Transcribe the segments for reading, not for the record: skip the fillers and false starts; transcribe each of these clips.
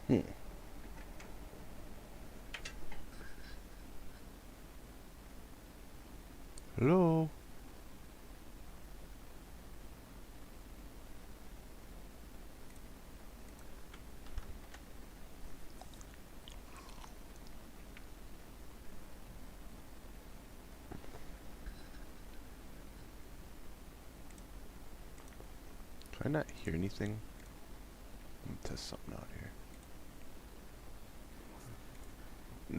Hmm. Hello? Do I not hear anything? Let me test something out here.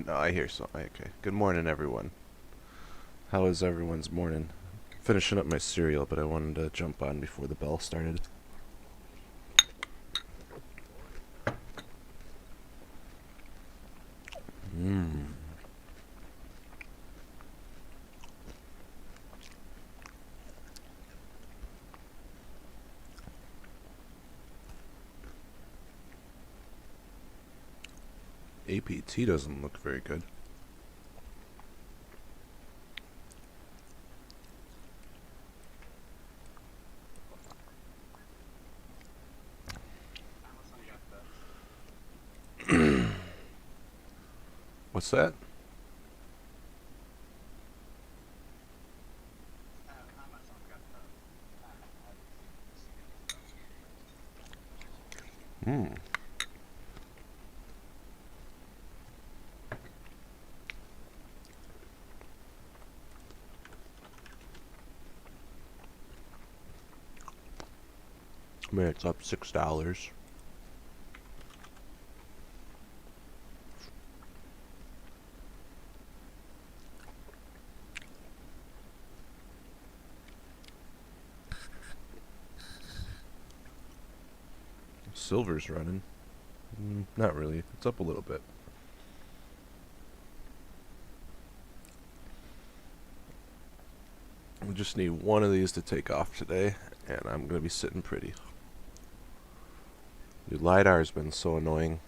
No, I hear something. Okay. Good morning, everyone. How is everyone's morning? Finishing up my cereal, but I wanted to jump on before the bell started. Mmm. APT doesn't look very good. What's that? Hmm. I mean, it's up $6. Silver's running. Not really. It's up a little bit. We just need one of these to take off today, and I'm going to be sitting pretty. Dude, LiDAR's been so annoying.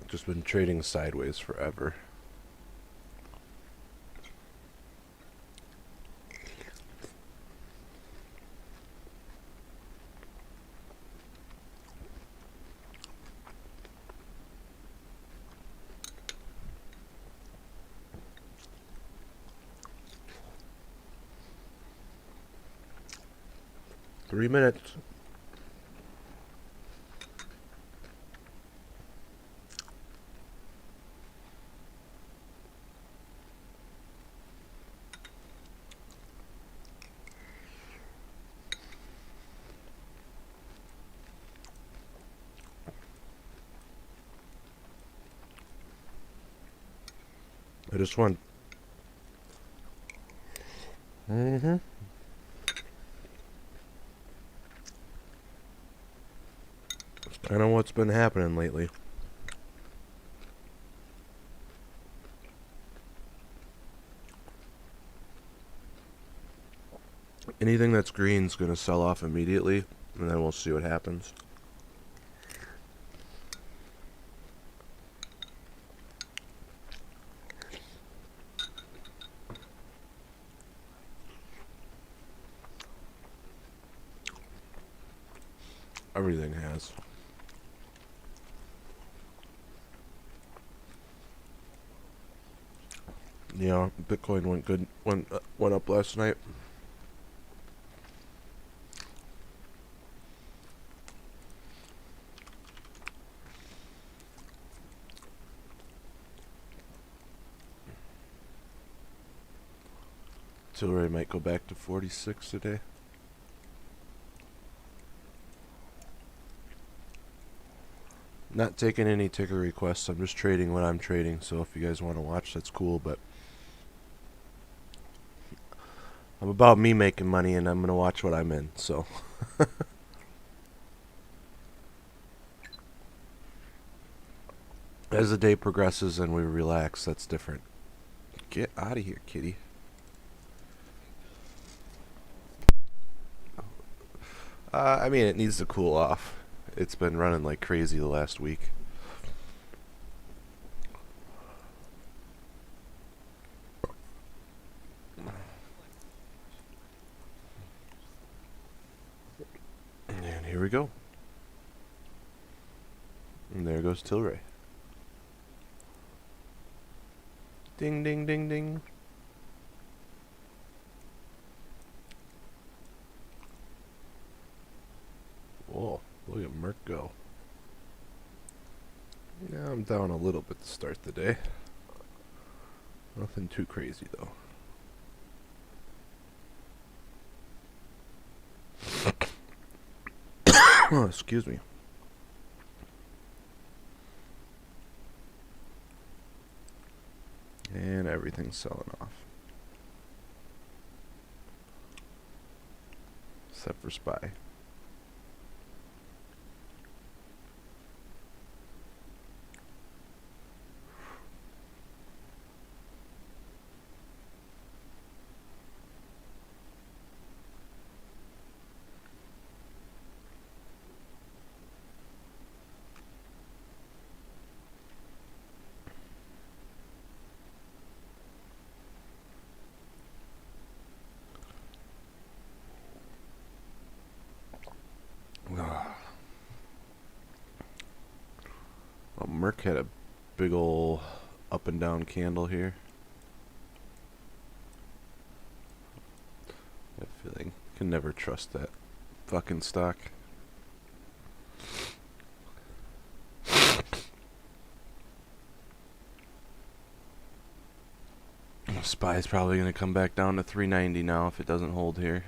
Just been trading sideways forever. Three minutes. I just want... Mm-hmm. It's kind of what's been happening lately. Anything that's green's going to sell off immediately, and then we'll see what happens. Everything has. Yeah, Bitcoin went good. Went up last night. Tilray might go back to 46 today. Not taking any ticker requests. I'm just trading what I'm trading. So if you guys want to watch, that's cool. But I'm about me making money, and I'm going to watch what I'm in. So as the day progresses and we relax, that's different. Get out of here, kitty. I mean, it needs to cool off. It's been running like crazy the last week. Yeah. we go. And there goes Tilray. Ding, ding, ding, ding. Whoa, look at Merck go. Yeah, I'm down a little bit to start the day. Nothing too crazy, though. Oh, excuse me. And everything's selling off. Except for SPY. Well, Merck had a big ol' up and down candle here. I have a feeling can never trust that fucking stock. SPY's probably gonna come back down to 390 now if it doesn't hold here.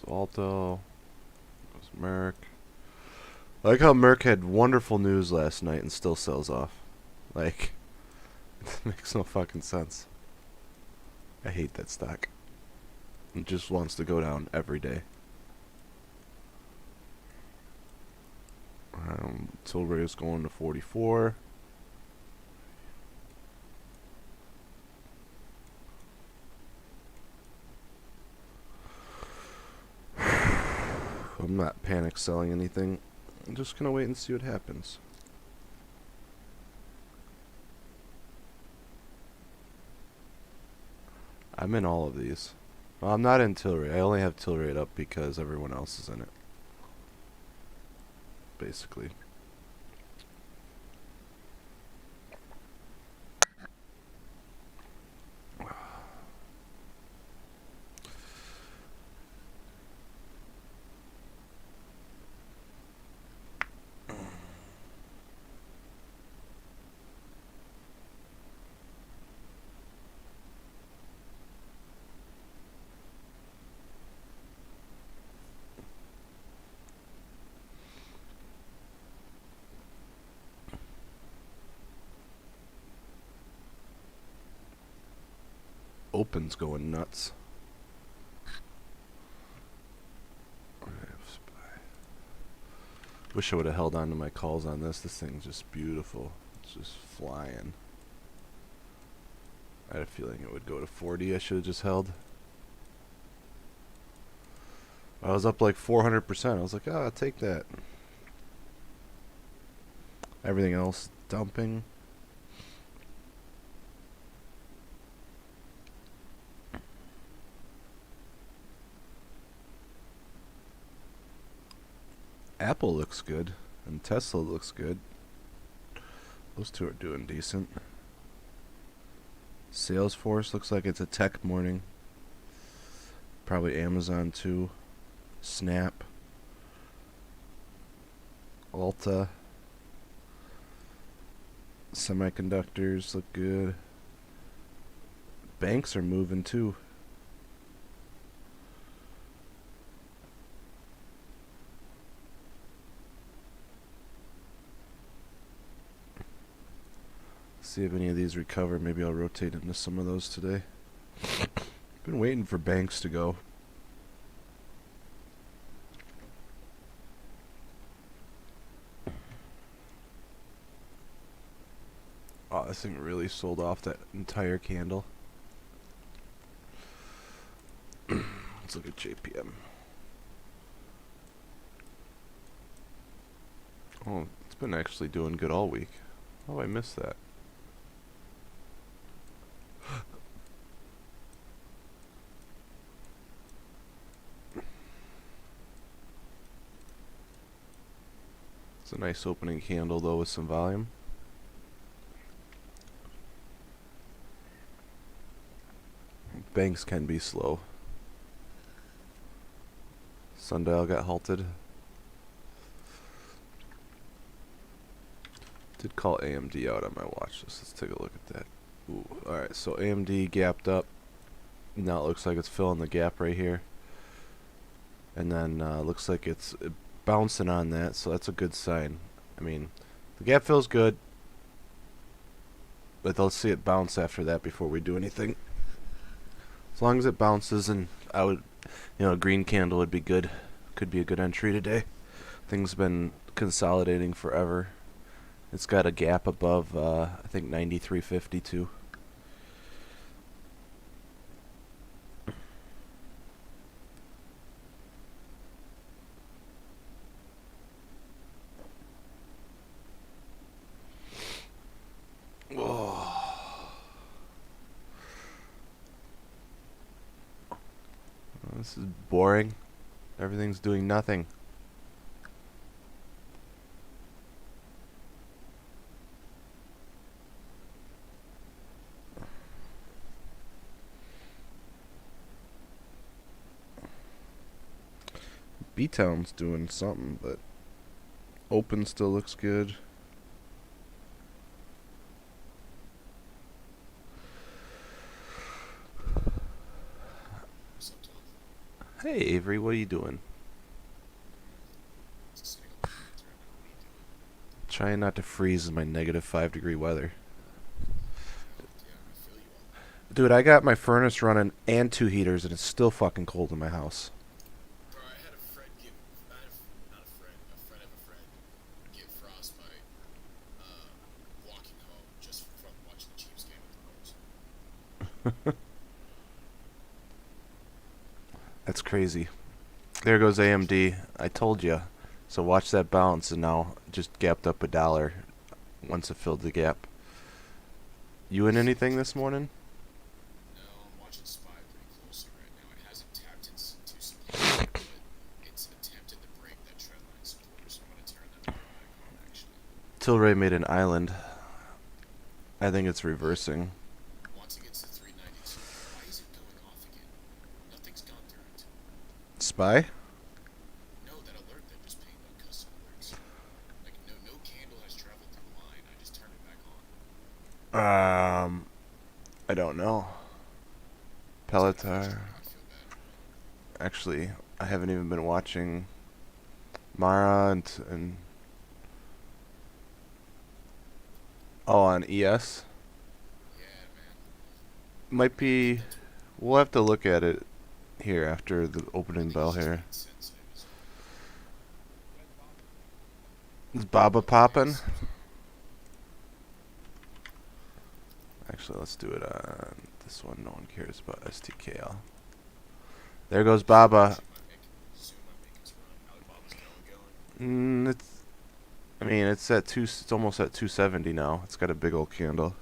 Alto, goes Merck. I like how Merck had wonderful news last night and still sells off. Like, it makes no fucking sense. I hate that stock. It just wants to go down every day. Tilray is going to 44. I'm not panic selling anything. I'm just gonna wait and see what happens. I'm in all of these. Well, I'm not in Tilray. I only have Tilray up because everyone else is in it. Basically. Open's going nuts. Wish I would have held on to my calls on this. This thing's just beautiful. It's just flying. I had a feeling it would go to 40. I should have just held. I was up like 400%. I was like, oh, I'll take that. Everything else dumping. Apple looks good, and Tesla looks good. Those two are doing decent. Salesforce looks like it's a tech morning. Probably Amazon too. Snap. Alta. Semiconductors look good. Banks are moving too. See if any of these recover. Maybe I'll rotate into some of those today. Been waiting for banks to go. Oh, this thing really sold off that entire candle. Let's look at JPM. Oh, it's been actually doing good all week. Oh, I missed that. It's a nice opening candle though with some volume. Banks can be slow. Sundial got halted. Did call AMD out on my watch list. Let's take a look at that. Ooh, alright, so AMD gapped up. Now it looks like it's filling the gap right here. And then looks like it's bouncing on that, so that's a good sign. I mean, the gap fills good, but let's see it bounce after that before we do anything. As long as it bounces, and I would, a green candle would be good. Could be a good entry today. Things been consolidating forever. It's got a gap above, I think 93.52. This is boring. Everything's doing nothing. B-Town's doing something, but open still looks good. Hey Avery, what are you doing? Trying not to freeze in my -5 degree weather. Dude, I got my furnace running and 2 heaters and it's still fucking cold in my house. Bro, I had a friend not a friend of a friend get frostbite walking home just from watching the Chiefs game with the Rose. That's crazy. There goes AMD. I told you. So watch that bounce, and now just gapped up $1 once it filled the gap. You in anything this morning? No, I'm watching SPY pretty closely right now. It hasn't tapped into support, but it's attempted to break that trend line support, so I'm going to turn that back on, actually. Tilray made an island. I think it's reversing. Once it gets to 392, why is it going off again? Nothing's gone through it. SPY? No, that alert that just pinged on custom alerts. Like, no candle has traveled through the line. I just turned it back on. I don't know. Pelotar. Actually, I haven't even been watching Mara and on ES. Yeah, man. Might be. We'll have to look at it here after the opening bell here. Is Baba poppin'? Actually, let's do it on this one. No one cares about STKL. There goes Baba. It's at two. It's almost at 270 now. It's got a big old candle.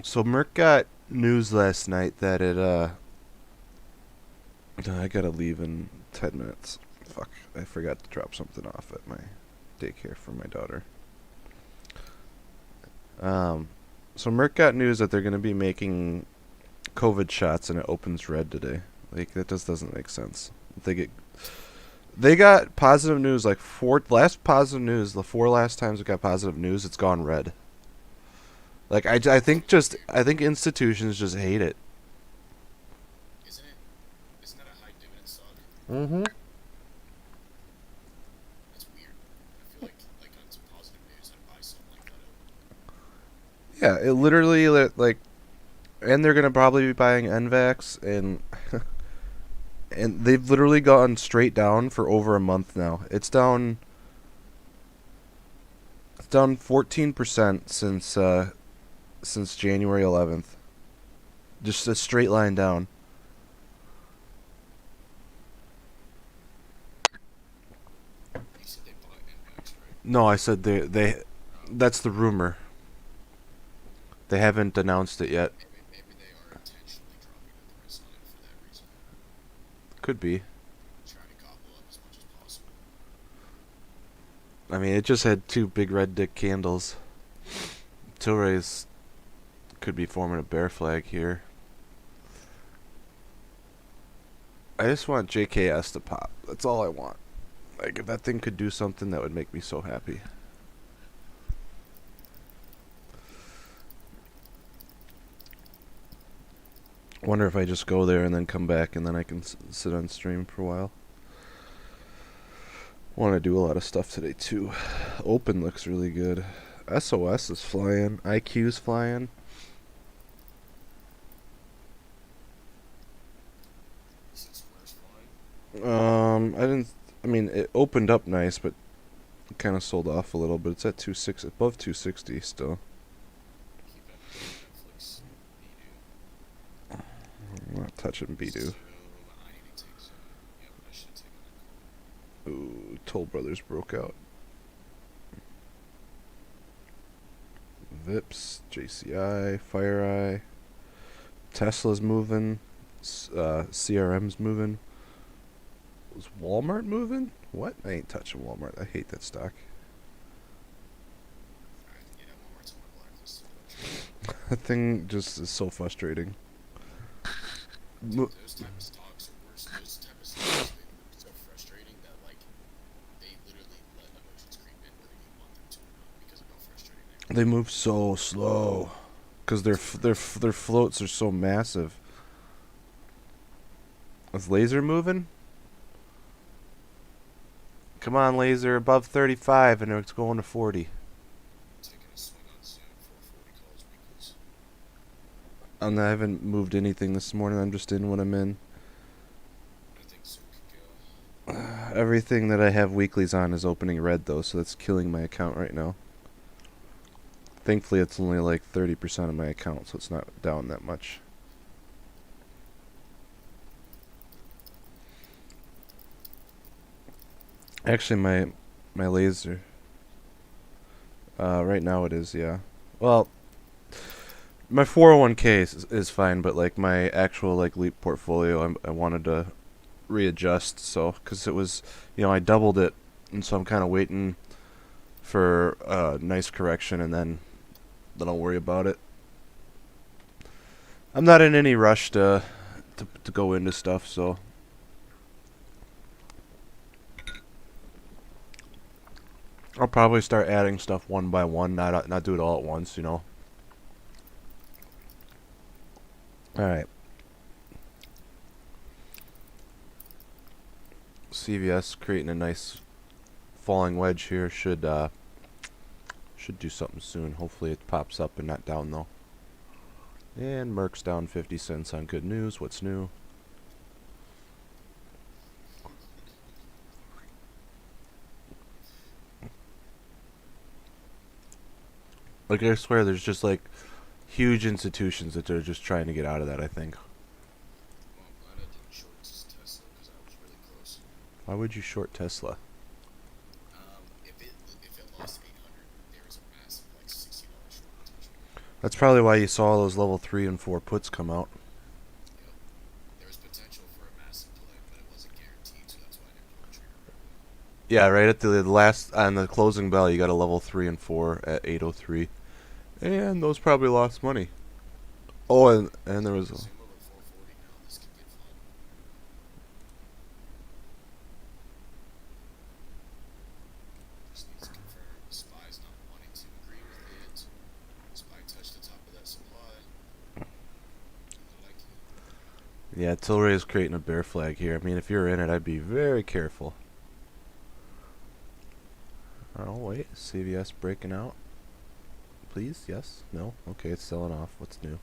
So Merck got news last night that it I gotta leave in 10 minutes. Fuck, I forgot to drop something off at my daycare for my daughter. So Merck got news that they're gonna be making COVID shots and it opens red today. Like, that just doesn't make sense. They got positive news, like the 4 last times it got positive news, it's gone red. Like I It's think really just weird, I think institutions just hate it. isn't it? Isn't that a high dividend stock? Mm-hmm. That's weird. I feel like on some positive news, I'd buy something like that out. Yeah, it literally like, and they're gonna probably be buying NVAX, and they've literally gone straight down for over a month now. It's down 14% since January 11th. Just a straight line down. You said they bought NVAX, right? No, I said they Oh, okay. that's the rumor. They haven't announced it yet. Maybe they are intentionally dropping the price on it for that reason. Could be. Trying to gobble up as much as possible. I mean, it just had two big red dick candles. Tilray's could be forming a bear flag here. I just want JKS to pop. That's all I want. Like, if that thing could do something, that would make me so happy. Wonder if I just go there and then come back and then I can sit on stream for a while. Want to do a lot of stuff today too. Open looks really good. SOS is flying. IQ's flying. Since Square's flying, I didn't. I mean, it opened up nice, but kind of sold off a little. But it's at 260, above 260 still. keep Netflix. I'm not touching Bidu. Zoom. I need to take Zoom. Yep, I should have taken that call. Ooh, Toll Brothers broke out. Vips, JCI, FireEye, Tesla's moving, CRM's moving. Was Walmart moving? What? I ain't touching Walmart. I hate that stock. Alright, yeah, Walmart's on my blacklist too. That thing just is so frustrating. Dude, those type of stocks are worse. Those type of stocks, they move so frustrating that, like, they literally let emotions creep in whether you want them to or not because of how frustrating they are. They move so slow because their floats are so massive. Is Laser moving? Come on, Laser, above 35, and it's going to 40. Taking a swing on Zoom for 40 calls weeklies. And I haven't moved anything this morning. I'm just in what I'm in. I think Zoom could go. Everything that I have weeklies on is opening red, though, so that's killing my account right now. Thankfully, it's only like 30% of my account, so it's not down that much. Actually, my laser. Right now it is, yeah. Well, my 401k is fine, but like my actual like Leap portfolio, I wanted to readjust, so because it was, I doubled it, and so I'm kind of waiting for a nice correction, and then I'll worry about it. I'm not in any rush to go into stuff, so I'll probably start adding stuff one by one, not do it all at once, All right. CVS creating a nice falling wedge here should do something soon. Hopefully it pops up and not down though. And Merck's down 50 cents on good news. What's new? Like I swear there's just like huge institutions that they're just trying to get out of that, I think. Well, I'm glad I didn't short Tesla because I was really close. Why would you short Tesla? If it lost 800, there was a massive like $60 short potential. That's probably why you saw those level 3 and 4 puts come out. Yep. There was potential for a massive play, but it wasn't guaranteed, so that's why I didn't pull the trigger right away. Yeah, right at the last on the closing bell, you got a level 3 and 4 at 803. And those probably lost money. Oh, and there was Zoom over 440 now. This could get fun. Just needs to confirm. SPY's not wanting to agree with it. SPY touched the Yeah, Tilray is creating a bear flag here. I mean, if you're in it, I'd be very careful. Oh, wait. CVS breaking out. Please? Yes? No? Okay, it's selling off. What's new?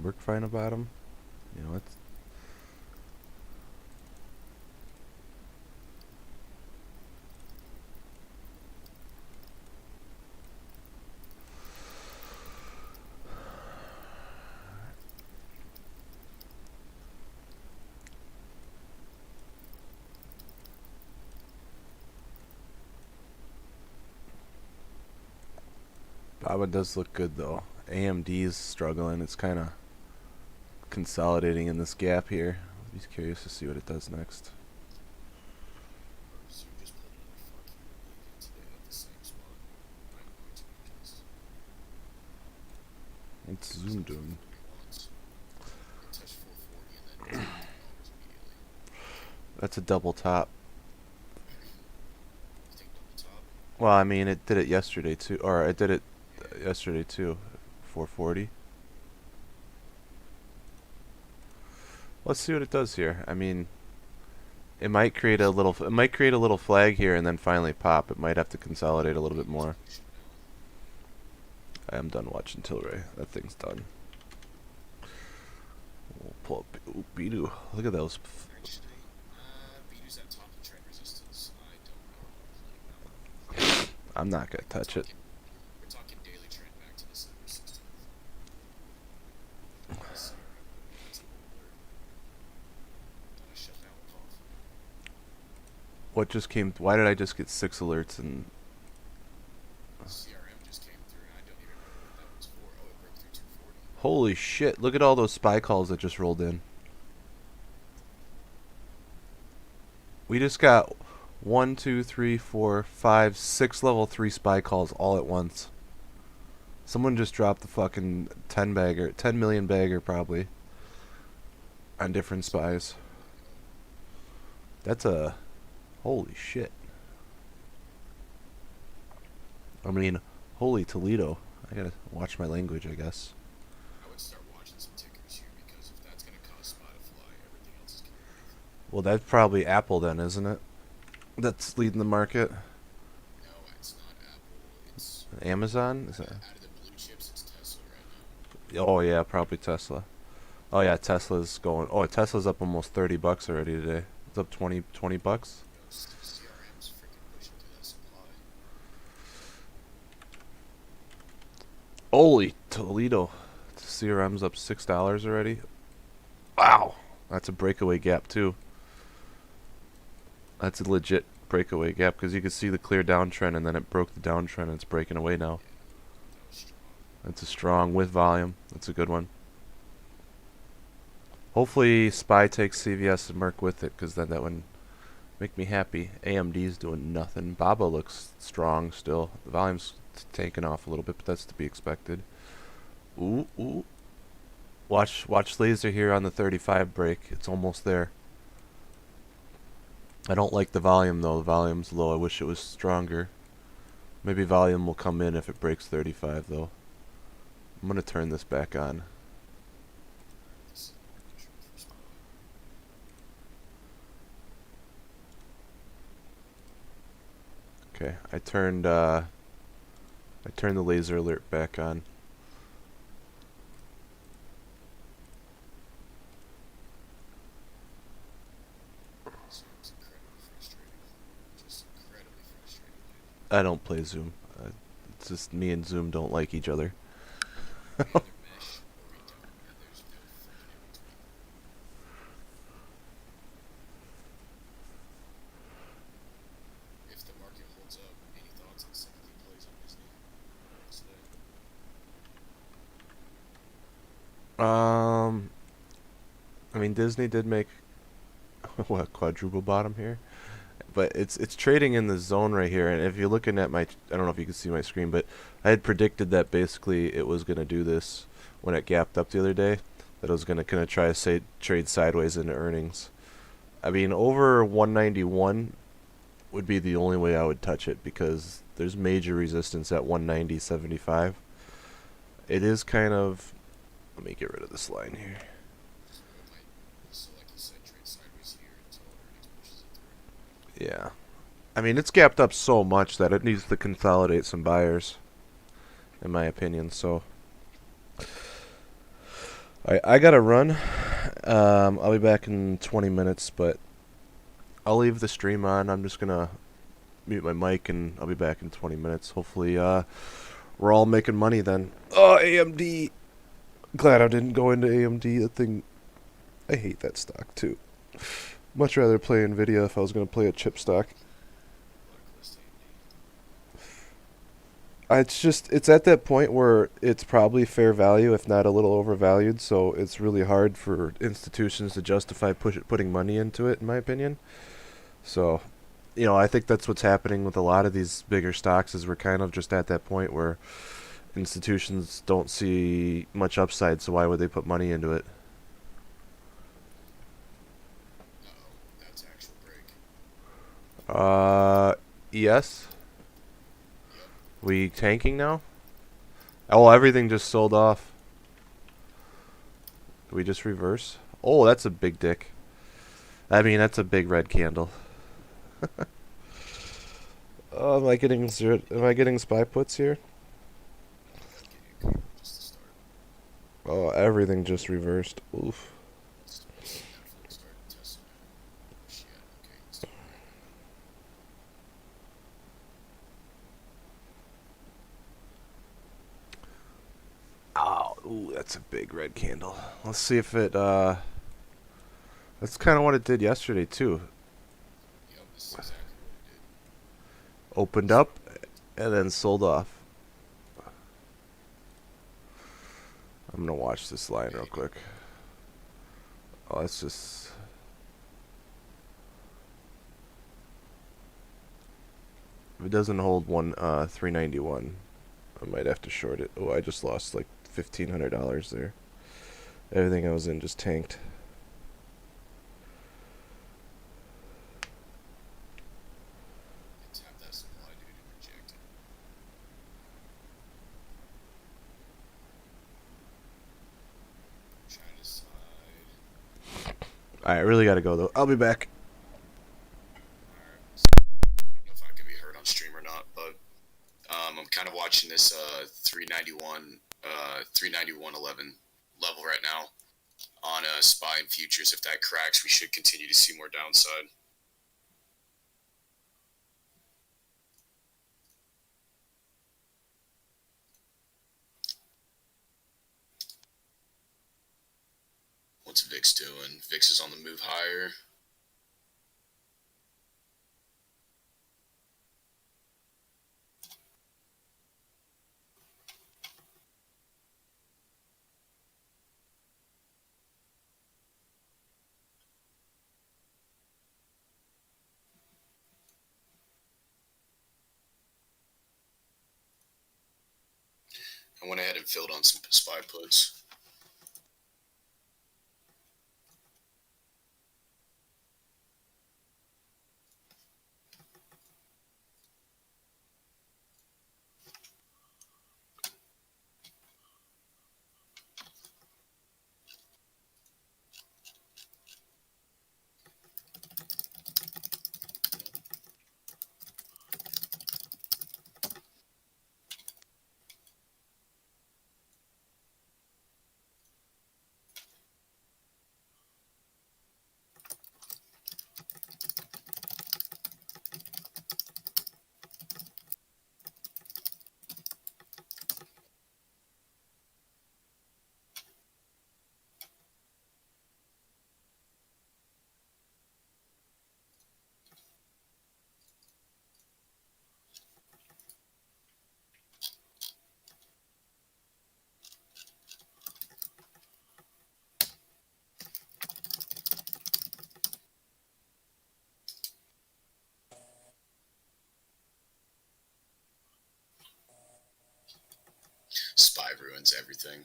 Merck fine about him? You know, it's... Baba does look good, though. AMD's struggling. It's kind of consolidating in this gap here. I'll be curious to see what it does next. So you just pulled another fuck you again today at the same spot. I'm going to adjust. What's Zoom doing? Once. It touched 440 and then $10 immediately. That's a double top. You think double top? Well, I mean, it did it yesterday, too. Or it did it yesterday, too. 440. Let's see what it does here. I mean, it might create a little flag here and then finally pop. It might have to consolidate a little bit more. I am done watching Tilray. That thing's done. We'll pull up Bidu. Look at those. Actually, Beaty's at top of trend resistance. I don't know. Playing that one. I'm not gonna touch it. We're talking daily trend back to December 16th. That's an alert. Did I shut down with cough? What just came? Why did I just get 6 alerts and? CRM just came through, and I don't even remember what that was for. Oh, it broke through 240. Holy shit! Look at all those spy calls that just rolled in. We just got 1, 2, 3, 4, 5, 6 level 3 spy calls all at once. Someone just dropped the fucking 10 bagger, 10 million bagger probably on different spies. That's a holy shit. I mean, holy Toledo. I gotta watch my language, I guess. I would start watching some tickers here because if that's going to cause Spotify, everything else is going to be. Well, that's probably Apple then, isn't it? That's leading the market. No, it's not Apple. It's Amazon? Is that? out of the blue chips, it's Tesla right now. Oh yeah, probably Tesla. Oh yeah, Tesla's going. Oh, Tesla's up almost $30 already today. It's up 20 bucks. CRM's freaking pushing through that supply. Holy Toledo. CRM's up $6 already. Wow. That's a breakaway gap too. That's a legit breakaway gap because you can see the clear downtrend and then it broke the downtrend and it's breaking away now. That was strong. That's a strong with volume. That's a good one. Hopefully SPY takes CVS and Merck with it because then that would make me happy. AMD's doing nothing. Baba looks strong still. The volume's taken off a little bit, but that's to be expected. Ooh, ooh. Watch laser here on the 35 break. It's almost there. I don't like the volume though. The volume's low. I wish it was stronger. Maybe volume will come in if it breaks 35 though. I'm gonna turn this back on. This is control for supply. Okay, I turned the laser alert back on. This is incredibly frustrating. Just incredibly frustrating. I don't play Zoom. It's just me and Zoom don't like each other. We either mesh or we don't, and there's no freaking in between. If the market holds up, any thoughts on sympathy plays on Disney today? I mean Disney did make what quadruple bottom here, but it's trading in the zone right here. And if you're looking at my, I don't know if you can see my screen, but I had predicted that basically it was gonna do this when it gapped up the other day. That it was gonna kind of try to say trade sideways into earnings. I mean over 191 would be the only way I would touch it because there's major resistance at 190.75. It is kind of. Let me get rid of this line here. So what might Yeah. I mean, it's gapped up so much that it needs to consolidate some buyers, in my opinion. So I gotta run. I'll be back in 20 minutes, but I'll leave the stream on. I'm just gonna mute my mic, and I'll be back in 20 minutes. Hopefully, we're all making money then. Oh, AMD. Glad I didn't go into AMD. That thing, I hate that stock too. Much rather play Nvidia if I was gonna play a chip stock. Blacklist AMD. It's just it's at that point where it's probably fair value, if not a little overvalued. So it's really hard for institutions to justify putting money into it, in my opinion. So, I think that's what's happening with a lot of these bigger stocks is we're kind of just at that point where institutions don't see much upside. So why would they put money into it? Uh-oh, that's actual break. Uh, yes. Yep. We tanking now? Oh, everything just sold off. Do we just reverse? Oh, that's a big dick. I mean, that's a big red candle. Oh, am I getting spy puts here? Get incurred just to start. Oh, everything just reversed. Oof. Netflix started testing it. Where's she at? Okay, still right. Oh, ooh, that's a big red candle. Let's see if it, that's kind of what it did yesterday, too. Yep, this is exactly what it did. Opened Started up and then sold off. I'm gonna watch this line real maybe. quick. Oh, that's just. If it doesn't hold 391, I might have to short it. Oh, I just lost like $1,500 there. Everything I was in just tanked. It tapped that supply dude and rejected. Try to decide. I really gotta go though. I'll be back. Alright. I don't know if I can be heard on stream or not, but I'm kind of watching this 391 391.11 level right now on SPY and futures. If that cracks, we should continue to see more downside. What's VIX doing? VIX is on the move higher. I went ahead and filled on some SPY puts. SPY ruins everything.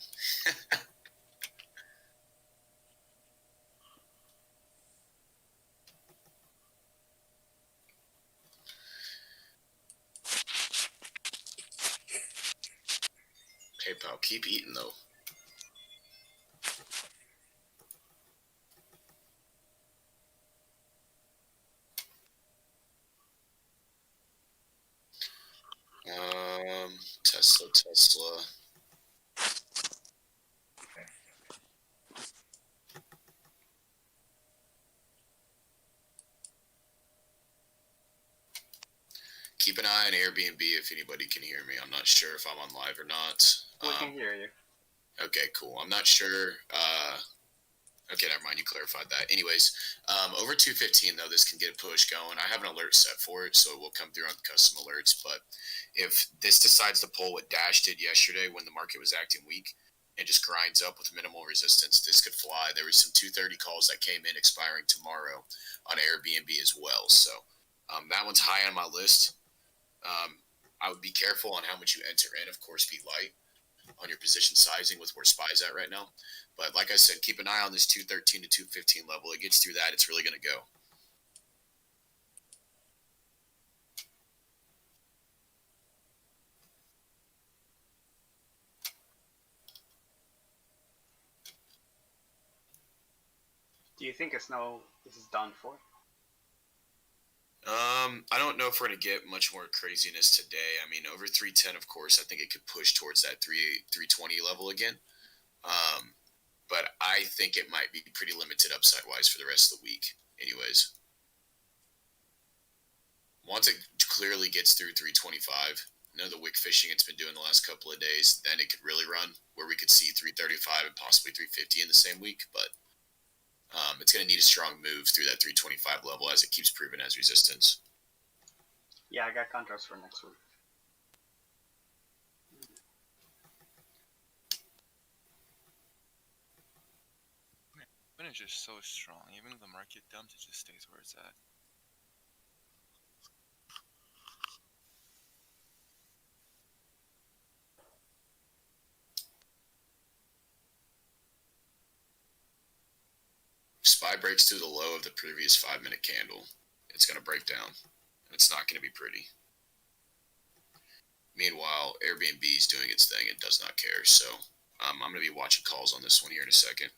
PayPal, keep eating though. Tesla, Tesla. Keep an eye on Airbnb if anybody can hear me. I'm not sure if I'm on live or not. We can hear you. Okay, cool. I'm not sure. Okay, never mind. You clarified that. Anyways, over 215 though, this can get a push going. I have an alert set for it, so it will come through on custom alerts. But if this decides to pull what Dash did yesterday when the market was acting weak and just grinds up with minimal resistance, this could fly. There was some 230 calls that came in expiring tomorrow on Airbnb as well. So that one's high on my list. I would be careful on how much you enter in. Of course, be light on your position sizing with where SPY's at right now. But like I said, keep an eye on this 213 to 215 level. It gets through that, it's really going to go. Do you think this is done for? I don't know if we're going to get much more craziness today. I mean, over 310, of course, I think it could push towards that 320 level again. But I think it might be pretty limited upside-wise for the rest of the week. Anyways, once it clearly gets through 325, the wick fishing it's been doing the last couple of days, then it could really run where we could see 335 and possibly 350 in the same week. But it's going to need a strong move through that 325 level as it keeps proving as resistance. Yeah, I got contracts for next week. When it's just so strong, even if the market dumps, it just stays where it's at. SPY breaks through the low of the previous 5-minute candle, it's going to break down. It's not going to be pretty. Meanwhile, Airbnb is doing its thing. It does not care. So I'm going to be watching calls on this one here in a second.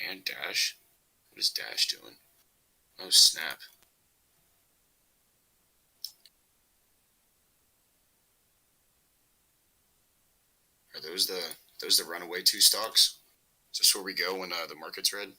And Dash? What is Dash doing? Oh, snap. Are those the runaway two stocks? Is this where we go when the market's red?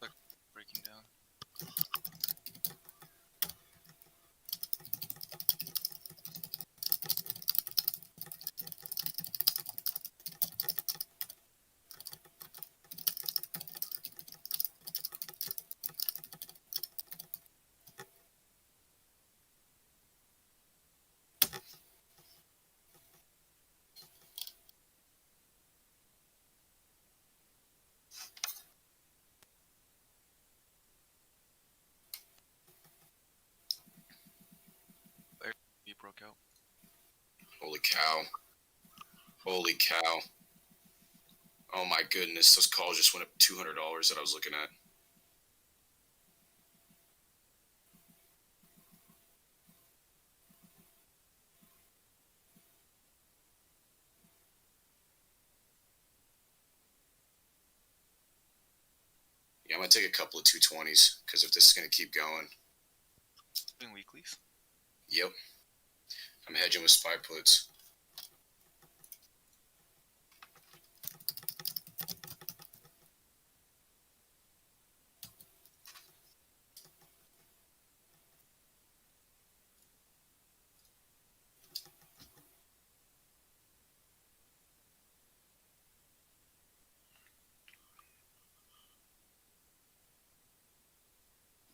Like breaking down. He broke out. Holy cow. Holy cow. Oh my goodness, those calls just went up $200 that I was looking at. Yeah, I'm going to take a couple of 220s because if this is going to keep going. Doing weeklies. Yep. I'm hedging with SPY puts.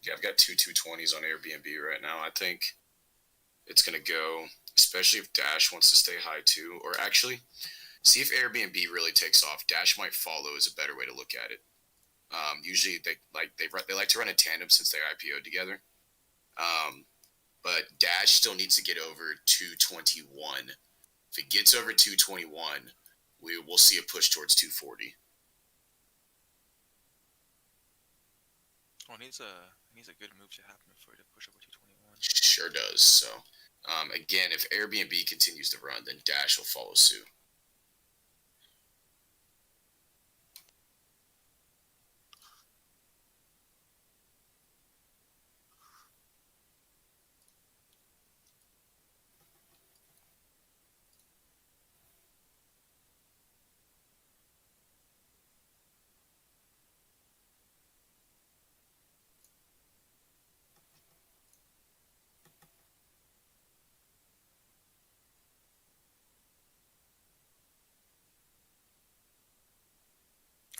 Yeah, I've got two 220s on Airbnb right now. I think it's going to go, especially if Dash wants to stay high too. Or actually, see if Airbnb really takes off. Dash might follow is a better way to look at it. Usually they like to run a tandem since they IPO'd together. But Dash still needs to get over 221. If it gets over 221, we'll see a push towards 240. Well, it needs a good move to happen for it to push over 221. Sure does. So, again, if Airbnb continues to run, then Dash will follow suit.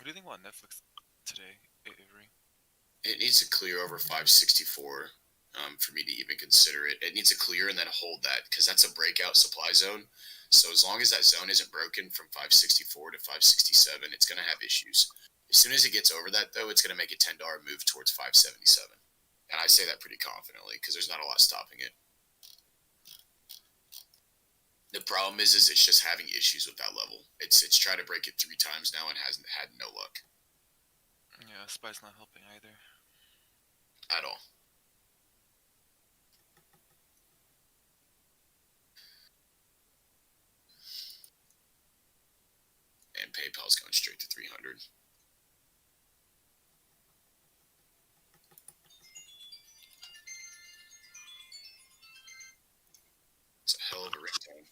What do you think about Netflix today, Avery? It needs to clear over 564 for me to even consider it. It needs to clear and then hold that because that's a breakout supply zone. So as long as that zone isn't broken from 564 to 567, it's going to have issues. As soon as it gets over that, though, it's going to make a $10 move towards 577. And I say that pretty confidently because there's not a lot stopping it. The problem is it's just having issues with that level. It's tried to break it 3 times now and hasn't had no luck Yeah, SPY's not helping either. at all. And PayPal's going straight to 300. It's a hell of a ringtone.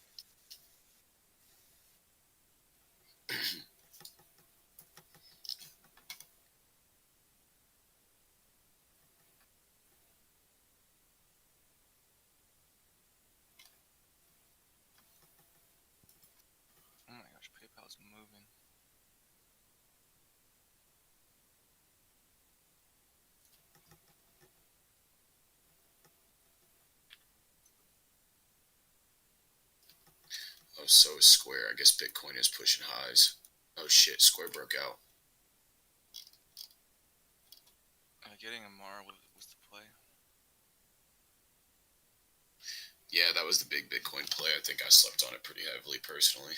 Oh my gosh, PayPal's moving. Oh, so is Square. I guess Bitcoin is pushing highs. Oh shit, Square broke out. Getting Amara was the play. Yeah, that was the big Bitcoin play. I think I slept on it pretty heavily personally.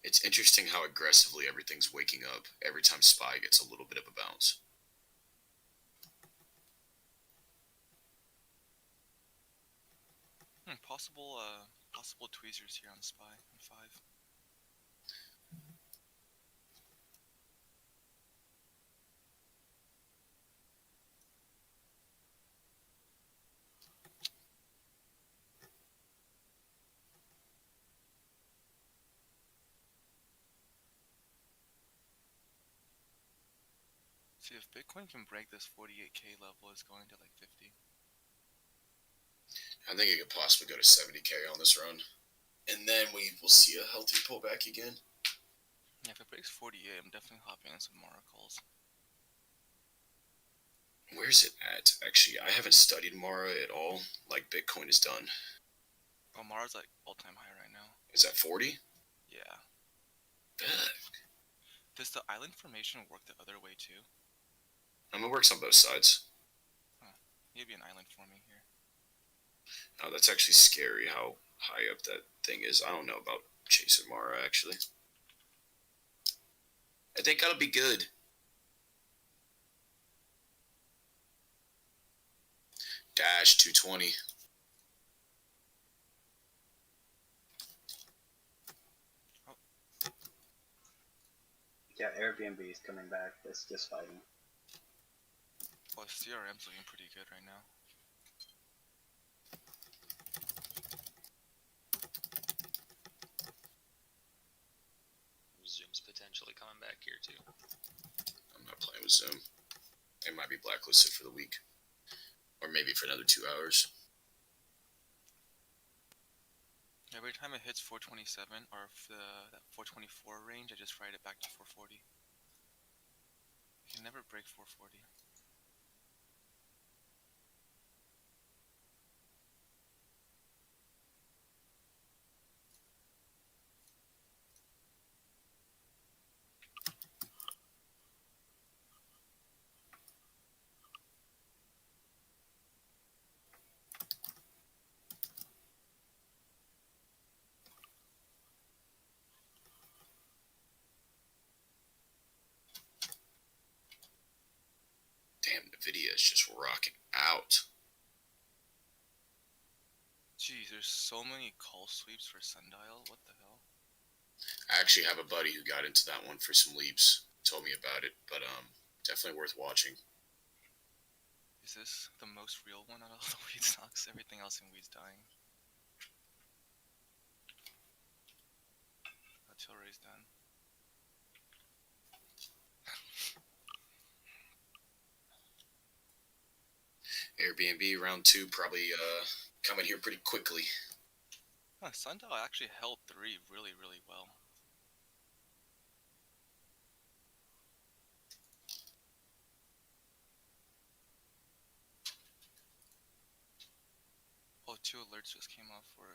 It's interesting how aggressively everything's waking up every time SPY gets a little bit of a bounce. Possible tweezers here on SPY in 5. See, if Bitcoin can break this 48k level, it's going to like 50. I think it could possibly go to 70k on this run. And then we will see a healthy pullback again. Yeah, if it breaks 48, I'm definitely hopping on some Mara calls. Where's it at? Actually, I haven't studied Mara at all, like Bitcoin is done. Oh, Mara's like all-time high right now. Is that 40? Yeah. Ugh. Does the island formation work the other way too? It works on both sides. Huh. Maybe an island forming here. Oh, that's actually scary how high up that thing is. I don't know about chasing Mara, actually. I think that'll be good. Dash 220. Oh. Yeah, Airbnb is coming back. It's just fighting. Well, CRM's looking pretty good right now. Zoom's potentially coming back here too. I'm not playing with Zoom. It might be blacklisted for the week. Or maybe for another 2 hours. Every time it hits 427 or that 424 range, I just ride it back to 440. You can never break 440. Damn, Nvidia is just rocking out. Jeez, there's so many call sweeps for Sundial. What the hell? I actually have a buddy who got into that one for some leaps. Told me about it, but definitely worth watching. Is this the most real one out of all the weed stocks? Everything else in weed's dying. Tilray's done. Airbnb round 2 probably coming here pretty quickly. Sundial actually held 3 really, really well. Oh, 2 alerts just came off for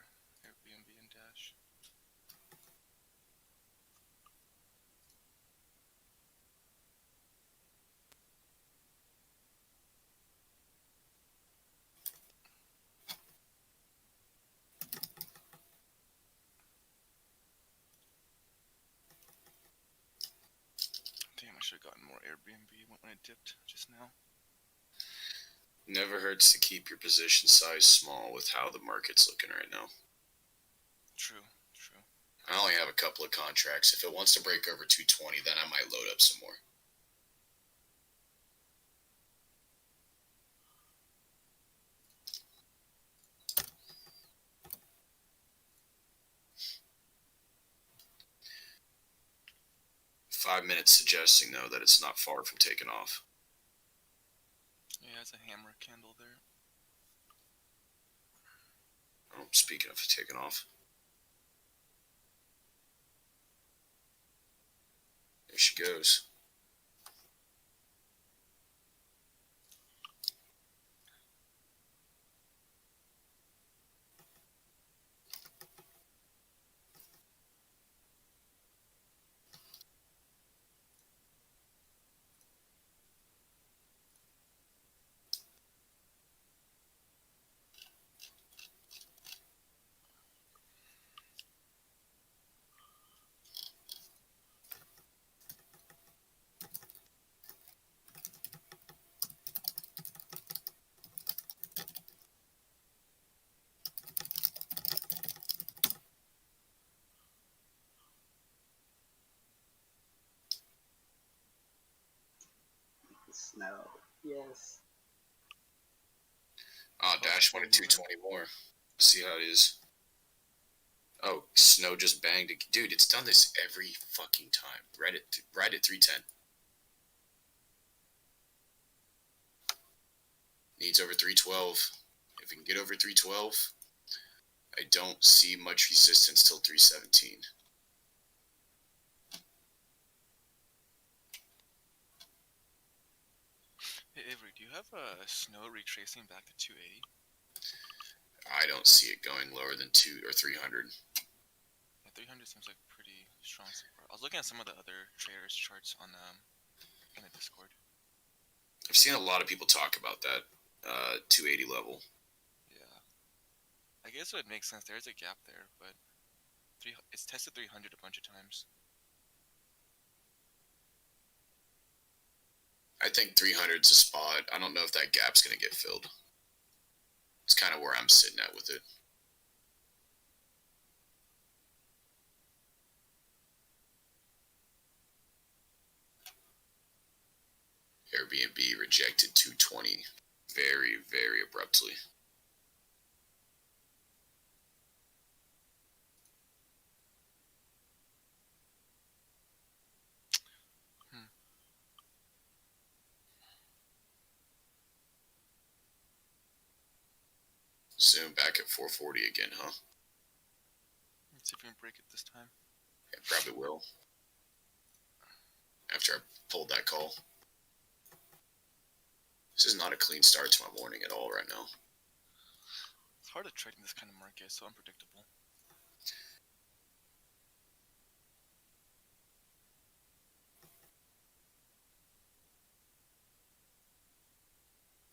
Airbnb and Dash. Damn, I should have gotten more Airbnb when it dipped just now. Never hurts to keep your position size small with how the market's looking right now. True, true. I only have a couple of contracts. If it wants to break over 220, then I might load up some more. .5 minutes suggesting, though, that it's not far from taking off. Yeah, it's a hammer candle there. Oh, speaking of taking off. There she goes. Snow. Yes. Oh, Dash wanted 220 more. See how it is. Oh, Snow just banged it. Dude, it's done this every fucking time. Right at 310. Needs over 312. If we can get over 312, I don't see much resistance till 317. Hey, Avery, do you have a Snow retracing back to 280? I don't see it going lower than 2 or 300. Yeah, 300 seems like pretty strong support. I was looking at some of the other traders' charts on in the Discord. I've seen a lot of people talk about that 280 level. Yeah, I guess it would make sense. There's a gap there, but it's tested 300 a bunch of times. I think 300 is a spot. I don't know if that gap's going to get filled. It's kind of where I'm sitting at with it. Airbnb rejected 220 very, very abruptly. Zoom back at 440 again, huh? See if we can break it this time. It probably will. After I pulled that call. This is not a clean start to my morning at all right now. It's hard to trade in this kind of market. It's so unpredictable.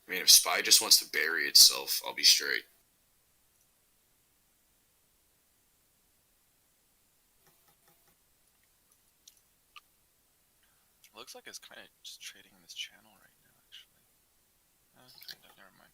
I mean, if SPY just wants to bury itself, I'll be straight. It looks like it's kind of just trading in this channel right now, actually. Kind of. Never mind.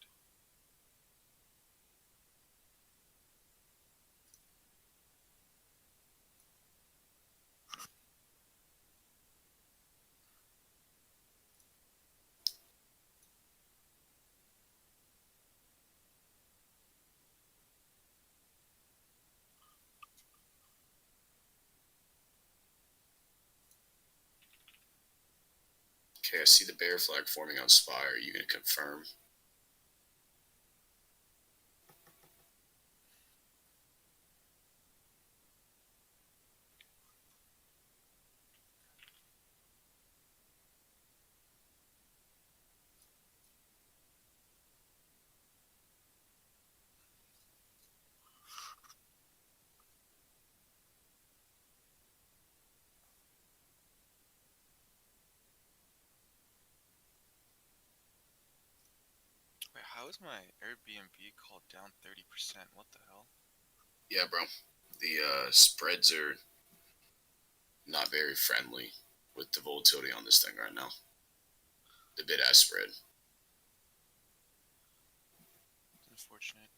Okay, I see the bear flag forming on SPY. Are you going to confirm? Wait, how is my Airbnb called down 30%? What the hell? Yeah, bro. The spreads are not very friendly with the volatility on this thing right now. The bid-ask spread. It's unfortunate.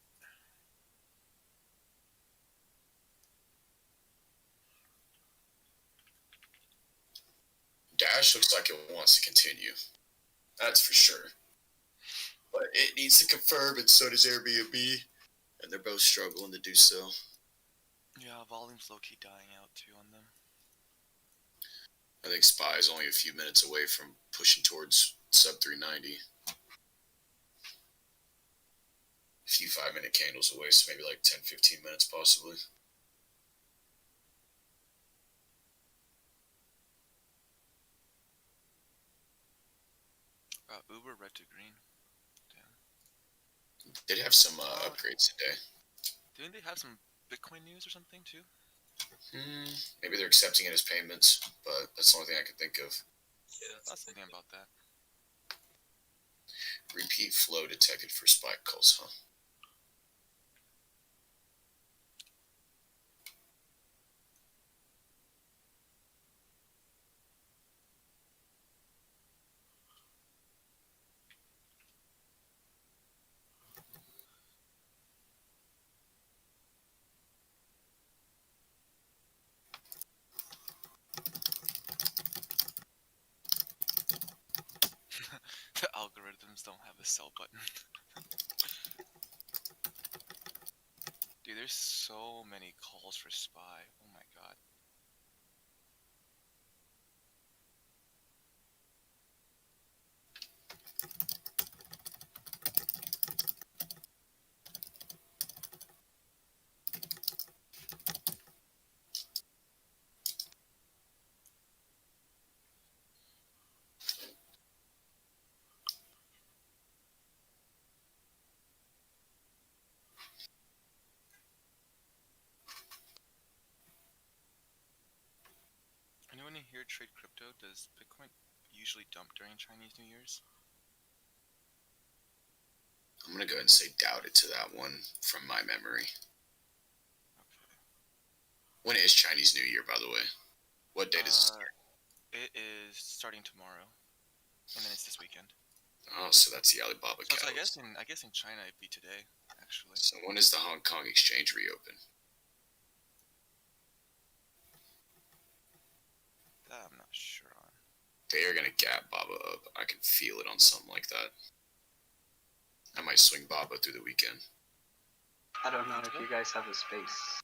Dash looks like it wants to continue. That's for sure. But it needs to confirm, and so does Airbnb. And they're both struggling to do so. Yeah, volume's low-key dying out too on them. I think SPY is only a few minutes away from pushing towards sub 390. A few 5-minute candles away, so maybe like 10-15 minutes possibly. Uber red to green. Damn. Did have some upgrades today. Didn't they have some Bitcoin news or something too? Maybe they're accepting it as payments, but that's the only thing I can think of. Yeah, That's something about that. Repeat flow detected for spike calls, huh? The algorithms don't have a sell button. Dude, there's so many calls for SPY. Oh my god. Anyone in here trade crypto? Does Bitcoin usually dump during Chinese New Year's? I'm gonna go ahead and say doubted to that one from my memory. Okay. When is Chinese New Year, by the way? What date is it start? It is starting tomorrow, and then it's this weekend. Oh, so that's the Alibaba So catalyst. I guess in China it'd be today, actually. So when is the Hong Kong exchange reopen? That I'm not sure on. They are gonna gap Baba up. I can feel it on something like that. I might swing Baba through the weekend. I don't know if you guys have a space.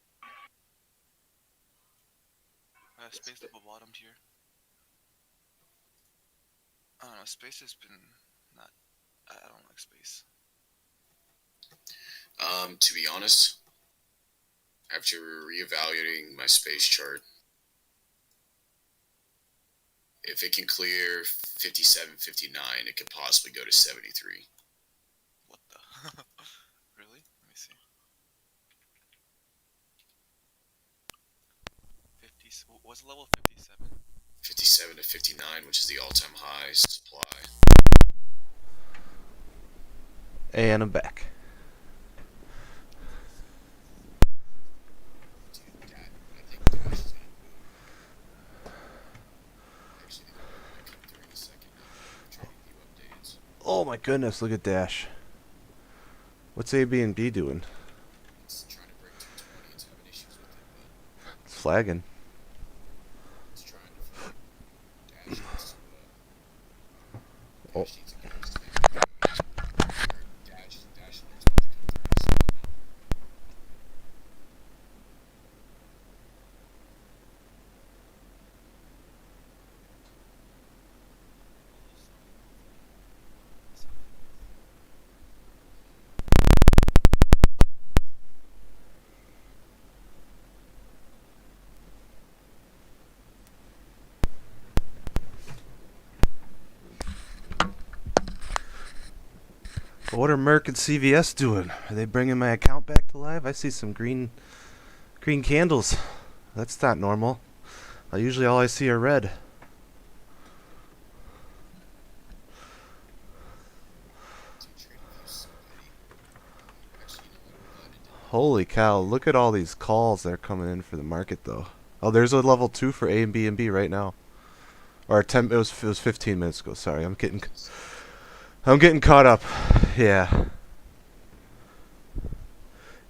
Space double bottomed here. I don't know, space has been not... I don't like space. To be honest, after reevaluating my space chart, if it can clear 57, 59, it could possibly go to 73. What the? Really? Let me see. 50. What's level 57? 57 to 59, which is the all-time high supply. And I'm back. Dude, I think Dash is gonna move. Actually, the order might come through in a second now. Trading view updates. Oh my goodness, look at Dash. What's A, B, and B doing? It's trying to break 220. It's having issues with it, but It's flagging. it's trying to. Dash needs to. Oh. Dash needs to get this thing going. Dash alert's about to come through in a second now. What are Merck and CVS doing? Are they bringing my account back to life? I see some green candles. That's not normal. Usually all I see are red. Dude, trading view's so petty. Actually, you know what? I'm glad it didn't. Holy cow, look at all these calls that are coming in for the market though. Oh, there's a level 2 for A and B right now. Or 10 it was 15 minutes ago. Sorry, I'm getting caught up. Yeah.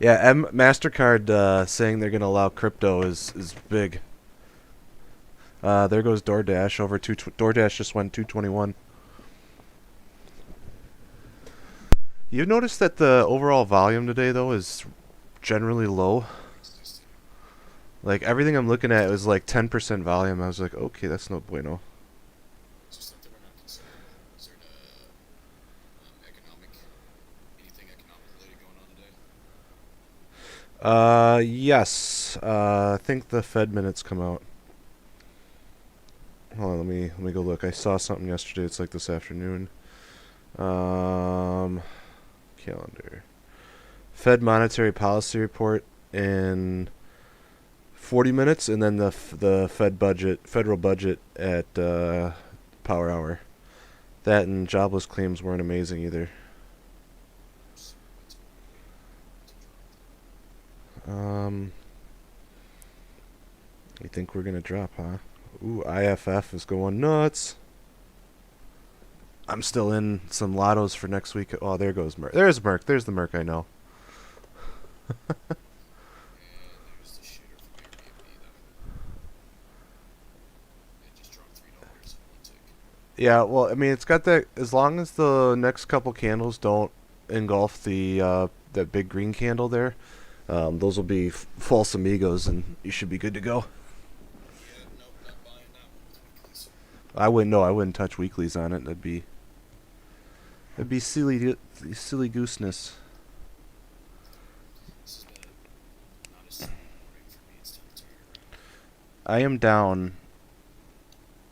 Yeah, MasterCard saying they're going to allow crypto is big. There goes DoorDash over DoorDash just went 221. You noticed that the overall volume today though is generally low. Existing. Like everything I'm looking at was like 10% volume. I was like, okay, that's no bueno. Is there something we're not considering? Is there anything economic related going on today? Yes. I think the Fed minutes come out. Hold on, let me go look. I saw something yesterday. It's like this afternoon. Calendar. Fed monetary policy report in 40 minutes, and then the federal budget at power hour. That and jobless claims weren't amazing either. You think we're gonna drop, huh? Ooh, IFF is going nuts. I'm still in some lottos for next week. Oh, there goes Merck. There's Merck. There's the Merck I know. And there's the shooter from Airbnb that it just dropped $3 in one tick. Yeah, well, I mean, it's got that. As long as the next couple candles don't engulf the that big green candle there, those will be false amigos, and you should be good to go. Yeah, nope, not buying that one with weeklies. I wouldn't touch weeklies on it. That'd be silly gooseness. This has been not a smooth morning for me. It's time to turn it around. I am down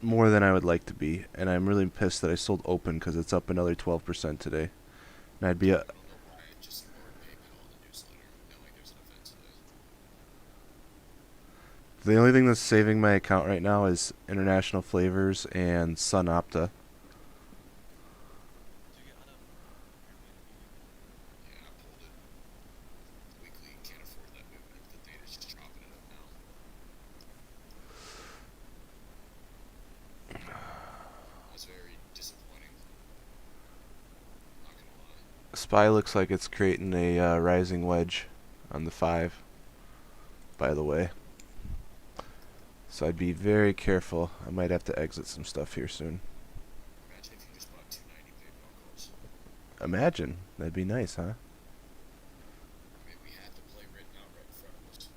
more than I would like to be, and I'm really pissed that I sold open because it's up another 12% today. And I'd be I don't know why I just ignored PayPal in the newsletter, knowing there's an event today. the only thing that's saving my account right now is International Flavors and SunOpta. Did you get out of Airbnb? Yeah, I pulled it. The weekly can't afford that movement. The data's just dropping it up now. That's very disappointing. Not gonna lie. SPY looks like it's creating a rising wedge on the 5, by the way. So I'd be very careful. I might have to exit some stuff here soon. Imagine if you just bought 290 PayPal calls. Imagine. That'd be nice, huh? I mean, we had the play written out right in front of us.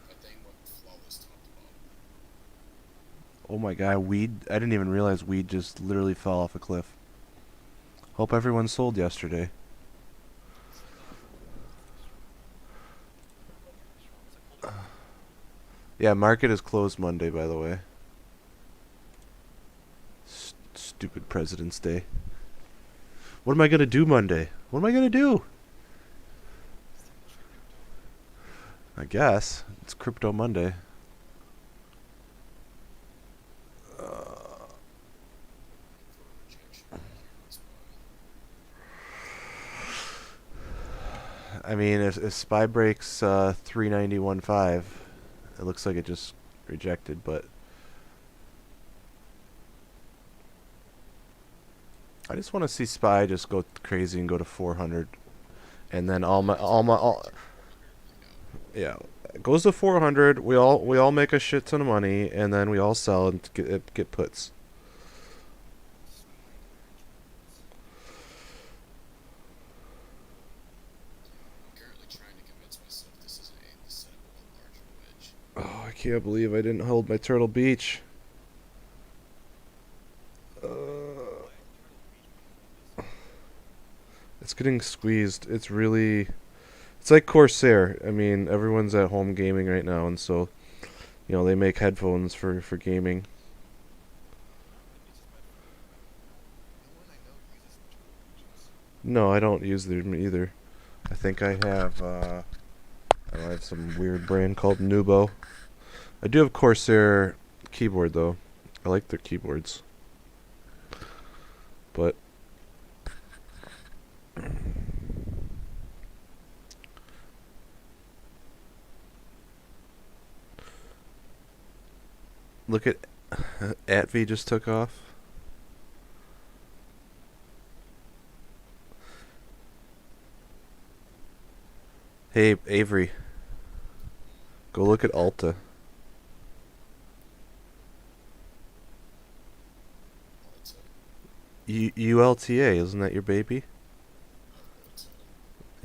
That thing went flawless top to bottom. Oh my god, weed. I didn't even realize weed just literally fell off a cliff. Hope everyone sold yesterday. Yeah, market is closed Monday, by the way. Stupid President's Day. What am I gonna do Monday? What am I gonna do? I guess it's Crypto Monday. I mean, if SPY breaks 391.5, it looks like it just rejected, but I just want to see SPY just go crazy and go to 400, and then yeah, it goes to 400. We all make a shit ton of money, and then we all sell and get puts. I'm currently trying to convince myself this is a setup of a larger wedge. Oh, I can't believe I didn't hold my Turtle Beach. It's getting squeezed. It's really. It's like Corsair. I mean, everyone's at home gaming right now, and so, they make headphones for gaming. No, I don't use them either. I think I have. I have some weird brand called Nubo. I do have Corsair keyboard though. I like their keyboards, but look at ATV just took off. Hey Avery, go look at Alta. Also, ULTA, isn't that your baby?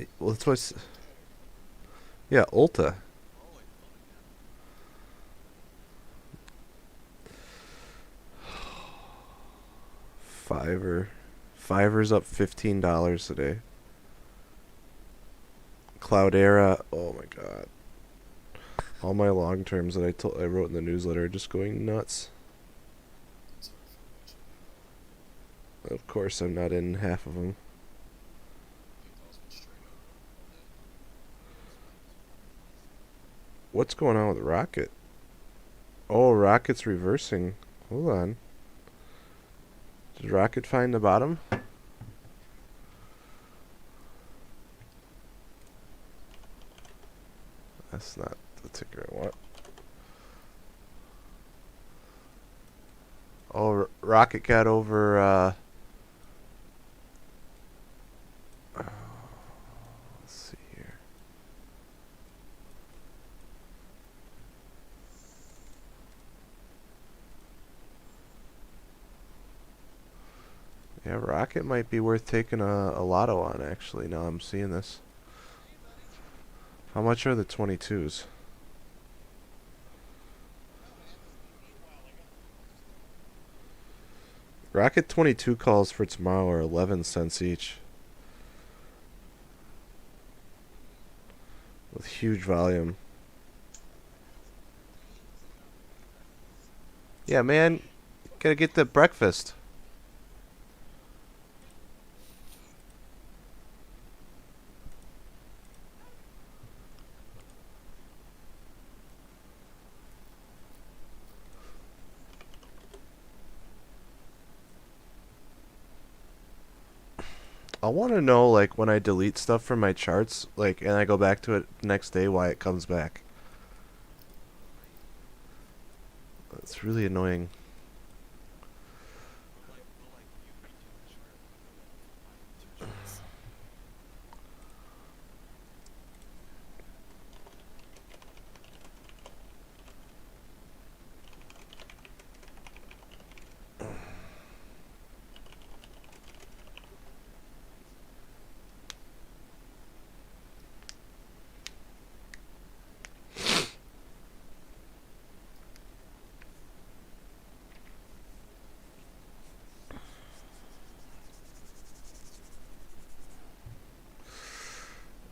also, Well, that's what. Yeah, Ulta. Fiverr. Fiverr's up $15 today. Cloudera. Oh my god. All my long terms that I wrote in the newsletter are just going nuts. it's hard for much. Of course, I'm not in half of them. PayPal's been straight up all day. What's going on with Rocket? Oh, Rocket's reversing. Hold on. Did Rocket find the bottom? That's not the ticker I want. Oh, Rocket got over. Let's see here. Yeah, Rocket might be worth taking a lotto on, actually, now I'm seeing this. How much are the 22s? Rocket 22 calls for tomorrow are 11 cents each. With huge volume. Yeah, man, gotta get the breakfast. I want to know, like, when I delete stuff from my charts, like, and I go back to it next day, why it comes back. It's really annoying.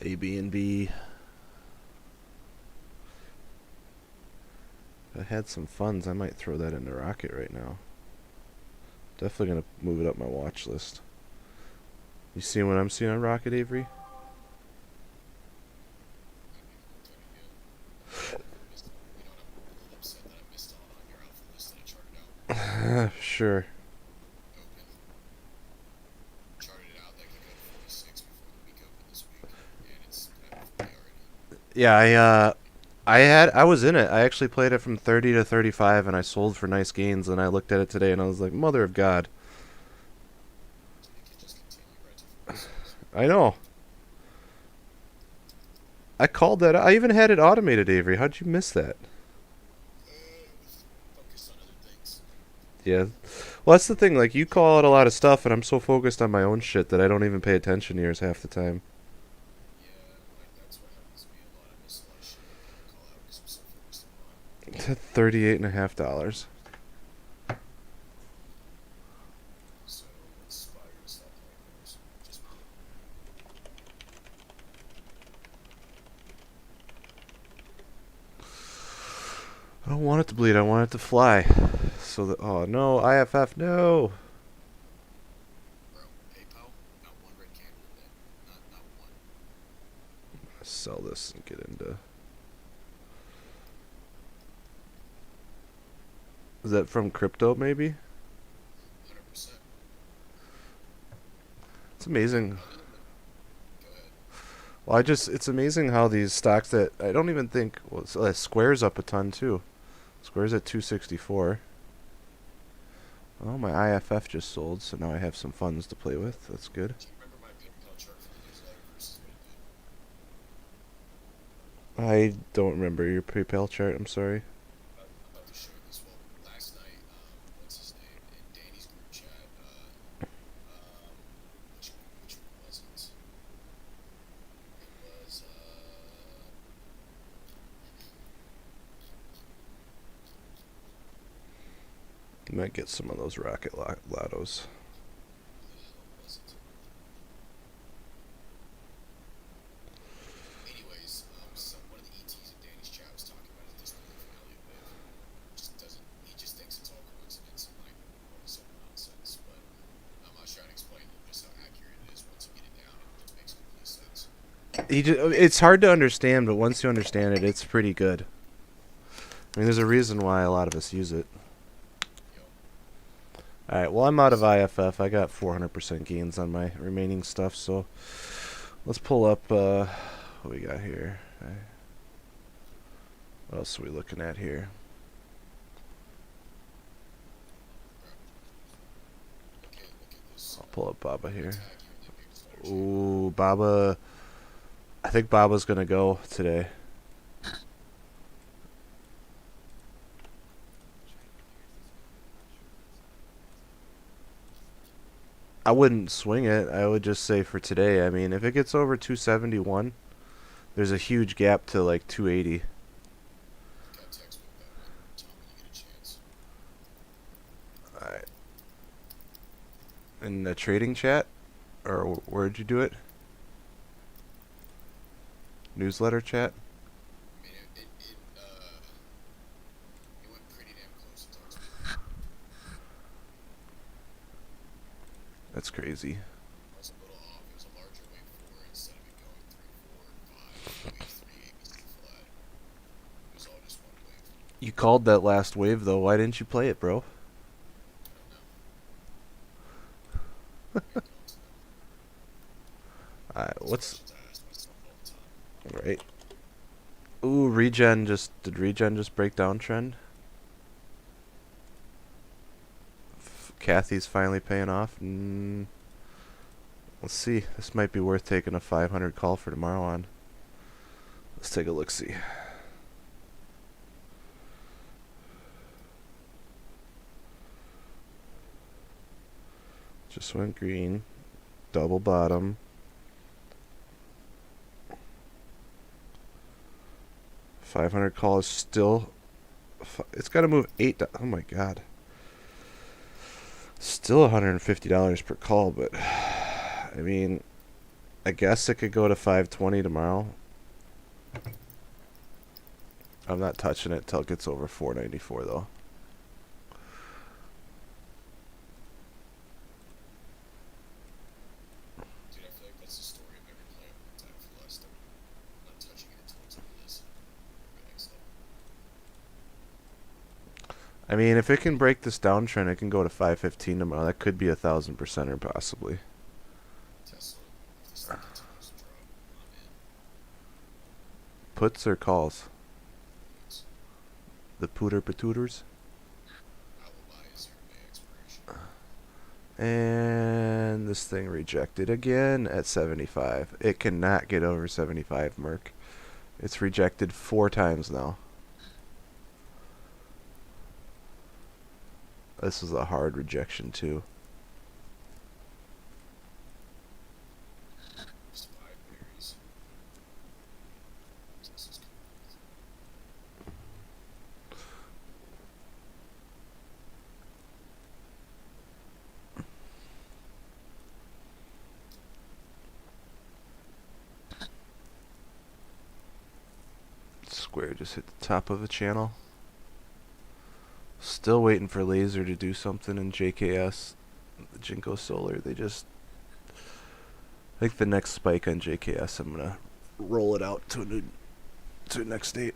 A, B, and B. If I had some funds, I might throw that into Rocket right now. Definitely gonna move it up my watch list. You see what I'm seeing on Rocket, Avery? Sure. Yeah, I was in it. I actually played it from 30 to 35 and I sold for nice gains, and I looked at it today and I was like, mother of God. I know. I called that. I even had it automated, Avery. How'd you miss that? Yeah. Well, that's the thing. Like, you call out a lot of stuff, and I'm so focused on my own shit that I don't even pay attention to yours half the time. 38.5 dollars. I don't want it to bleed. I want it to fly. So that. Oh no, IFF, no. Sell this and get into. Is that from crypto, maybe? It's amazing. Well, it's amazing how these stocks that I don't even think, well, Square's up a ton too. Square's at 264. Oh, my IFF just sold, so now I have some funds to play with. That's good. I don't remember your PayPal chart, I'm sorry. Might get some of those rocket lottos. One of the ETs in Danny's chat was talking about his disbelief in Elliott Wave. He just thinks it's all coincidence and like all this other nonsense. But I was trying to explain to him just how accurate it is once you get it down. It just makes complete sense. It's hard to understand, but once you understand it, it's pretty good. I mean, there's a reason why a lot of us use it. Alright, well, I'm out of IFF. I got 400% gains on my remaining stuff, so let's pull up what we got here. What else are we looking at here? I'll pull up Baba here. Ooh, Baba. I think Baba's going to go today. I wouldn't swing it. I would just say for today. I mean, if it gets over 271, there's a huge gap to like 280. Alright. In the trading chat? Or where'd you do it? Newsletter chat? That's crazy. You called that last wave though. Why didn't you play it, bro? Alright, what's... Right. Ooh, did regen just break down trend? Kathy's finally paying off. Let's see. This might be worth taking a 500 call for tomorrow on. Let's take a look-see. Just went green. Double bottom. $500 call is still... It's got to move 8... Oh my god. Still $150 per call, but... I mean... I guess it could go to 520 tomorrow. I'm not touching it till it gets over 494 though. Dude, I feel like that's the story of every player one time for the last 30. I'm not touching it until it's on this. The next level. I mean, if it can break this downtrend, it can go to 515 tomorrow. That could be 1,000%er possibly. Tesla, if this thing continues to drop, I'm in. Puts or calls? It's The pooter patooters? alibi is your May expiration. And this thing rejected again at 75. It cannot get over 75, Merc. It's rejected 4 times now. This is a hard rejection too. Spy berries. Tesla's coming. Square just hit the top of the channel. Still waiting for laser to do something in JKS. The Jinko Solar, they just... I think the next spike on JKS, I'm gonna roll it out to a next date.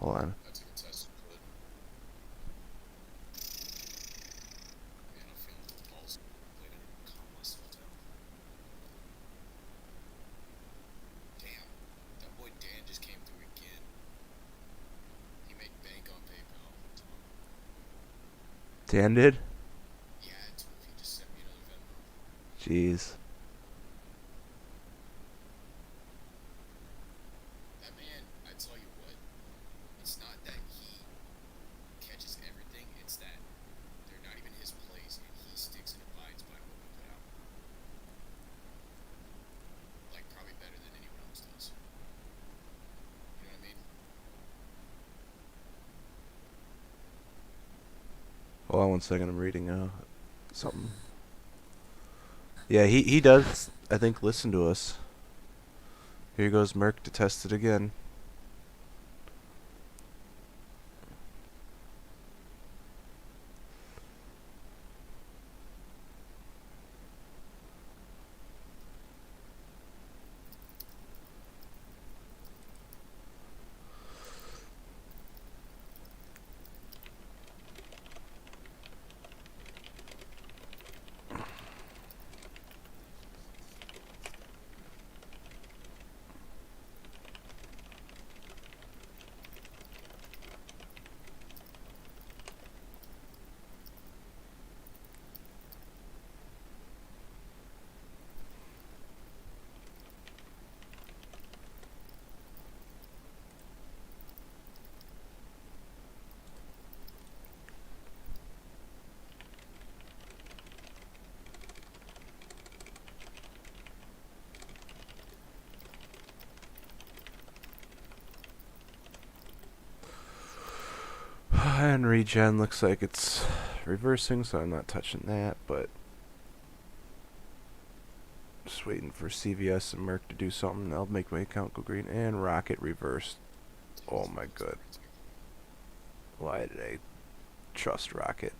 Hold on. I took a Tesla put. Man, I'm feeling a little balls. Played it and calm myself down. Damn. That boy Dan just came through again. He made bank on PayPal. Dan did? He had to if he just sent me another Venmo. Jeez. That man, I tell you what, it's not that he catches everything, it's that they're not even his plays and he sticks and abides by what we put out. Like, probably better than anyone else does. You know what I mean? Hold on 1 second, I'm reading something. Yeah, he does, I think, listen to us. Here goes Merc to test it again. And regen looks like it's reversing, so I'm not touching that, but just waiting for CVS and Merc to do something. That'll make my account go green. And Rocket reversed. Oh my god. Why did I trust Rocket?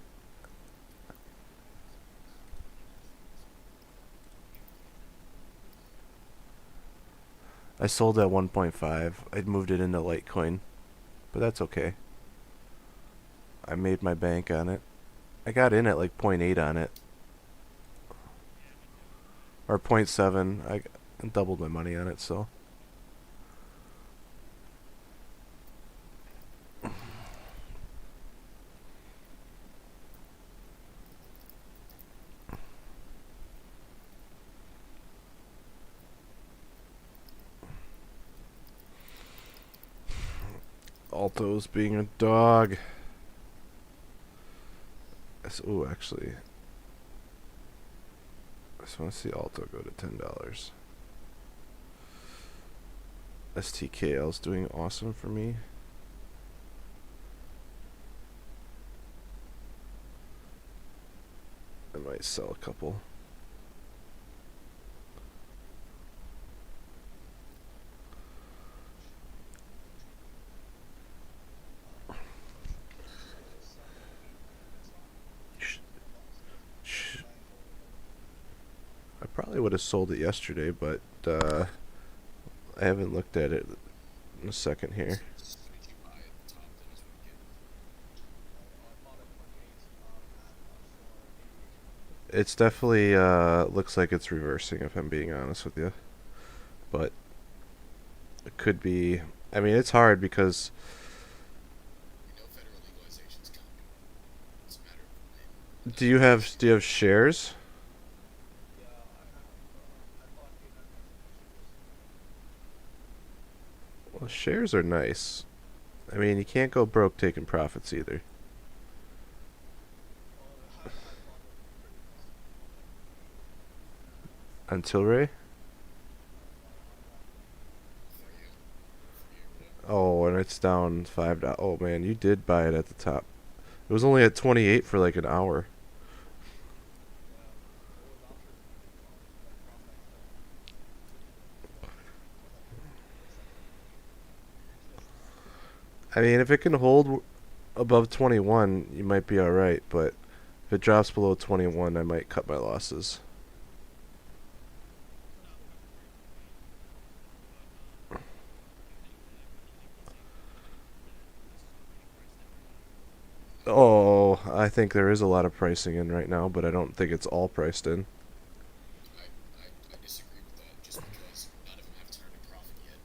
I sold at 1.5. I'd moved it into Litecoin, but that's okay. I made my bank on it. I got in at like 0.8 on it. Or 0.7. I doubled my money on it, so. Alto's being a dog. Ooh, actually, I just want to see Alto go to $10. STKL's doing awesome for me. I might sell a couple. I probably would have sold it yesterday, but I haven't looked at it in a second here. What did you buy at the top then is what I'm getting? It's definitely looks like it's reversing, if I'm being honest with you. But it could be. I mean, it's hard because We know federal legalization's coming. It's a matter of when. do you have shares? Well, shares are nice. I mean, you can't go broke taking profits either. On Tilray? For you. Oh, and it's down $5. Oh man, you did buy it at the top. It was only at 28 for like an hour. I mean, if it can hold above 21, you might be alright, but if it drops below 21, I might cut my losses. Oh, I think there is a lot of pricing in right now, but I don't think it's all priced in. I disagree with that just because none of them have turned a profit yet.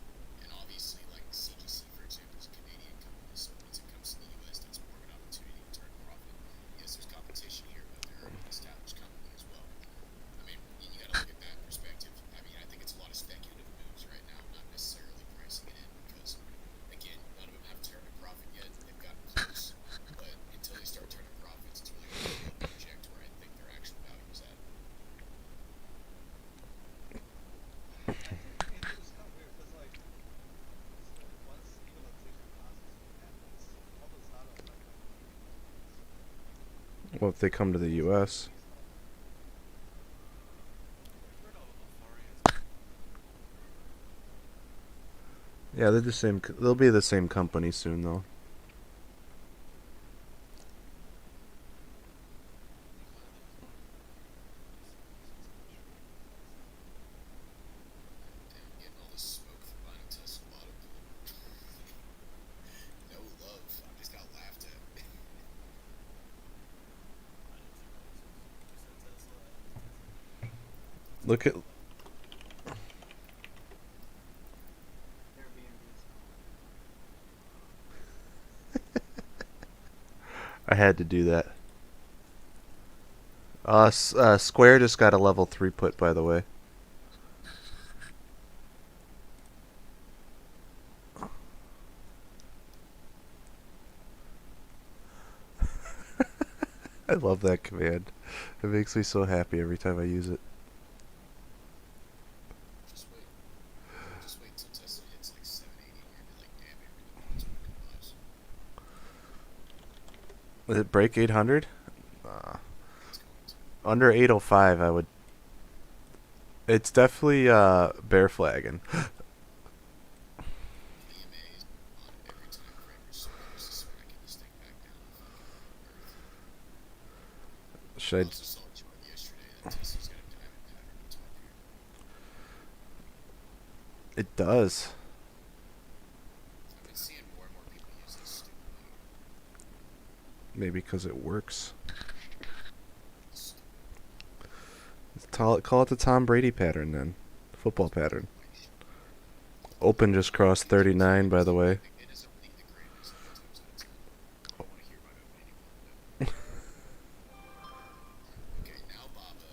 And obviously, like CGC, for example, is a Canadian company, so once it comes to the US, that's more of an opportunity to turn a profit. Yes, there's competition here, but they're an established company as well. I mean, you gotta look at that perspective. I mean, I think it's a lot of speculative moves right now, not necessarily pricing it in because, again, none of them have turned a profit yet. They've gotten close, but until they start turning profits, it's really hard to be able to project where I think their actual value is at. Well, if they come to the US. Yeah, they're the same. They'll be the same company soon, though. Damn, getting all this smoke for buying a Tesla lotto pool. No love. I just got laughed at. Look at. Airbnb's I had to do that. Square just got a level 3 put, by the way. I love that command. It makes me so happy every time I use it. Just wait. Just wait till Tesla hits like 780 and you're gonna be like, damn, it really wants some good buys. Did it break 800? It's going to. Under 805, I would. It's definitely bear flagging. VMAs on every time frame are so close to smacking this thing back down to fucking earth. I Should I? also saw a chart yesterday that Tesla's got a diamond pattern on top here. It does. I've been seeing more and more people use this stupid mode. Maybe because it works. Stupid. Call it the Tom Brady pattern then. Football pattern. Open just crossed 39, by the way. It is a league the greatest 9 times out of 10. I don't want to hear about it anymore. Okay, now Baba,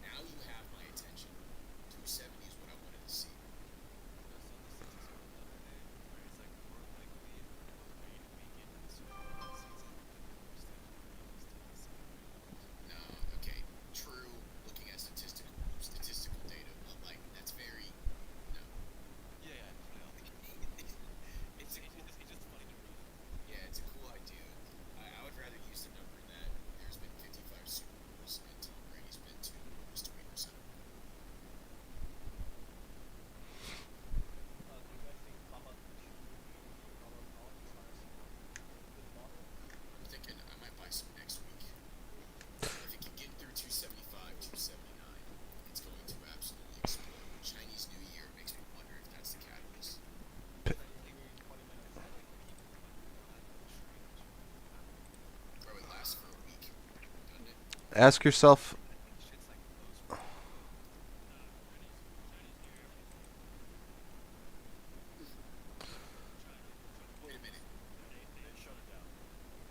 now you have my attention. 270 is what I wanted to see. No, okay, true. Looking at statistical data, but like that's very no. ask yourself. Shit's like close for Wait a minute.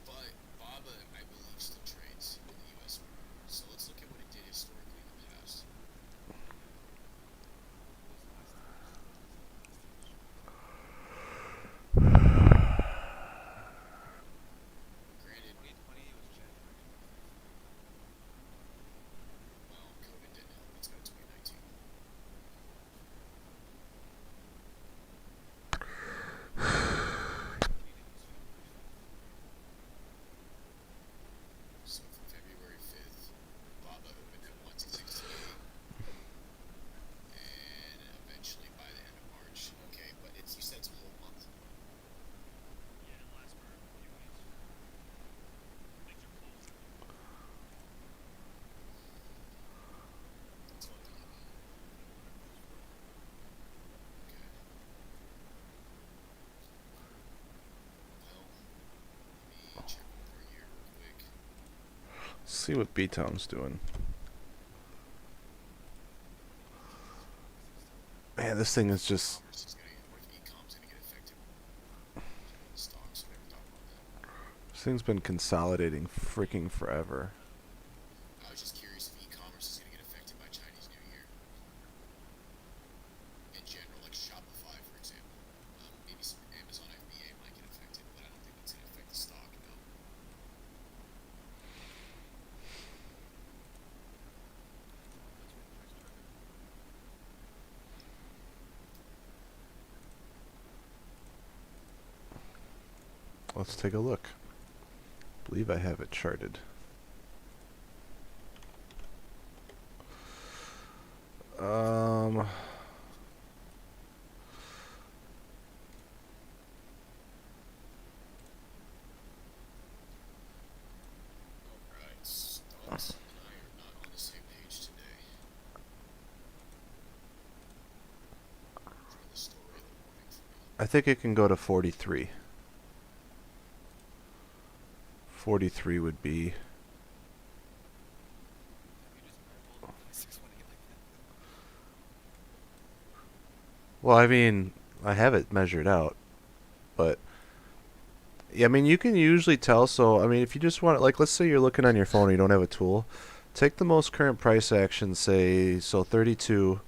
But Baba, I believe, still trades in the U.S. market. So let's look at what it did historically in the past. Granted, 2020 was January 25th. well, COVID didn't help. Let's go to 2019. So from February 5th, Baba opened at 168, and eventually by the end of March. Okay, but you said it's a whole month. That's what I thought. Okay. Well, let me check one more year real quick. See what B Town's doing. Man, this thing is just. What if e-com's gonna get affected? Stocks, we never talked about that. This thing's been consolidating freaking forever. I was just curious if e-commerce is gonna get affected by Chinese New Year. In general, like Shopify, for example. Maybe some Amazon FBA might get affected, but I don't think that's gonna affect the stock, no. Let's take a look. I believe I have it charted. Alright, stocks and I are not on the same page today. For the story of the morning for me. I think it can go to 43. 43 would be. Have you just eyeballed 618 like that? Well, I mean, I have it measured out, but yeah, I mean, you can usually tell. So, I mean, if you just want, like, let's say you're looking on your phone and you don't have a tool, take the most current price action, say, so 32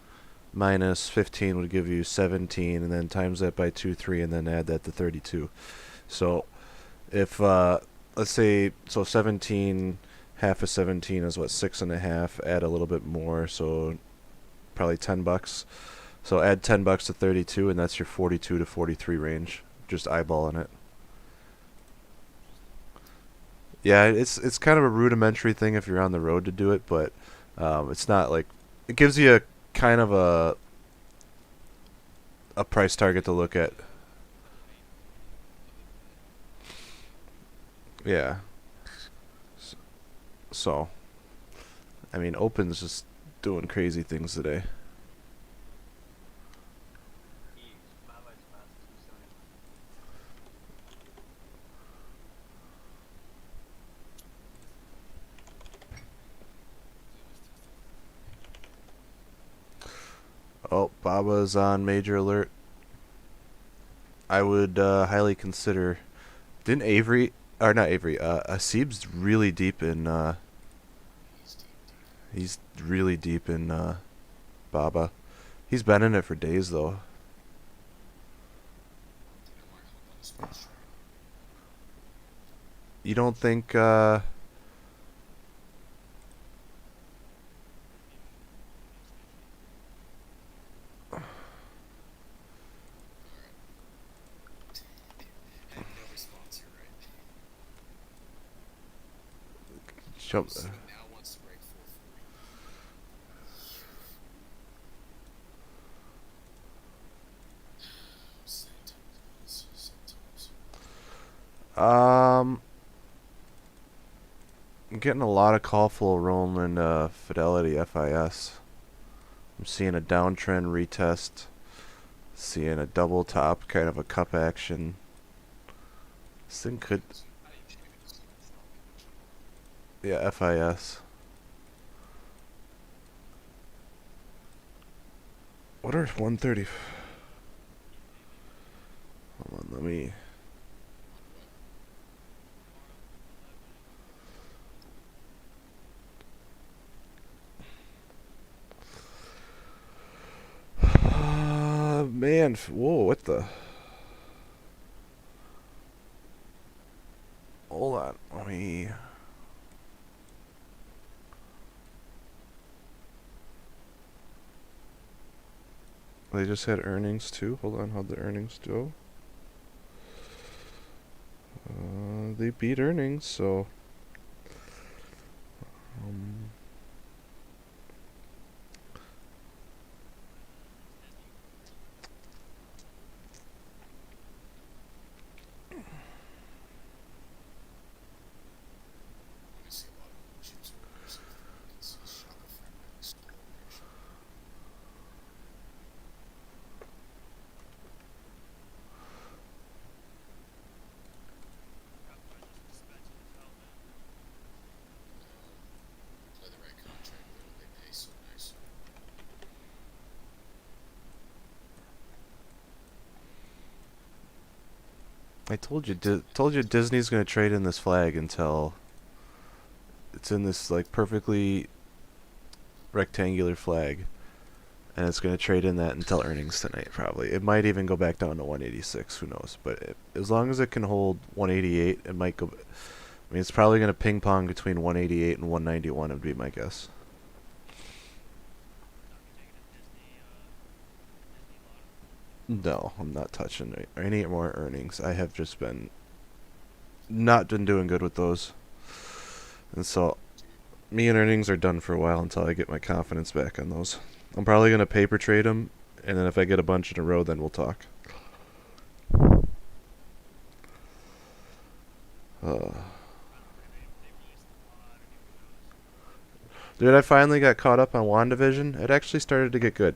minus 15 would give you 17, and then times that by 2, 3, and then add that to 32. So, if, let's say, so 17, half of 17 is what, 6.5, add a little bit more, so probably $10. So add $10 to 32, and that's your 42 to 43 range. Just eyeballing it. Yeah, it's kind of a rudimentary thing if you're on the road to do it, but it's not like it gives you a kind of a price target to look at. Yeah. So, I mean, Open's just doing crazy things today. Baba is past 271. Oh, Baba's on major alert. I would highly consider. Didn't Avery, or not Avery, Asib's really deep in. He's deep. He's really deep in Baba. He's been in it for days though. Think I might hop on the sports chart. You don't think? Alright. And no response here, right? Jump. So he now wants to break 440. Sometimes. I'm getting a lot of call flow rolling Fidelity FIS. I'm seeing a downtrend retest. Seeing a double top, kind of a cup action. This thing could, yeah, FIS. What are 130? Hold on, let me. Man, whoa, what the? Hold on, let me. They just had earnings too. Hold on, how'd the earnings go? They beat earnings, so. Um, Let me see a lot of chips over here, see if I can see Shopify really slow here. Play the right contract though, they pay so nice. I told you Disney's gonna trade in this flag until it's in this like perfectly rectangular flag, and it's gonna trade in that until earnings tonight. Probably it might even go back down to 186. Who knows? But as long as it can hold 188, it might go. I mean, it's probably gonna ping pong between 188 and 191. Would be my guess. No, I'm not touching any more earnings. I have just been not been doing good with those, and so me and earnings are done for a while until I get my confidence back on those. I'm probably gonna paper trade them, and then if I get a bunch in a row, then we'll talk. Uh, Dude, I finally got caught up on WandaVision. It actually started to get good.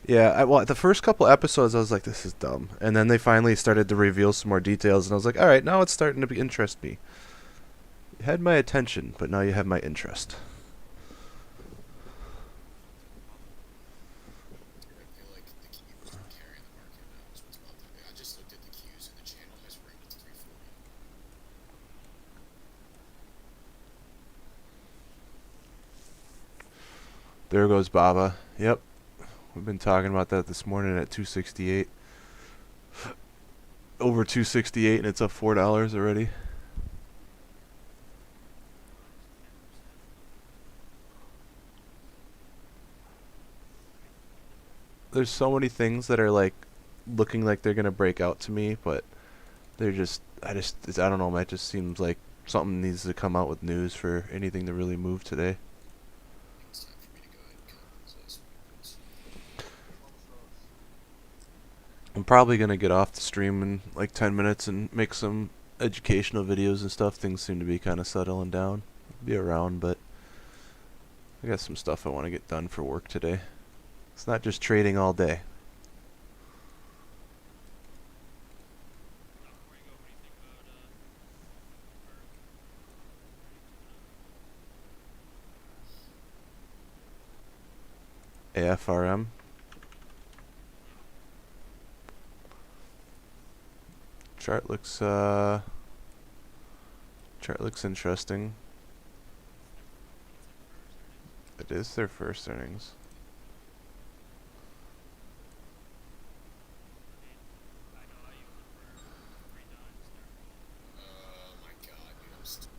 Yeah, well, the first couple episodes, I was like, this is dumb. And then they finally started to reveal some more details, and I was like, alright, now it's starting to interest me. You had my attention, but now you have my interest. I feel like the Qs are carrying the market now is what's about to be. I just looked at the Qs and the channel has ranked 340. There goes Baba. Yep. We've been talking about that this morning at 268. Over 268, and it's up $4 already. There's so many things that are like looking like they're gonna break out to me, but they're just I don't know, man. It just seems like something needs to come out with news for anything to really move today. I think it's time for me to go ahead and cut those swing votes. I'm probably gonna get off the stream in like 10 minutes and make some educational videos and stuff. Things seem to be kind of settling down. Be around, but I got some stuff I want to get done for work today. It's not just trading all day. AFRM. Chart looks interesting. It is their first earnings. Oh my god, dude, I'm still.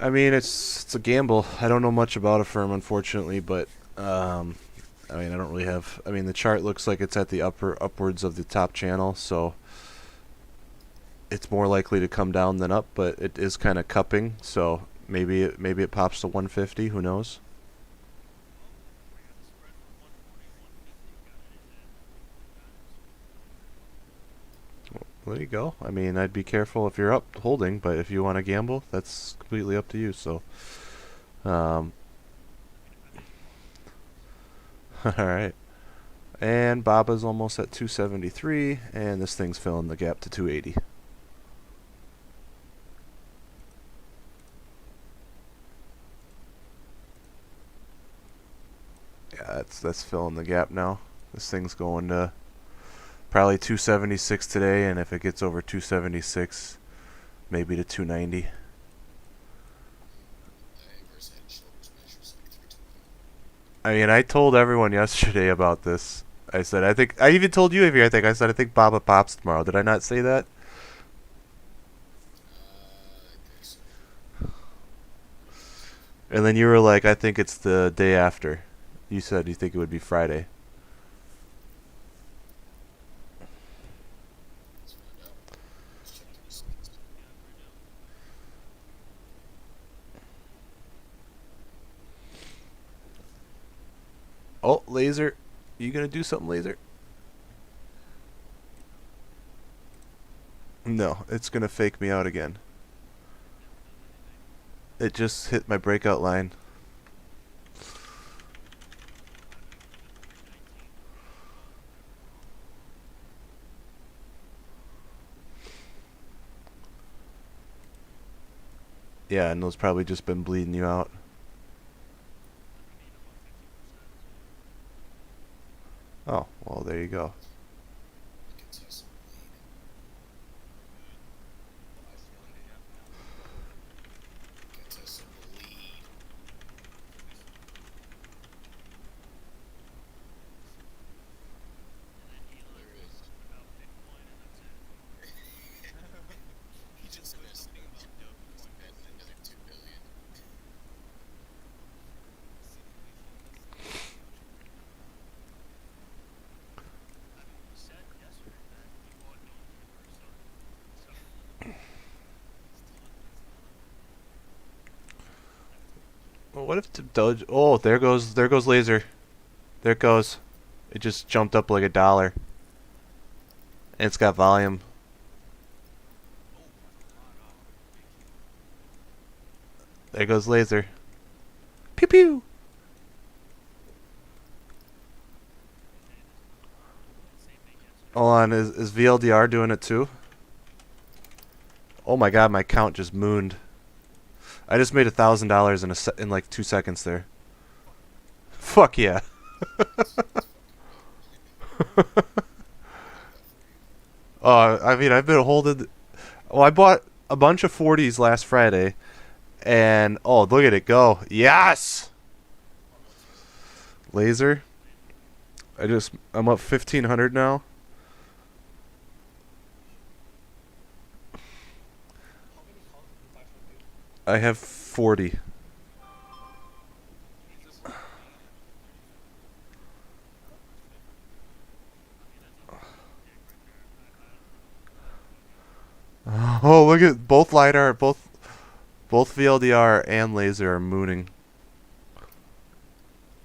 I mean, it's a gamble. I don't know much about a firm, unfortunately, but I mean, I don't really have. I mean, the chart looks like it's at the upwards of the top channel, so it's more likely to come down than up, but it is kind of cupping, so maybe it pops to 150. Who knows? Well, there you go. I mean, I'd be careful if you're up holding, but if you want to gamble, that's completely up to you. So, um, all right. And Baba's almost at 273, and this thing's filling the gap to 280. Yeah, that's filling the gap now. This thing's going to probably 276 today, and if it gets over 276, maybe to 290. Inverse head and shoulders measures like 320. I mean, I told everyone yesterday about this. I said, I even told you, Avery, I think Baba pops tomorrow. Did I not say that? I think so. And then you were like, I think it's the day after. You said you think it would be Friday. Let's find out. Let's check the receipts. Oh, laser. You gonna do something, laser? No, it's gonna fake me out again. It just hit my breakout line. Yeah, and those probably just been bleeding you out. Oh, well, there you go. I can test some bleed. Can test some bleed. There it is. He just missed another 2 billion. Well, what if the Doge? Oh, there goes laser. There it goes. It just jumped up like $1. And it's got volume. There goes laser. Pew pew. Hold on, is VLDR doing it too? Oh my god, my count just mooned. I just made $1,000 in like 2 seconds there. Fuck yeah. I mean, I've been holding. Well, I bought a bunch of 40s last Friday, and oh, look at it go! Yes, laser. I'm up 1,500 now. I have 40. Oh, look at both LiDAR, both VLDR and laser are mooning.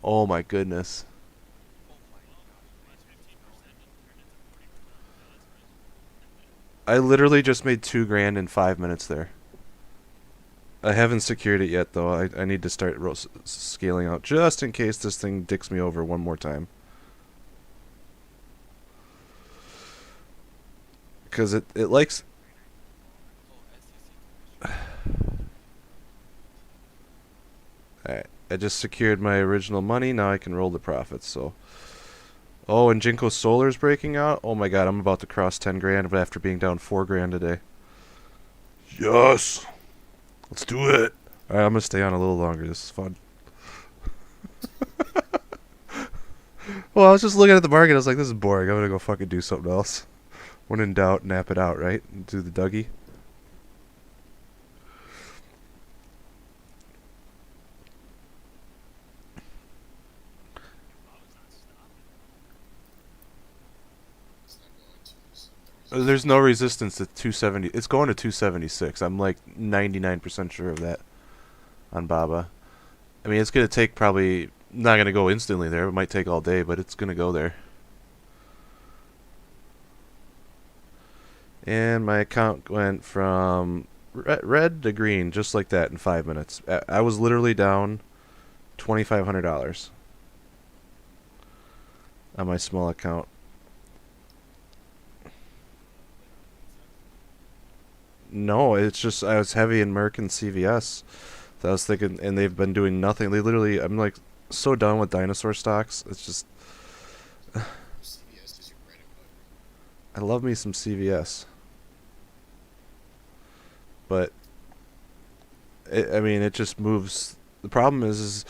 Oh my goodness. I literally just made $2,000 in 5 minutes there. I haven't secured it yet though. I need to start scaling out just in case this thing dicks me over one more time. Because it likes. Alright, I just secured my original money. Now I can roll the profits. So, oh, and Jinko Solar's breaking out. Oh my god, I'm about to cross 10 grand after being down 4 grand today. Yes, let's do it. Alright, I'm gonna stay on a little longer. This is fun. Well, I was just looking at the market. I was like, this is boring. I'm gonna go fucking do something else. When in doubt, nap it out, right? Do the Dougie. It's not going to. There's no resistance at 270. It's going to 276. I'm like 99% sure of that on Baba. I mean, it's going to take probably not going to go instantly there. It might take all day, but it's going to go there. And my account went from red to green just like that in 5 minutes. I was literally down $2,500 on my small account. No, it's just I was heavy in Merck and CVS. So I was thinking, and they've been doing nothing. They literally, I'm like so done with dinosaur stocks. It's just, CVS is your bread and butter. I love me some CVS. But, I mean, it just moves. The problem is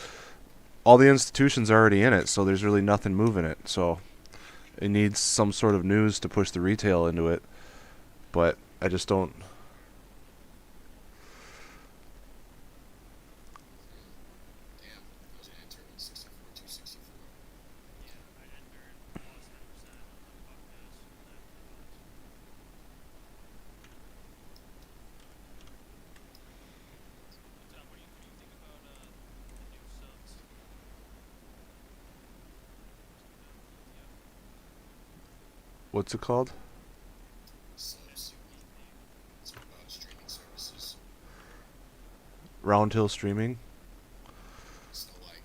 all the institutions are already in it, so there's really nothing moving it. So it needs some sort of news to push the retail into it. But I just don't. Damn, I was an intern at 64, 264. What's it called? Subs. It's about streaming services. Roundhill Streaming. So like,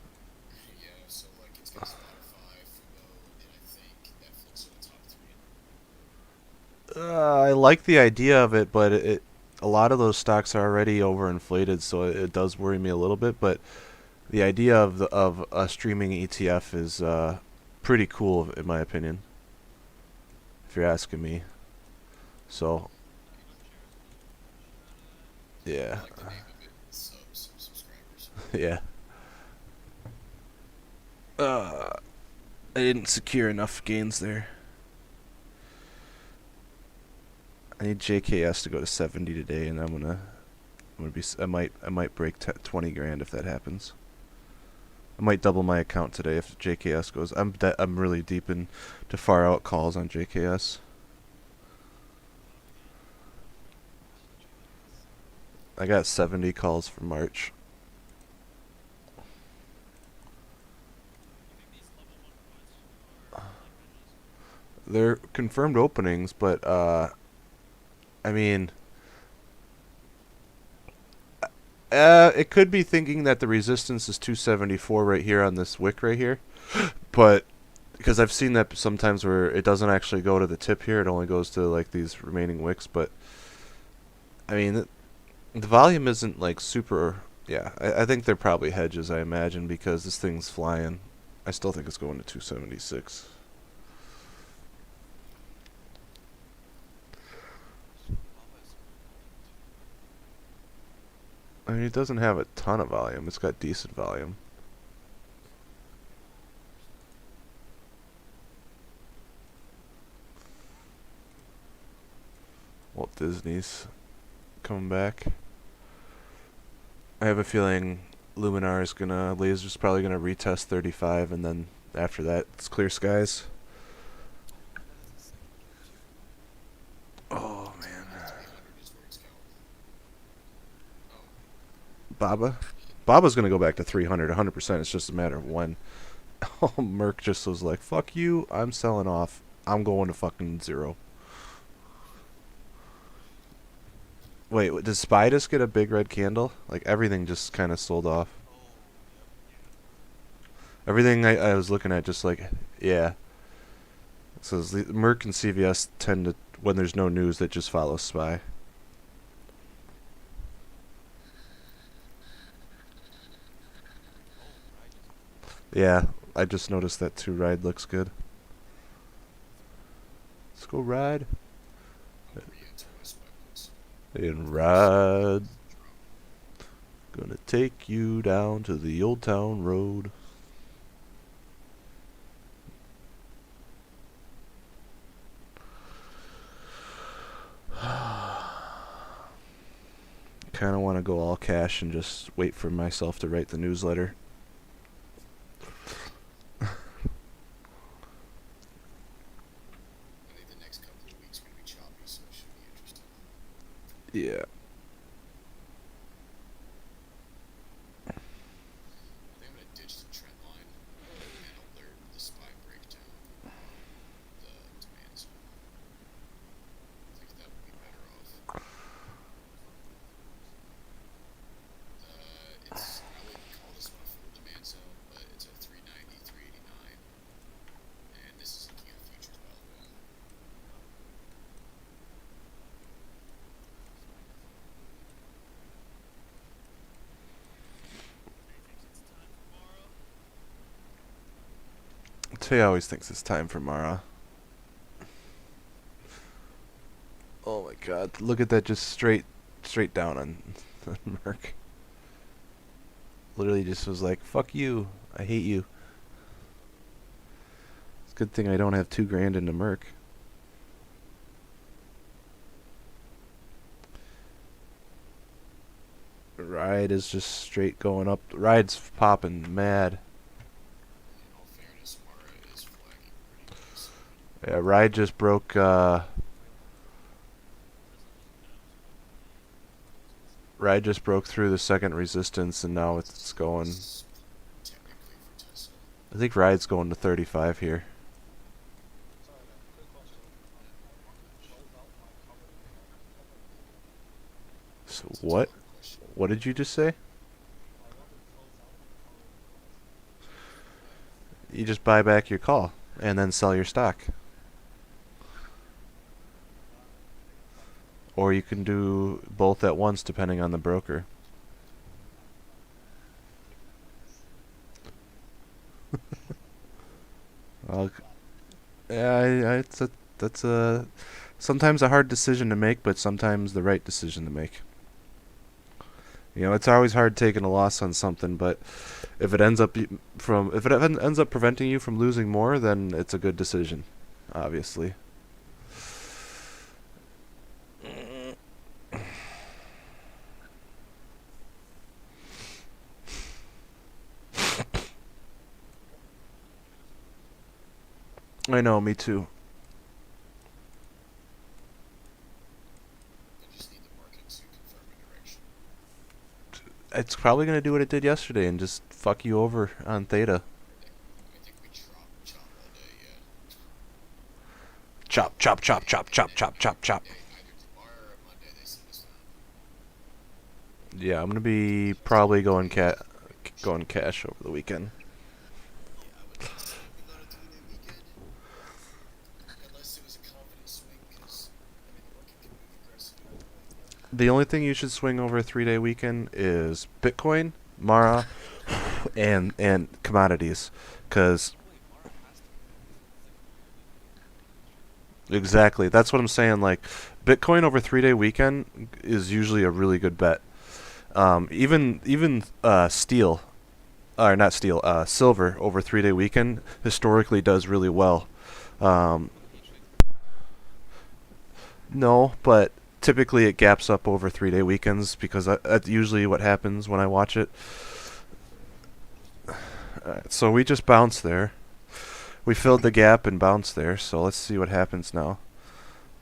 yeah, so like it's got Spotify, Fubo, and I think Netflix are the top three. I like the idea of it, but a lot of those stocks are already overinflated, so it does worry me a little bit. But the idea of a streaming ETF is pretty cool, in my opinion, if you're asking me. So, yeah, I like the name of it. Subscribers. yeah. I didn't secure enough gains there. I need JKS to go to 70 today, and I'm gonna be. I might break 20 grand if that happens. I might double my account today if JKS goes. I'm really deep into far out calls on JKS. I got 70 calls for March. They're confirmed openings, but I mean, it could be thinking that the resistance is 274 right here on this wick right here, but because I've seen that sometimes where it doesn't actually go to the tip here, it only goes to like these remaining wicks. But I mean, the volume isn't like super. Yeah, I think they're probably hedges, I imagine, because this thing's flying. I still think it's going to 276. I mean, it doesn't have a ton of volume. It's got decent volume. Walt Disney's coming back. I have a feeling Luminar is gonna, Laser's probably gonna retest 35, and then after that, it's clear skies. Oh man, 300 is where it's going. Oh, Baba. Baba's gonna go back to 300, 100%. It's just a matter of when. Oh, Merck just was like, "Fuck you! I'm selling off. I'm going to fucking zero." Wait, did Spidus get a big red candle? Like everything just kind of sold off. Everything I was looking at just like, yeah. So Merck and CVS tend to, when there's no news, that just follows SPY. Yeah, I just noticed that too. Ride looks good. Let's go ride. I'm re-into my spy books. And ride. Gonna take you down to the old town road. Kind of want to go all cash and just wait for myself to write the newsletter. I think the next couple of weeks are going to be choppy. Yeah. I think I'm gonna ditch the trend line and alert the SPY breakdown the demand zone. I think that would be better off. I wouldn't call this one a full demand zone, but it's a 390, 389, and this is looking at futures, by the way. Tay always thinks it's time for Mara. Oh my god, look at that, just straight down on Merc. Literally just was like, fuck you, I hate you. It's a good thing I don't have $2,000 into Merc. Ride is just straight going up. Ride's popping mad. In all fairness, Mara is flagging pretty nice. Yeah, Ride just broke Ride just broke through the second resistance, and now it's going. This is technically for Tesla. I think Ride's going to 35 here. So It's a what? Tyler question. What did you just say? You just buy back your call and then sell your stock. Or you can do both at once depending on the broker. Well, yeah, that's a sometimes a hard decision to make, but sometimes the right decision to make. You know, it's always hard taking a loss on something, but if it ends up preventing you from losing more, then it's a good decision, obviously. I know, me too. I just need the market to confirm a direction. It's probably going to do what it did yesterday and just fuck you over on theta. I think we chop all day, yeah. Chop, chop, chop, chop, chop, chop, chop, chop. Either tomorrow or Monday they send us down. Yeah, I'm going to be probably going cash over the weekend. Yeah, I would probably not a 2-day weekend. Unless it was a confident swing, because, I mean, the market can move aggressively. The only thing you should swing over a 3-day weekend is Bitcoin, Mara, and commodities, because exactly, that's what I'm saying. Like, Bitcoin over 3-day weekend is usually a really good bet. Even steel, or not steel, silver over 3-day weekend historically does really well. No, but typically it gaps up over 3-day weekends because that's usually what happens when I watch it. So we just bounced there. We filled the gap and bounced there, so let's see what happens now.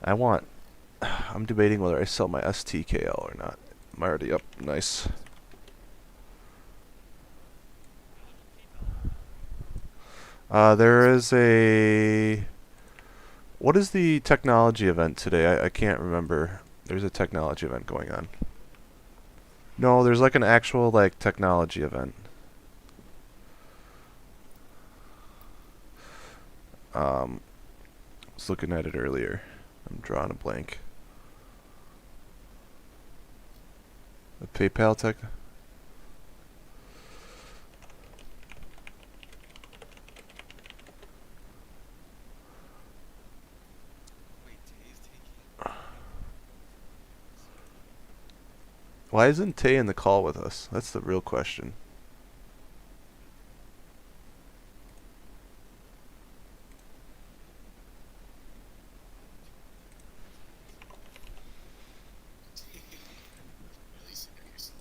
I'm debating whether I sell my STKL or not. I'm already up. Nice. There is a... What is the technology event today? I can't remember. There's a technology event going on. No, there's like an actual like technology event. I was looking at it earlier. I'm drawing a blank. The PayPal tech. Wait, Tay's taking. Why isn't Tay in the call with us? That's the real question. Really sick of yourself.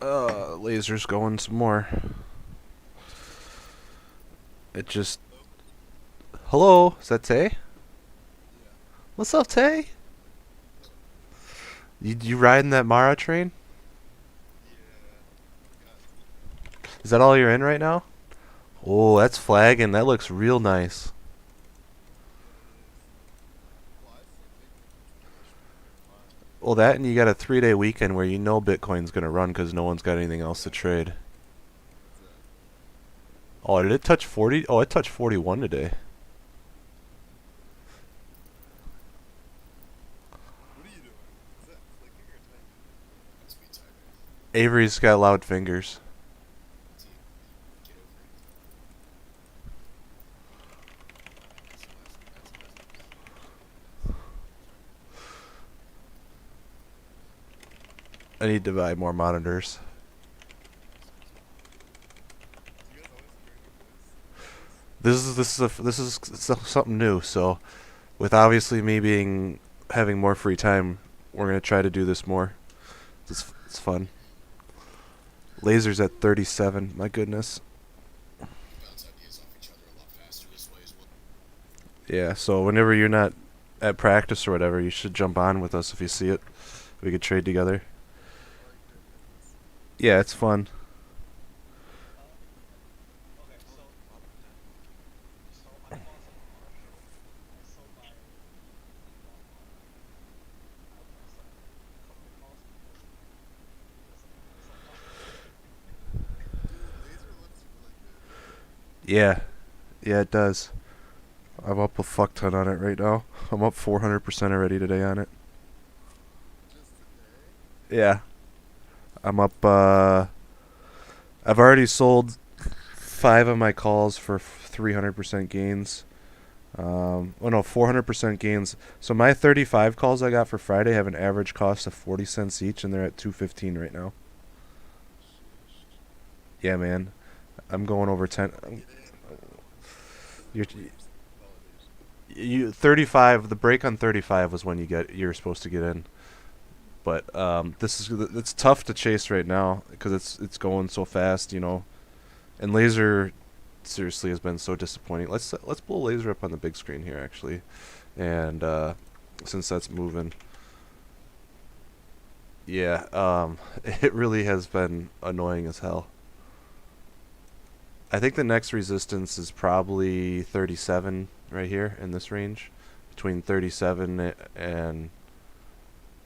Laser's going some more. It just... Hello, is that Tay? What's up, Tay? You riding that Mara train? Is that all you're in right now? Oh, that's flagging. That looks real nice. Well, that and you got a 3-day weekend where you know Bitcoin's gonna run because no one's got anything else to trade. Oh, did it touch 40? Oh, it touched 41 today. That's me typing. Avery's got loud fingers. Get over it. I need to buy more monitors. This is something new. So, with obviously me having more free time, we're gonna try to do this more. It's fun. Laser's at 37. My goodness. Bounce ideas off each other a lot faster this way as well. Yeah. So whenever you're not at practice or whatever, you should jump on with us if you see it. We could trade together. Yeah, it's fun. Yeah. Yeah, it does. I'm up a fuck ton on it right now. I'm up 400% already today on it. Yeah. I'm up, I've already sold 5 of my calls for 300% gains. Oh no, 400% gains. So my 35 calls I got for Friday have an average cost of 40 cents each, and they're at 215 right now. Yeah, man. I'm going over 10. You're, you 35. The break on 35 was when you're supposed to get in. But it's tough to chase right now because it's going so fast, you know. And Laser seriously has been so disappointing. Let's blow Laser up on the big screen here actually, and since that's moving, yeah, it really has been annoying as hell. I think the next resistance is probably 37 right here in this range, between 37 and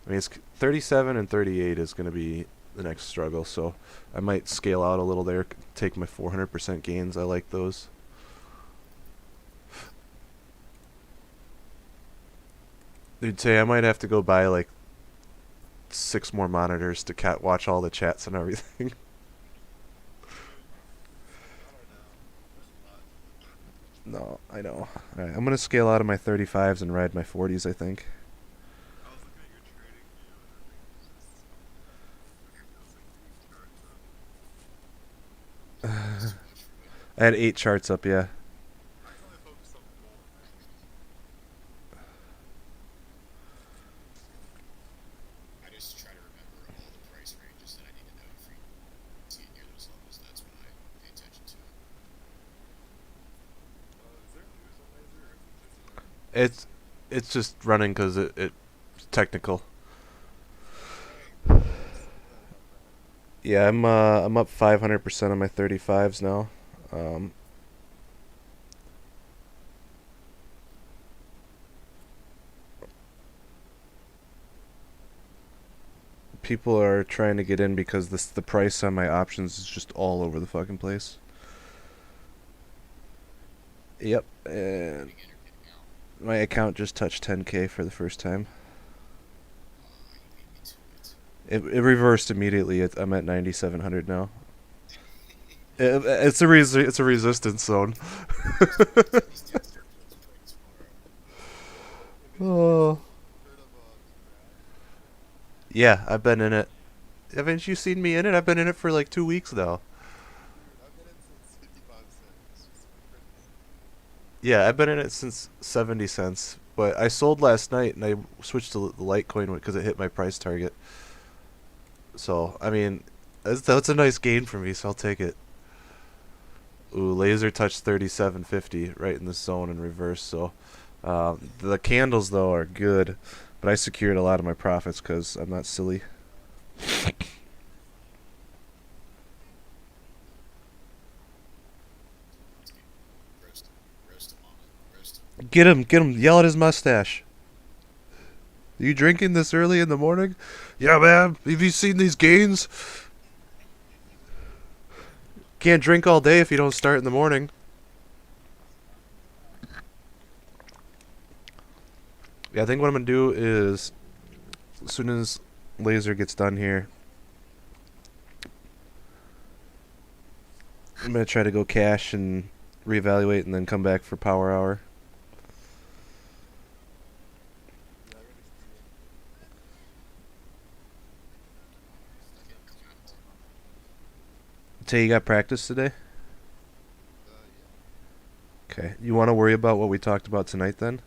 I mean it's 37 and 38 is going to be the next struggle. So I might scale out a little there, take my 400% gains. I like those. Dude, say I might have to go buy like 6 more monitors to watch all the chats and everything. No, I know. Alright, I'm gonna scale out of my 35s and ride my 40s, I think. I had 8 charts up, yeah. I just try to remember all the price ranges that I need to know for to get near those levels. That's when I pay attention to it. It's just running because it's technical. Yeah, I'm up 500% on my 35s now. Um, People are trying to get in because the price on my options is just all over the fucking place. Yep, and Getting in or getting out. my account just touched 10K for the first time. You beat me to it. It reversed immediately. I'm at 9,700 now. It's a resistance zone. These days they're close to break tomorrow. Oh. Yeah, I've been in it. Haven't you seen me in it? I've been in it for like 2 weeks now. Yeah, I've been in it since 70 cents. But I sold last night and I switched to the Litecoin because it hit my price target. So, I mean, That's a nice gain for me, so I'll take it. Ooh, laser touch 3750 right in the zone in reverse. So the candles though are good, but I secured a lot of my profits because I'm not silly. Roast him. Roast him, mama. Roast him. Get him, yell at his mustache. You drinking this early in the morning? Yeah, man. Have you seen these gains? Can't drink all day if you don't start in the morning. Yeah, I think what I'm gonna do is, as soon as laser gets done here, I'm gonna try to go cash and reevaluate, and then come back for power hour. Stuck in clown hole. Tay, you got practice today? Okay. You want to worry about what we talked about tonight then?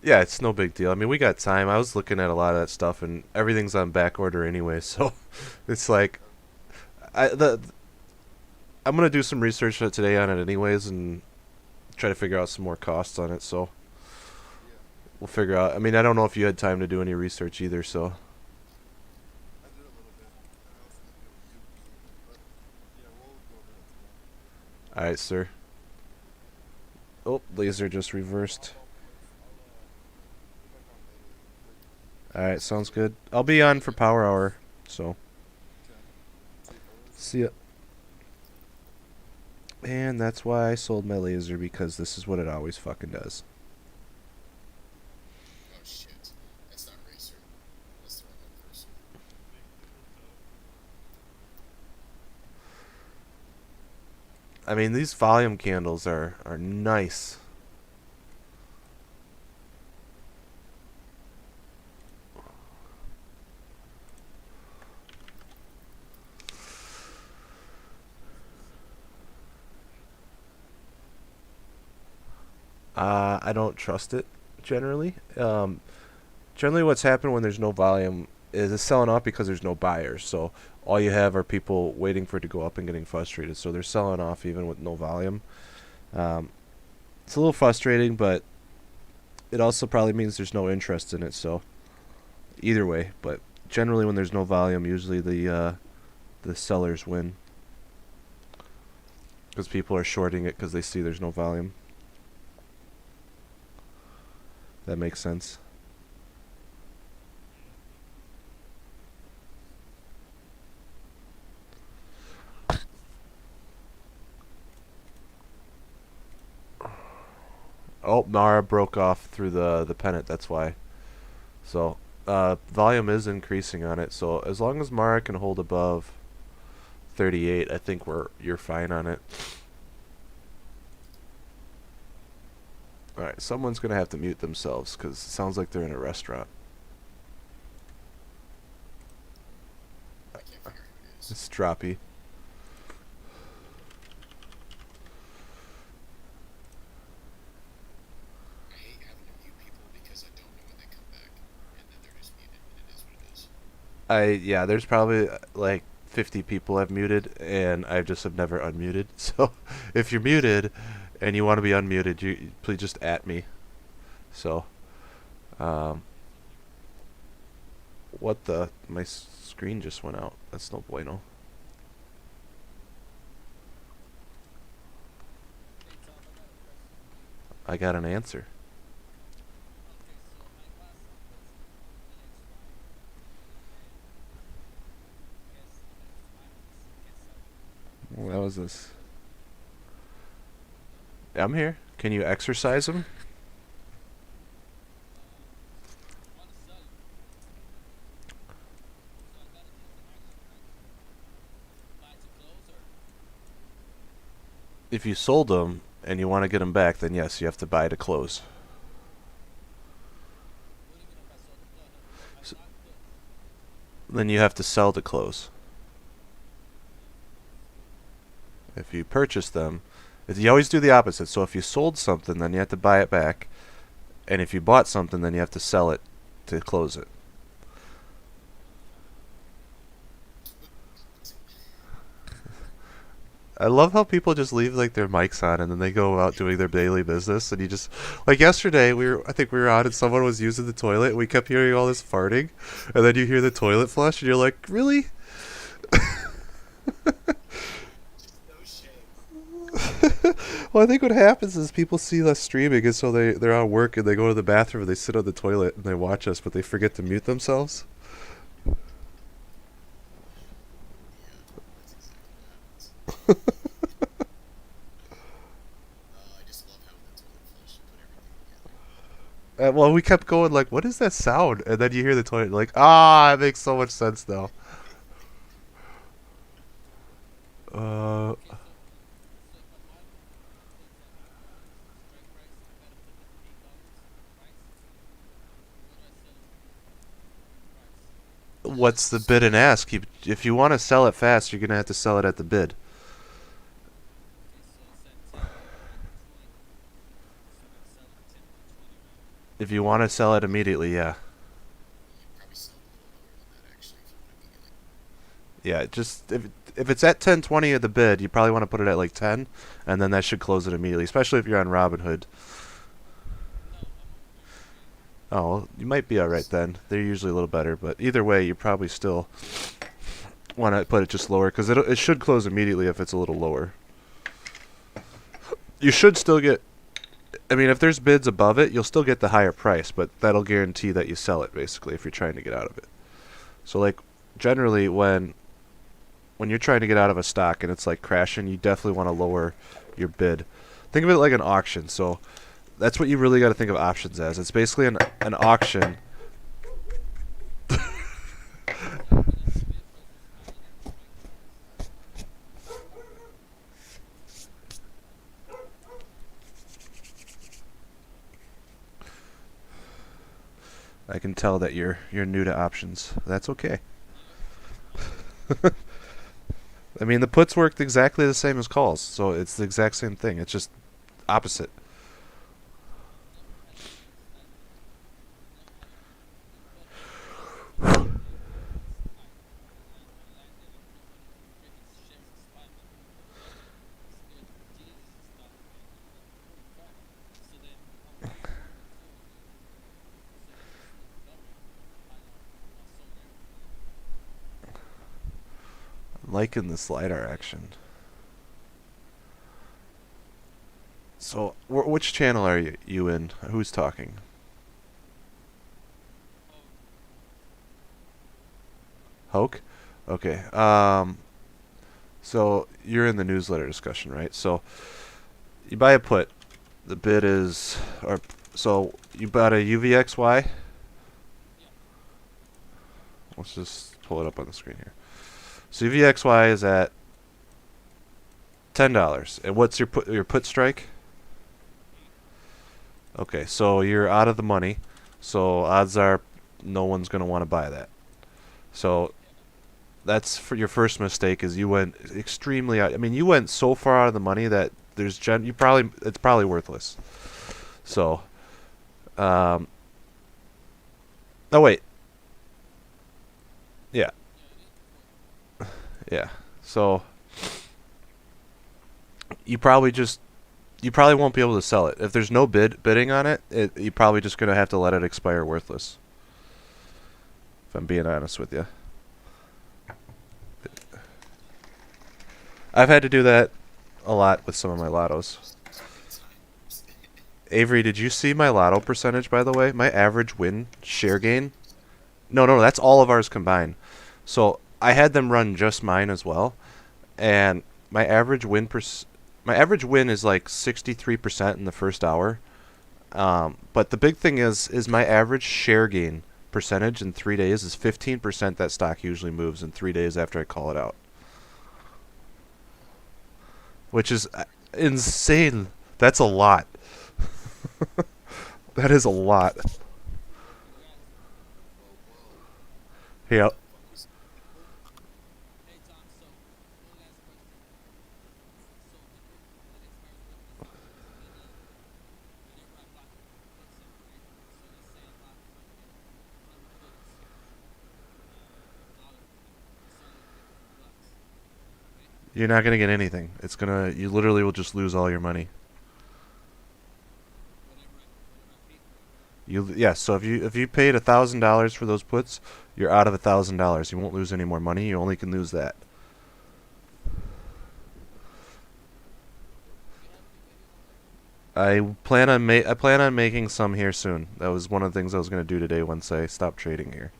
Yeah, it's no big deal. I mean, we got time. I was looking at a lot of that stuff, and everything's on back order anyway, so it's like I'm gonna do some research today on it anyways, and try to figure out some more costs on it. So we'll figure out. I mean, I don't know if you had time to do any research either. So all right, sir. Oh, laser just reversed. Alright, sounds good. I'll be on for power hour, so. See ya. And that's why I sold my laser, because this is what it always fucking does. Oh shit. That's not racer. That's the wrong person. I mean, these volume candles are nice. I don't trust it, generally. Generally what's happened when there's no volume is it's selling off because there's no buyers. So all you have are people waiting for it to go up and getting frustrated. So they're selling off even with no volume. It's a little frustrating, but it also probably means there's no interest in it. So either way, but generally when there's no volume, usually the sellers win, because people are shorting it because they see there's no volume. That makes sense. Oh, Nara broke off through the pennant, that's why. So, volume is increasing on it. So, as long as Mara can hold above 38, I think you're fine on it. Alright, someone's going to have to mute themselves, because it sounds like they're in a restaurant. I can't figure out who it is. It's droppy. I hate having to mute people because I don't know when they come back, and then they're just muted, and it is what it is. Yeah, there's probably like 50 people I've muted, and I just have never unmuted. So, if you're muted and you want to be unmuted, you please just at me. So, what the? My screen just went out. That's no bueno. I got an answer. Well, that was this. I'm here. Can you exercise him? If you sold them and you want to get them back, then yes, you have to buy to close. So, then you have to sell to close. If you purchase them, you always do the opposite. So if you sold something, then you have to buy it back, and if you bought something, then you have to sell it to close it. I love how people just leave like their mics on and then they go out doing their daily business and you just like yesterday I think we were out and someone was using the toilet and we kept hearing all this farting and then you hear the toilet flush and you're like, really? No shame. Well, I think what happens is people see us streaming and so they're on work and they go to the bathroom and they sit on the toilet and they watch us but they forget to mute themselves. Yeah, that's exactly what happens. I just love having the toilet flush and put everything together. Well, we kept going like, what is that sound? And then you hear the toilet like, ah, it makes so much sense now. Uh, what's the bid and ask? If you want to sell it fast, you're gonna have to sell it at the bid. If you want to sell it immediately, yeah. You probably sell it a little lower than that actually if you want immediately. Yeah, just if it's at 10.20 at the bid, you probably want to put it at like 10, and then that should close it immediately. Especially if you're on Robinhood. Oh, well, you might be all right then. They're usually a little better, but either way, you probably still want to put it just lower because it should close immediately if it's a little lower. You should still get. I mean, if there's bids above it, you'll still get the higher price, but that'll guarantee that you sell it basically if you're trying to get out of it. So like generally when you're trying to get out of a stock and it's like crashing, you definitely want to lower your bid. Think of it like an auction. So that's what you really got to think of options as. It's basically an auction. I can tell that you're new to options. That's okay. I mean, the puts worked exactly the same as calls, so it's the exact same thing. It's just opposite. Liking this LiDAR action. So, which channel are you in? Who's talking? Hoke? Okay. So you're in the newsletter discussion, right? So you buy a put. The bid is, or so you bought a UVXY. Let's just pull it up on the screen here. So UVXY is at $10. And what's your put strike? Okay, so you're out of the money. So odds are no one's gonna want to buy that. So that's for your first mistake is you went extremely out. I mean, you went so far out of the money that it's probably worthless. So, oh wait, yeah, yeah. So you probably won't be able to sell it if there's no bidding on it. You're probably just gonna have to let it expire worthless. If I'm being honest with you. I've had to do that a lot with some of my lottos. Avery, did you see my lotto percentage, by the way? My average win share gain? No, that's all of ours combined. So I had them run just mine as well, and my average win is like 63% in the first hour. But the big thing is my average share gain percentage in 3 days is 15%. That stock usually moves in 3 days after I call it out, which is insane. That's a lot. That is a lot. Yeah. You're not gonna get anything. You literally will just lose all your money. So if you paid $1,000 for those puts, you're out of $1,000. You won't lose any more money. You only can lose that. I plan on making some here soon. That was one of the things I was gonna do today once I stopped trading here.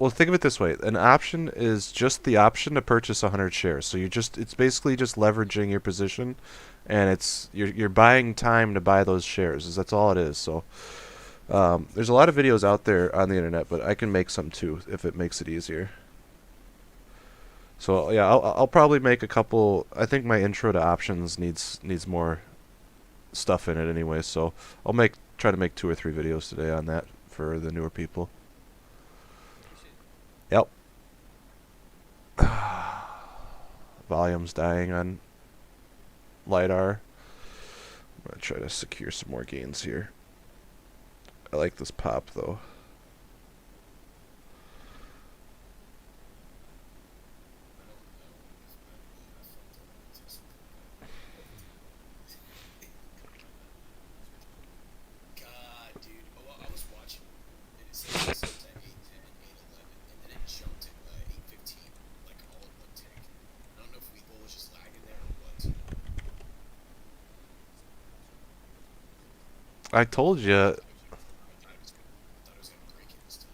Well, think of it this way. An option is just the option to purchase 100 shares. So it's basically just leveraging your position, and you're buying time to buy those shares. That's all it is. So there's a lot of videos out there on the internet, but I can make some too if it makes it easier. So yeah, I'll probably make a couple. I think my intro to options needs more stuff in it anyway. So I'll try to make 2 or 3 videos today on that for the newer people. Yep. Volume's dying on LiDAR. I'm going to try to secure some more gains here. I like this pop though. God, dude. Oh, I was watching, and it said it stopped at 8:10, 8:11, and then it jumped at 8:15, like all in one tick. I don't know if Weeble was just lagging there or what. I told you. I thought it was gonna break it this time.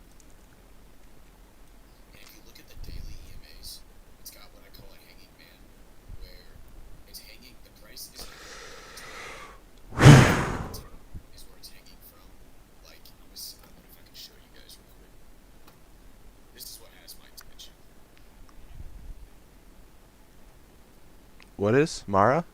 And if you look at the daily EMAs, it's got what I call a hanging man, where it's hanging. The price isn't is where it's hanging from. Like, I don't know if I can show you guys real quick. This is what has my attention. What is Mara?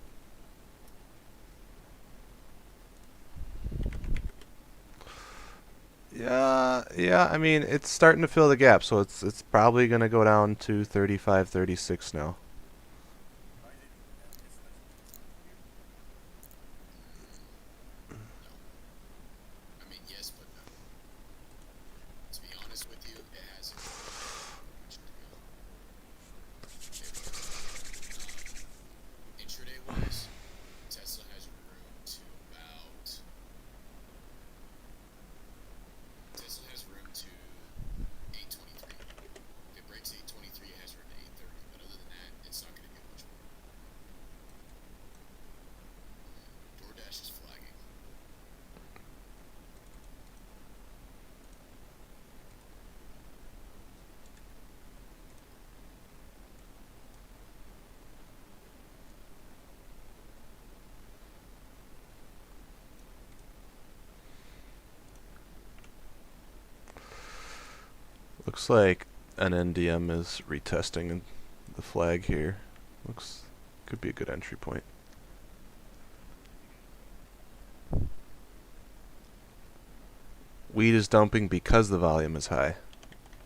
Yeah. I mean, it's starting to fill the gap, so it's probably gonna go down to 35, 36 now. I mean, yes, but no. To be honest with you, it hasn't. Intraday wise, Tesla has room to about. Tesla has room to 823. If it breaks 823, it has room to 830. But other than that, it's not going to get much more. DoorDash is flagging. Looks like an NDM is retesting the flag here. Could be a good entry point. Weed is dumping because the volume is high.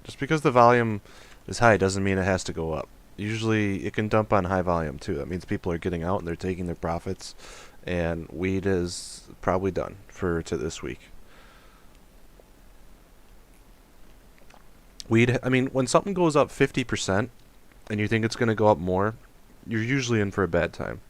Just because the volume is high doesn't mean it has to go up. Usually it can dump on high volume too. That means people are getting out and they're taking their profits, and weed is probably done to this week. I mean, when something goes up 50% and you think it's going to go up more, you're usually in for a bad time.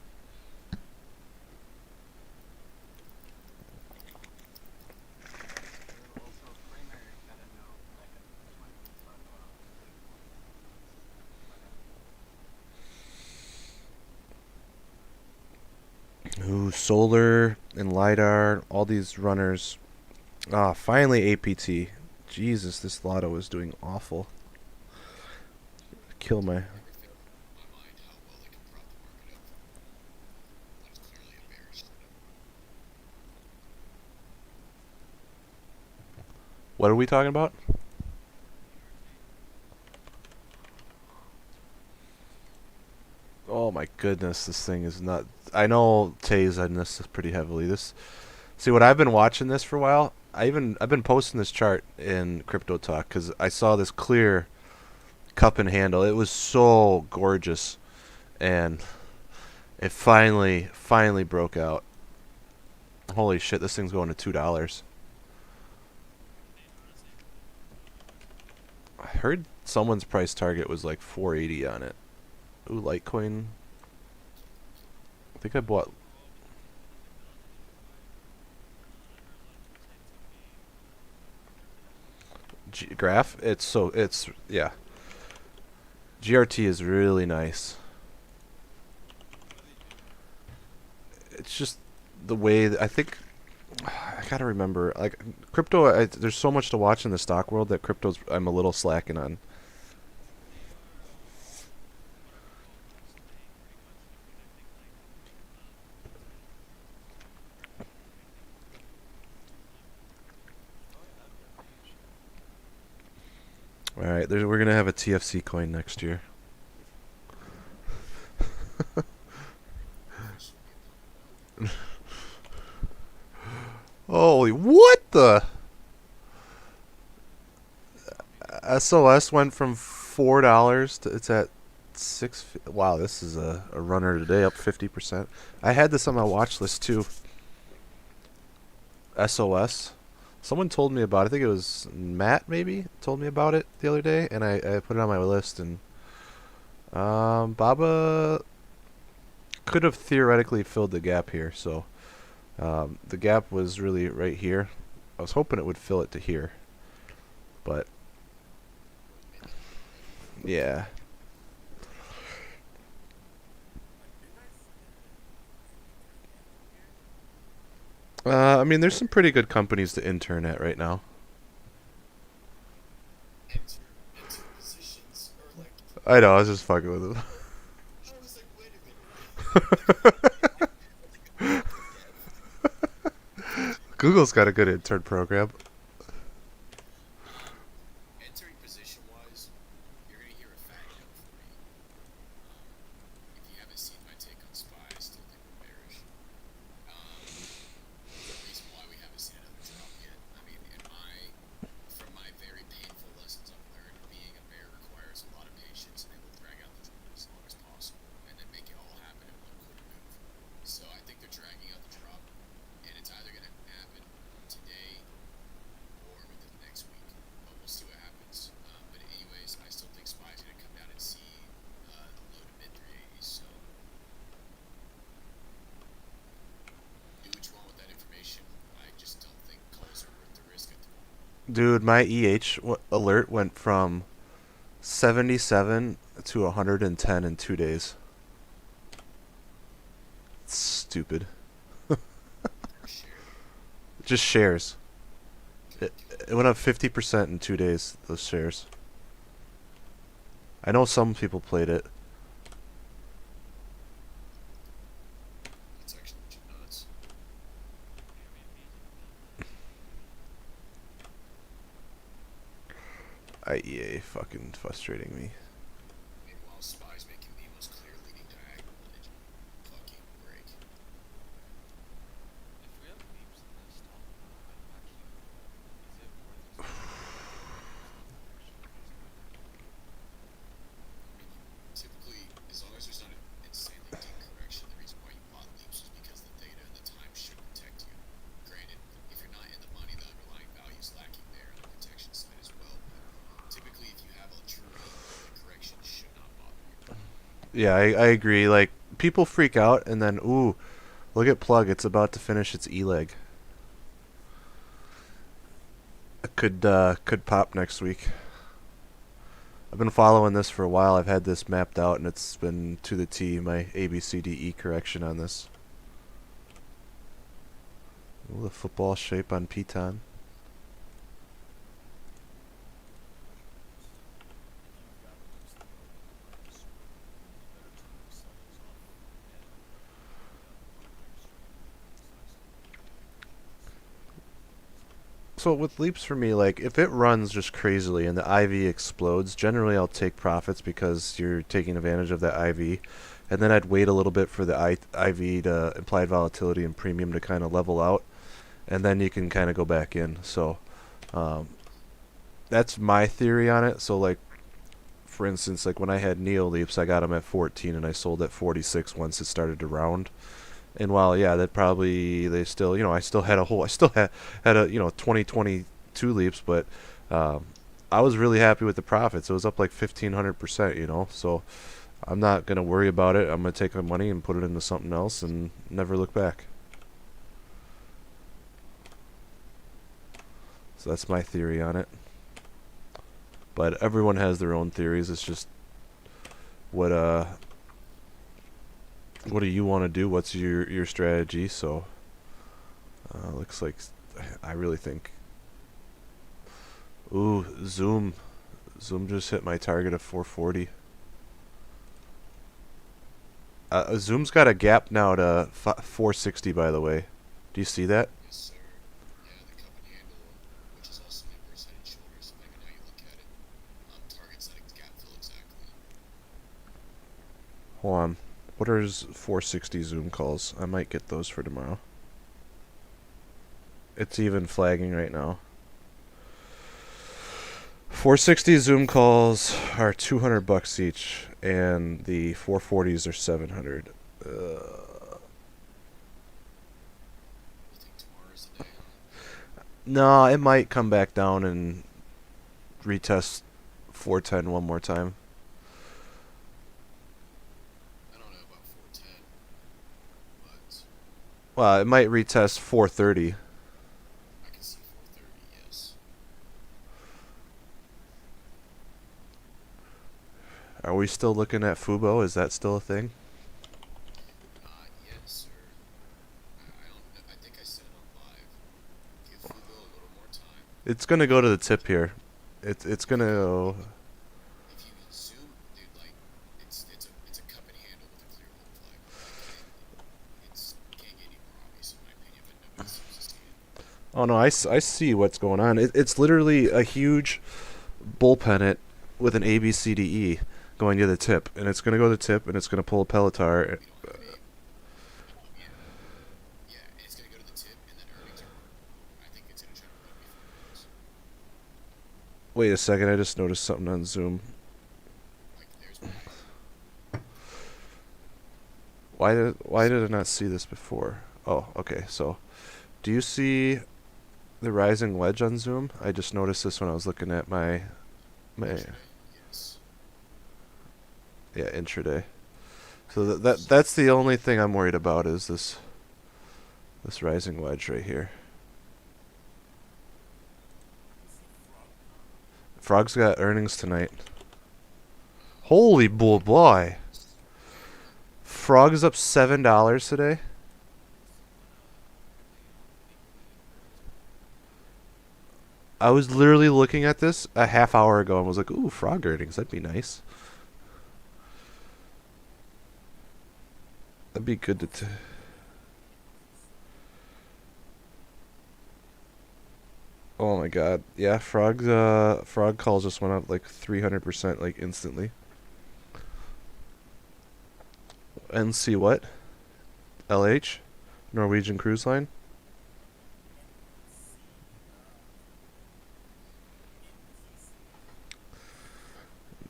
Ooh, solar and LiDAR, all these runners. Ah, finally APT. Jesus, this lotto is doing awful. Kill my... Everything in my mind how well they can prop the market up from what is clearly a bearish setup. What are we talking about? Oh my goodness, this thing is not... I know Tay's on this pretty heavily. See, what I've been watching this for a while. I've been posting this chart in Crypto Talk because I saw this clear cup and handle. It was so gorgeous, and it finally broke out. Holy shit, this thing's going to $2. I heard someone's price target was like 480 on it. Ooh, Litecoin. I think I bought. Graph. It's yeah. GRT is really nice. It's just the way I think I gotta remember like crypto. There's so much to watch in the stock world that crypto's I'm a little slacking on. All right, we're gonna have a TFC coin next year. Holy, what the? SOS went from $4 to it's at six. Wow, this is a runner today, up 50%. I had this on my watch list too. SOS. Someone told me about it. I think it was Matt, maybe, told me about it the other day, and I put it on my list. And Baba could have theoretically filled the gap here. So the gap was really right here. I was hoping it would fill it to here, but yeah. I mean, there's some pretty good companies to intern at right now. enter positions or like I know, I was just fucking with them. I was like, wait a minute. Google's got a good intern program. Entering position wise, you're gonna hear a fat no from me. If you haven't seen my take on SPY, I still think we're bearish. The reason why we haven't seen another drop yet. I mean, from my very painful lessons I've learned, being a bear requires a lot of patience, and they will drag out the drop as long as possible, and then make it all happen in one quick move. So I think they're dragging out the drop, and it's either gonna happen today or within the next week. But we'll see what happens. But anyways, I still think SPY is gonna come down and see the low to mid 380s. So do what you want with that information. I just don't think calls are worth the risk at the moment. Dude, my alert went from 77 to 110 in 2 days. Stupid. Just shares. It went up 50% in 2 days, those shares. I know some people played it. It's actually nuts. IEA fucking frustrating me. Meanwhile, SPY's making the most clear leading diagonal, and it fucking break. If we have leaps in this stock, actually, is it worth Typically, as long as there's not an insanely deep correction, the reason why you bought leaps is because the data and the time should protect you. Granted, if you're not in the money, the underlying value is lacking there on the protection side as well. But typically, if you have a true lead, the correction should not bother you. Yeah, I agree. Like, people freak out and then, ooh, look at Plug. It's about to finish its E-leg. It could pop next week. I've been following this for a while. I've had this mapped out, and it's been to the T, my ABCDE correction on this. Ooh, the football shape on Piton. So with leaps for me, like if it runs just crazily and the IV explodes, generally I'll take profits because you're taking advantage of that IV, and then I'd wait a little bit for the IV to implied volatility and premium to kind of level out, and then you can kind of go back in. So that's my theory on it. So like for instance, like when I had Neo leaps, I got them at 14 and I sold at 46 once it started to round. And while yeah, that probably they still I still had a 2022 leaps, but I was really happy with the profits. It was up like 1,500%, you know. So I'm not gonna worry about it. I'm gonna take my money and put it into something else and never look back. So that's my theory on it. But everyone has their own theories. It's just what do you want to do? What's your strategy? So looks like I really think. Ooh, Zoom just hit my target of 440. Zoom's got a gap now to 460, by the way. Do you see that? Yes, sir. Yeah, the cup and handle, which is also inverse head and shoulders, depending on how you look at it. Target setting gap fill exactly. Hold on. What are 460 Zoom calls? I might get those for tomorrow. It's even flagging right now. 460 Zoom calls are $200 each, and the 440s are 700. You think tomorrow's the day? No, it might come back down and retest 410 one more time. I don't know about 410, but Well, it might retest 430. I can see 430, yes. Are we still looking at Fubo? Is that still a thing? Yes, sir. I don't know. I think I said it on live. Give Fubo a little more time. It's gonna go to the tip here. It's gonna go. If you zoom, dude, like it's a cup and handle with a clear hold flag. It's can't get any more obvious in my opinion, but nobody seems to see it. Oh no, I see what's going on. It's literally a huge bull pennant with an A B C D E going to the tip, and it's gonna go to the tip, and it's gonna pull a Pelotar. We don't have a yeah, it's gonna go to the tip, and then earnings are. I think it's gonna try to run before it goes. Wait a second, I just noticed something on Zoom. Like there's my Why did I not see this before? Oh, okay. So, do you see the rising wedge on Zoom? I just noticed this when I was looking at my yes. yeah, intraday. So that's the only thing I'm worried about is this rising wedge right here. Frog's got earnings tonight. Holy bull boy. Frog is up $7 today. I was literally looking at this a half hour ago and was like, ooh, Frog earnings, that'd be nice. That'd be good to oh my god. Yeah, Frog calls just went up like 300% like instantly. NC what? LH? Norwegian Cruise Line?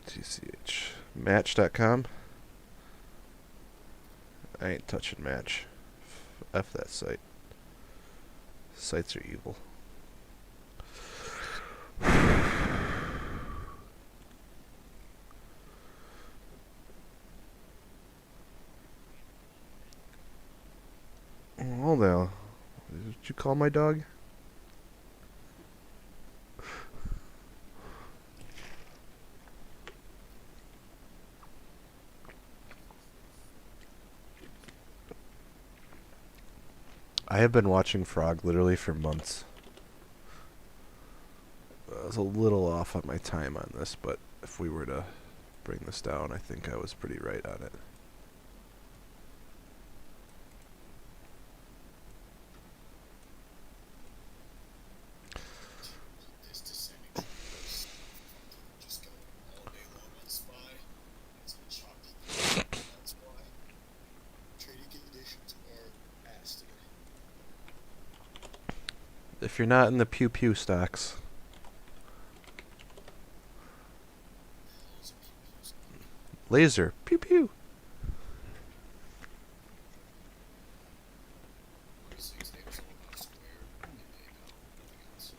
TCH. Match.com? I ain't touching Match. F that site. Sites are evil. Hold on. Did you call my dog? I have been watching Frog literally for months. I was a little off on my time on this, but if we were to bring this down, I think I was pretty right on it. This descending trend is just going all day long on SPY. It's gonna chop people. That's why trading conditions are ass today. If you're not in the pew pew stocks, Hills of people's laser pew pew. 46 day was all about Square and PayPal, nothing else.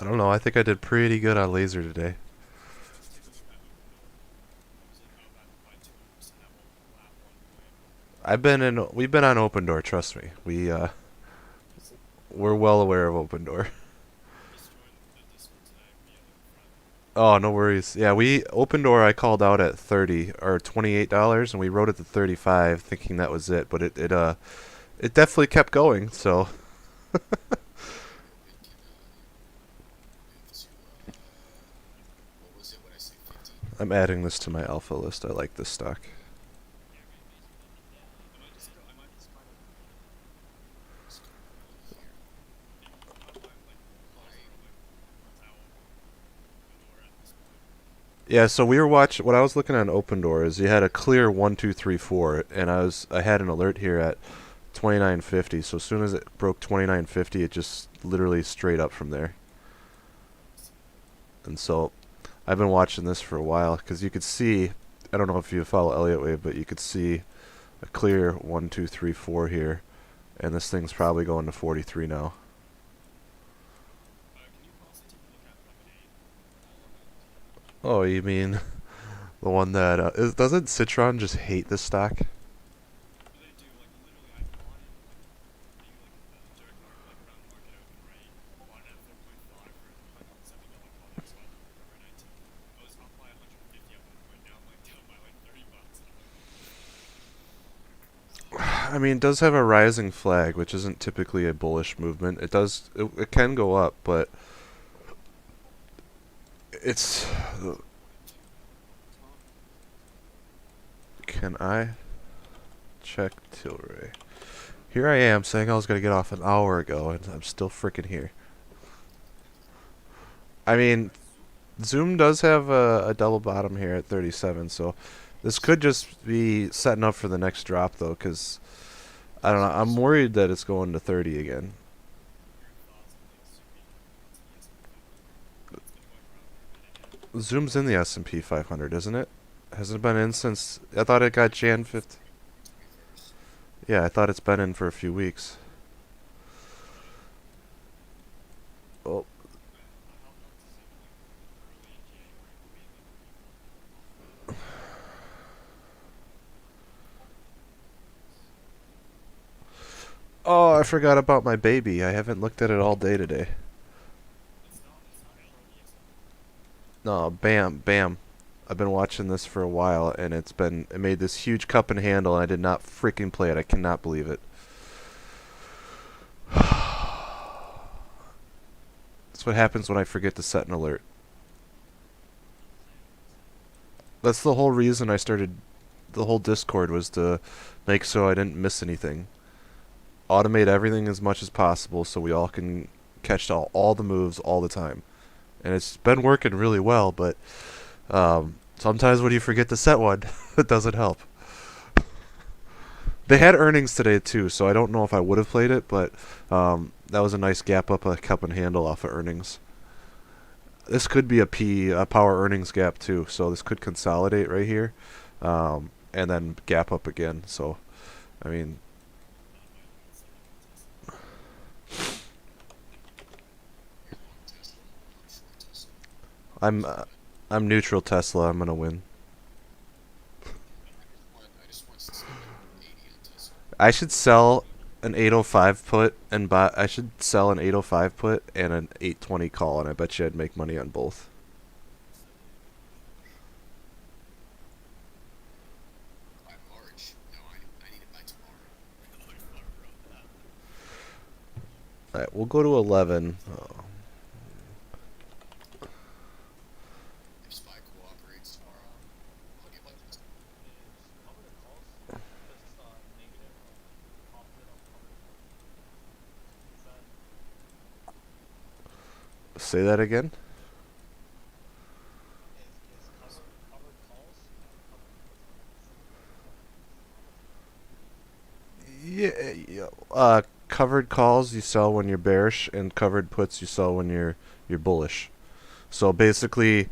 I don't know. I think I did pretty good on laser today. We've been on Open Door. Trust me. We're well aware of Open Door. Oh, no worries. Yeah, we Open Door. I called out at $30 or $28, and we wrote it to 35, thinking that was it. But it definitely kept going. So What was it? What I say, 15? I'm adding this to my alpha list. I like this stock. Yeah, so we were watching. What I was looking at on Open Door is you had a clear 1, 2, 3, 4, and I had an alert here at 29.50. So as soon as it broke 29.50, it just literally straight up from there. And so I've been watching this for a while because you could see. I don't know if you follow Elliott Wave, but you could see a clear 1, 2, 3, 4 here, and this thing's probably going to 43 now. Oh, you mean the one that doesn't Citron just hate this stock? I mean, it does have a rising flag, which isn't typically a bullish movement. It can go up, but it's. Can I check Tilray? Here I am saying I was gonna get off an hour ago, and I'm still freaking here. I mean, Zoom does have a double bottom here at 37, so this could just be setting up for the next drop, though, because I don't know. I'm worried that it's going to 30 again. Zoom's in the S&P 500, isn't it? Hasn't it been in since? I thought it got Jan 5th. Yeah, I thought it's been in for a few weeks. Oh. Oh, I forgot about my baby. I haven't looked at it all day today. No, bam, bam. I've been watching this for a while, and it made this huge cup and handle, and I did not freaking play it. I cannot believe it. That's what happens when I forget to set an alert. That's the whole reason I started the whole Discord, was to make so I didn't miss anything. Automate everything as much as possible so we all can catch all the moves all the time. And it's been working really well, but sometimes when you forget to set one, it doesn't help. They had earnings today too, so I don't know if I would have played it, but that was a nice gap up, a cup and handle off of earnings. This could be a power earnings gap too, so this could consolidate right here, and then gap up again. So, I mean, I'm uh, I'm neutral Tesla. I'm gonna win. I just want 80 on Tesla. I should sell an 805 put and buy. I should sell an 805 put and an 820 call, and I bet you I'd make money on both. By March. No, I need it by tomorrow. All right, we'll go to 11. Oh. If SPY cooperates tomorrow, I'll get my Tesla. Say that again. Yeah, yeah. Covered calls you sell when you're bearish, and covered puts you sell when you're bullish. So basically,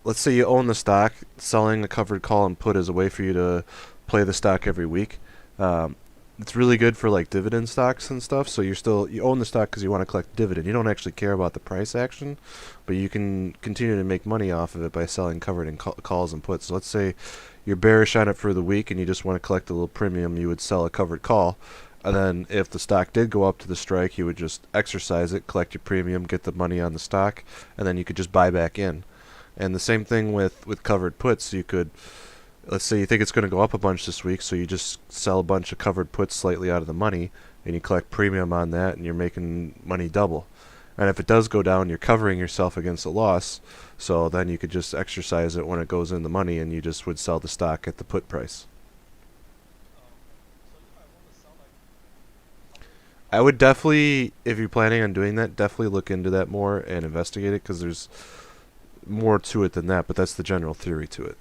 let's say you own the stock, selling a covered call and put is a way for you to play the stock every week. it's really good for like dividend stocks and stuff. So you own the stock because you want to collect dividend. You don't actually care about the price action, but you can continue to make money off of it by selling covered in calls and puts. So let's say you're bearish on it for the week and you just want to collect a little premium. You would sell a covered call, and then if the stock did go up to the strike, you would just exercise it, collect your premium, get the money on the stock, and then you could just buy back in. And the same thing with covered puts. You could, let's say you think it's going to go up a bunch this week, so you just sell a bunch of covered puts slightly out of the money, and you collect premium on that, and you're making money double. And if it does go down, you're covering yourself against a loss, so then you could just exercise it when it goes in the money, and you just would sell the stock at the put price. I would definitely, if you're planning on doing that, definitely look into that more and investigate it, because there's more to it than that, but that's the general theory to it.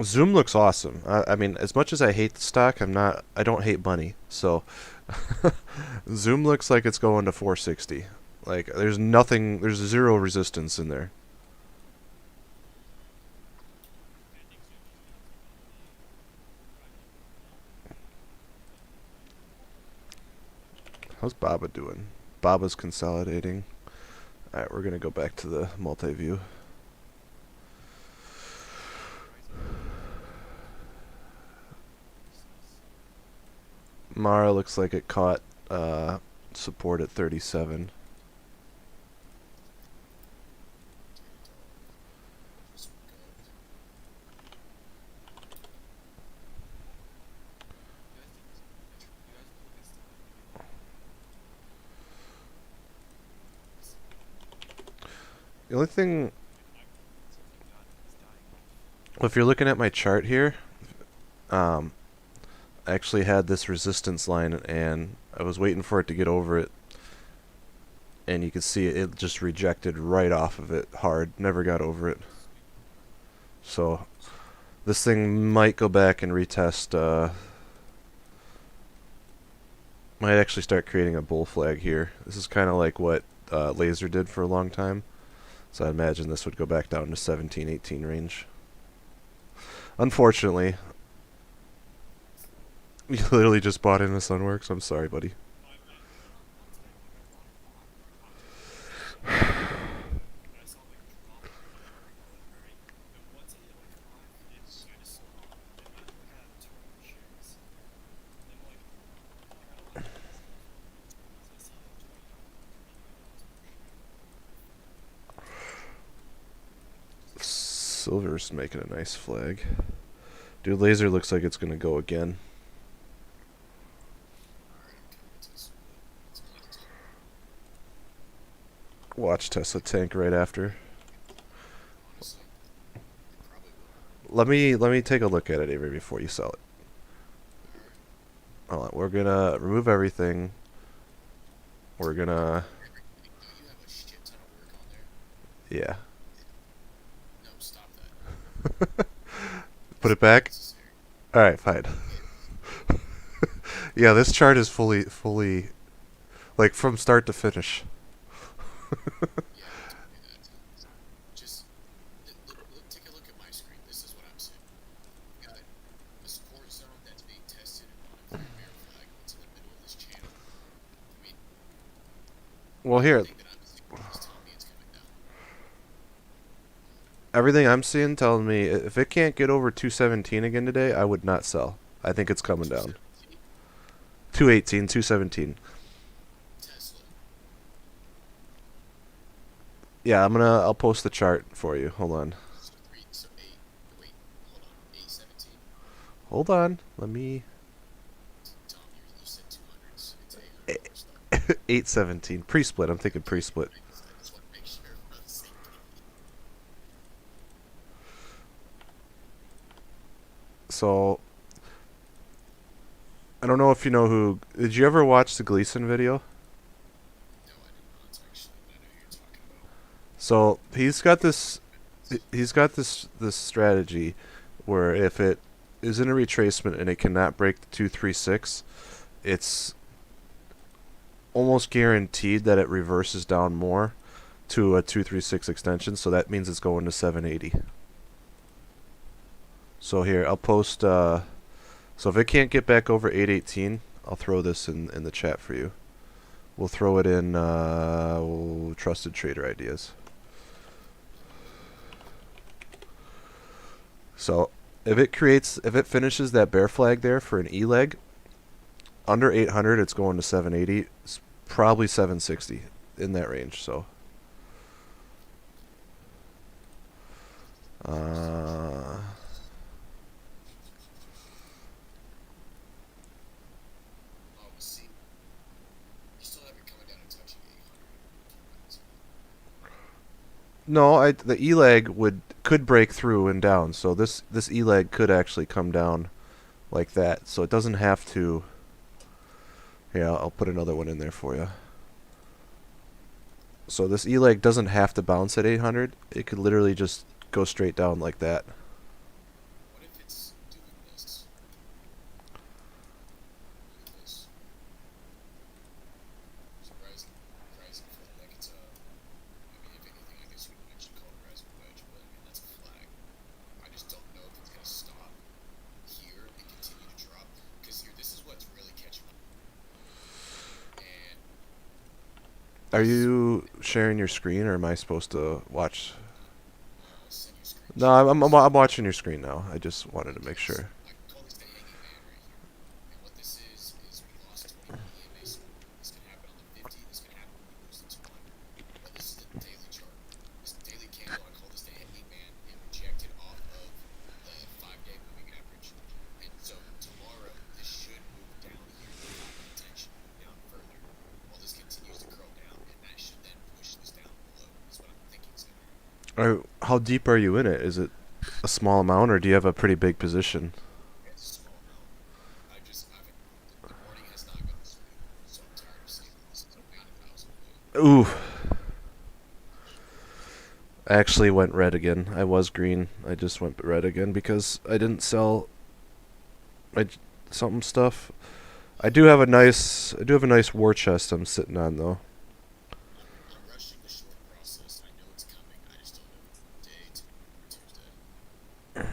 Zoom looks awesome. I mean, as much as I hate the stock, I don't hate money. So, Zoom looks like it's going to 460. Like, there's zero resistance in there. How's Baba doing? Baba's consolidating. Alright, we're going to go back to the multi-view. Mara looks like it caught support at 37. The only thing, if you're looking at my chart here, I actually had this resistance line and I was waiting for it to get over it, and you can see it just rejected right off of it hard, never got over it. So this thing might go back and retest, might actually start creating a bull flag here. This is kind of like what Laser did for a long time. So I imagine this would go back down to 17, 18 range. Unfortunately, you literally just bought into Sunworks. I'm sorry, buddy. Silver's making a nice flag. Dude, Laser looks like it's going to go again. Watch Tesla tank right after. Let me take a look at it, Avery, before you sell it. Hold on, we're gonna remove everything. We're gonna, yeah. No, stop that. Put it back. All right, fine. Yeah, this chart is fully, like from start to finish. Yeah, don't do that. Just take a look at my screen. This is what I'm seeing. Got a support zone that's being tested on a bear flag. It's in the middle of this channel. I mean, Well, here, everything that I'm seeing is telling me it's coming down. everything I'm seeing telling me if it can't get over 217 again today, I would not sell. I think it's coming down. 218, 217. Tesla. Yeah, I'll post the chart for you. Hold on. So 8. Wait, hold on. 817. Hold on. Let me. Tom, you said 200s. It's $800 though. 817. Pre-split. I'm thinking pre-split. I just want to make sure we're on the same page. So, I don't know if you know who. Did you ever watch the Gleason video? No, I did not actually, but I know who you're talking about. So he's got this. He's got this strategy where if it is in a retracement and it cannot break the 236, it's almost guaranteed that it reverses down more to a 236 extension. So that means it's going to 780. So here I'll post. So if it can't get back over 818, I'll throw this in the chat for you. We'll throw it in trusted trader ideas. So if it finishes that bear flag there for an E leg, under 800 it's going to 780. It's probably 760 in that range. So Oh, we'll see. You still have it coming down and touching 800. no, the E leg could break through and down. So this E leg could actually come down like that. So it doesn't have to. Yeah, I'll put another one in there for you. So this E leg doesn't have to bounce at 800. It could literally just go straight down like that. What if it's doing this? Look at this. Surprising. Surprising for like it's a. I mean, if anything, I guess you would actually call it a rising wedge, but I mean that's a flag. I just don't know if it's gonna stop here and continue to drop. Because here, this is what's really catching up. And Are you sharing your screen, or am I supposed to watch? I'll send you a screen. No, I'm watching your screen now. I just wanted to make sure. I call this the hanging man right here. And what this is we lost 20 EMA score. This can happen on the 50, this can happen when we lose the 200. But this is the daily chart. This daily candle, I call this the hanging man. It rejected off of the 5-day moving average. And so tomorrow, this should move down here to the attention, move down further, while this continues to curl down, and that should then push this down below, is what I'm thinking is going to happen. How deep are you in it? Is it a small amount, or do you have a pretty big position? It's a small amount. The morning has not been smooth, so I'm tired of seeing this. I'm down 1,000 Ooh. I actually went red again. I was green. I just went red again because I didn't sell something stuff. I do have a nice war chest I'm sitting on though. I'm rushing the short process. I know it's coming. I just don't know if tomorrow or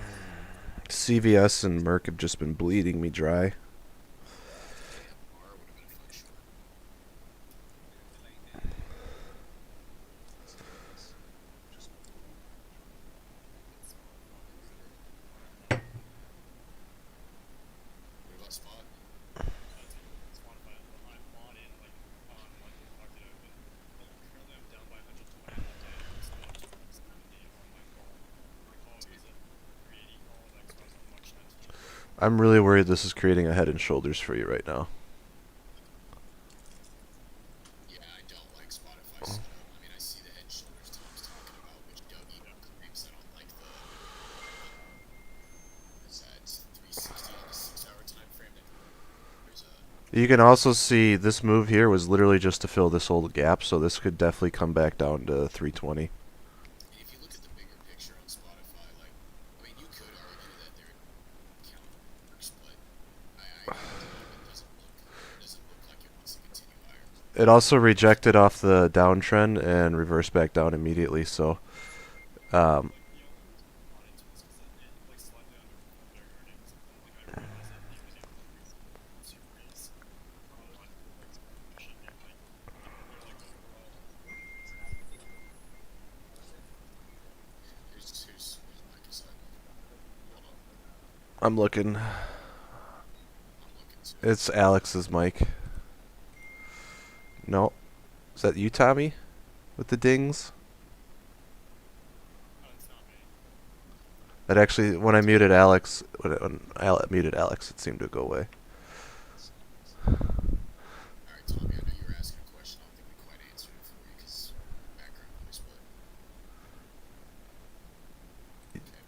Tuesday. CVS and Merck have just been bleeding me dry. Tomorrow would have been a fun short. What about spot? I'm really worried this is creating a head and shoulders for you right now. Yeah, I don't like Spotify setup. I mean, I see the head and shoulders Tom's talking about, which Dougie claims. I don't like the what's that 360 on the 6-hour time frame. There's a You can also see this move here was literally just to fill this old gap, so this could definitely come back down to 320. and if you look at the bigger picture on Spotify, like I mean, you could argue that their calendar works, but I it doesn't look like it wants to continue higher. It also rejected off the downtrend and reversed back down immediately, so Here's Mike aside. Hold on, I'm looking. I'm looking to. It's Alex's mic. No. Is that you, Tommy? With the dings? That actually, when I muted Alex, muted Alex, it seemed to go away. All right, Tommy, I know you were asking a question. I don't think we quite answered it for you because background noise, but okay, maybe we did.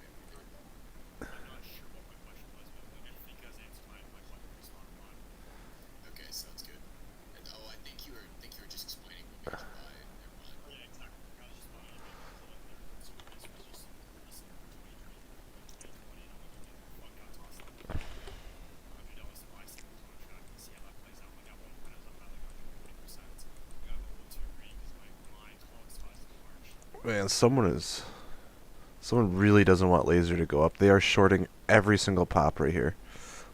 Man, someone really doesn't want laser to go up. They are shorting every single pop right here.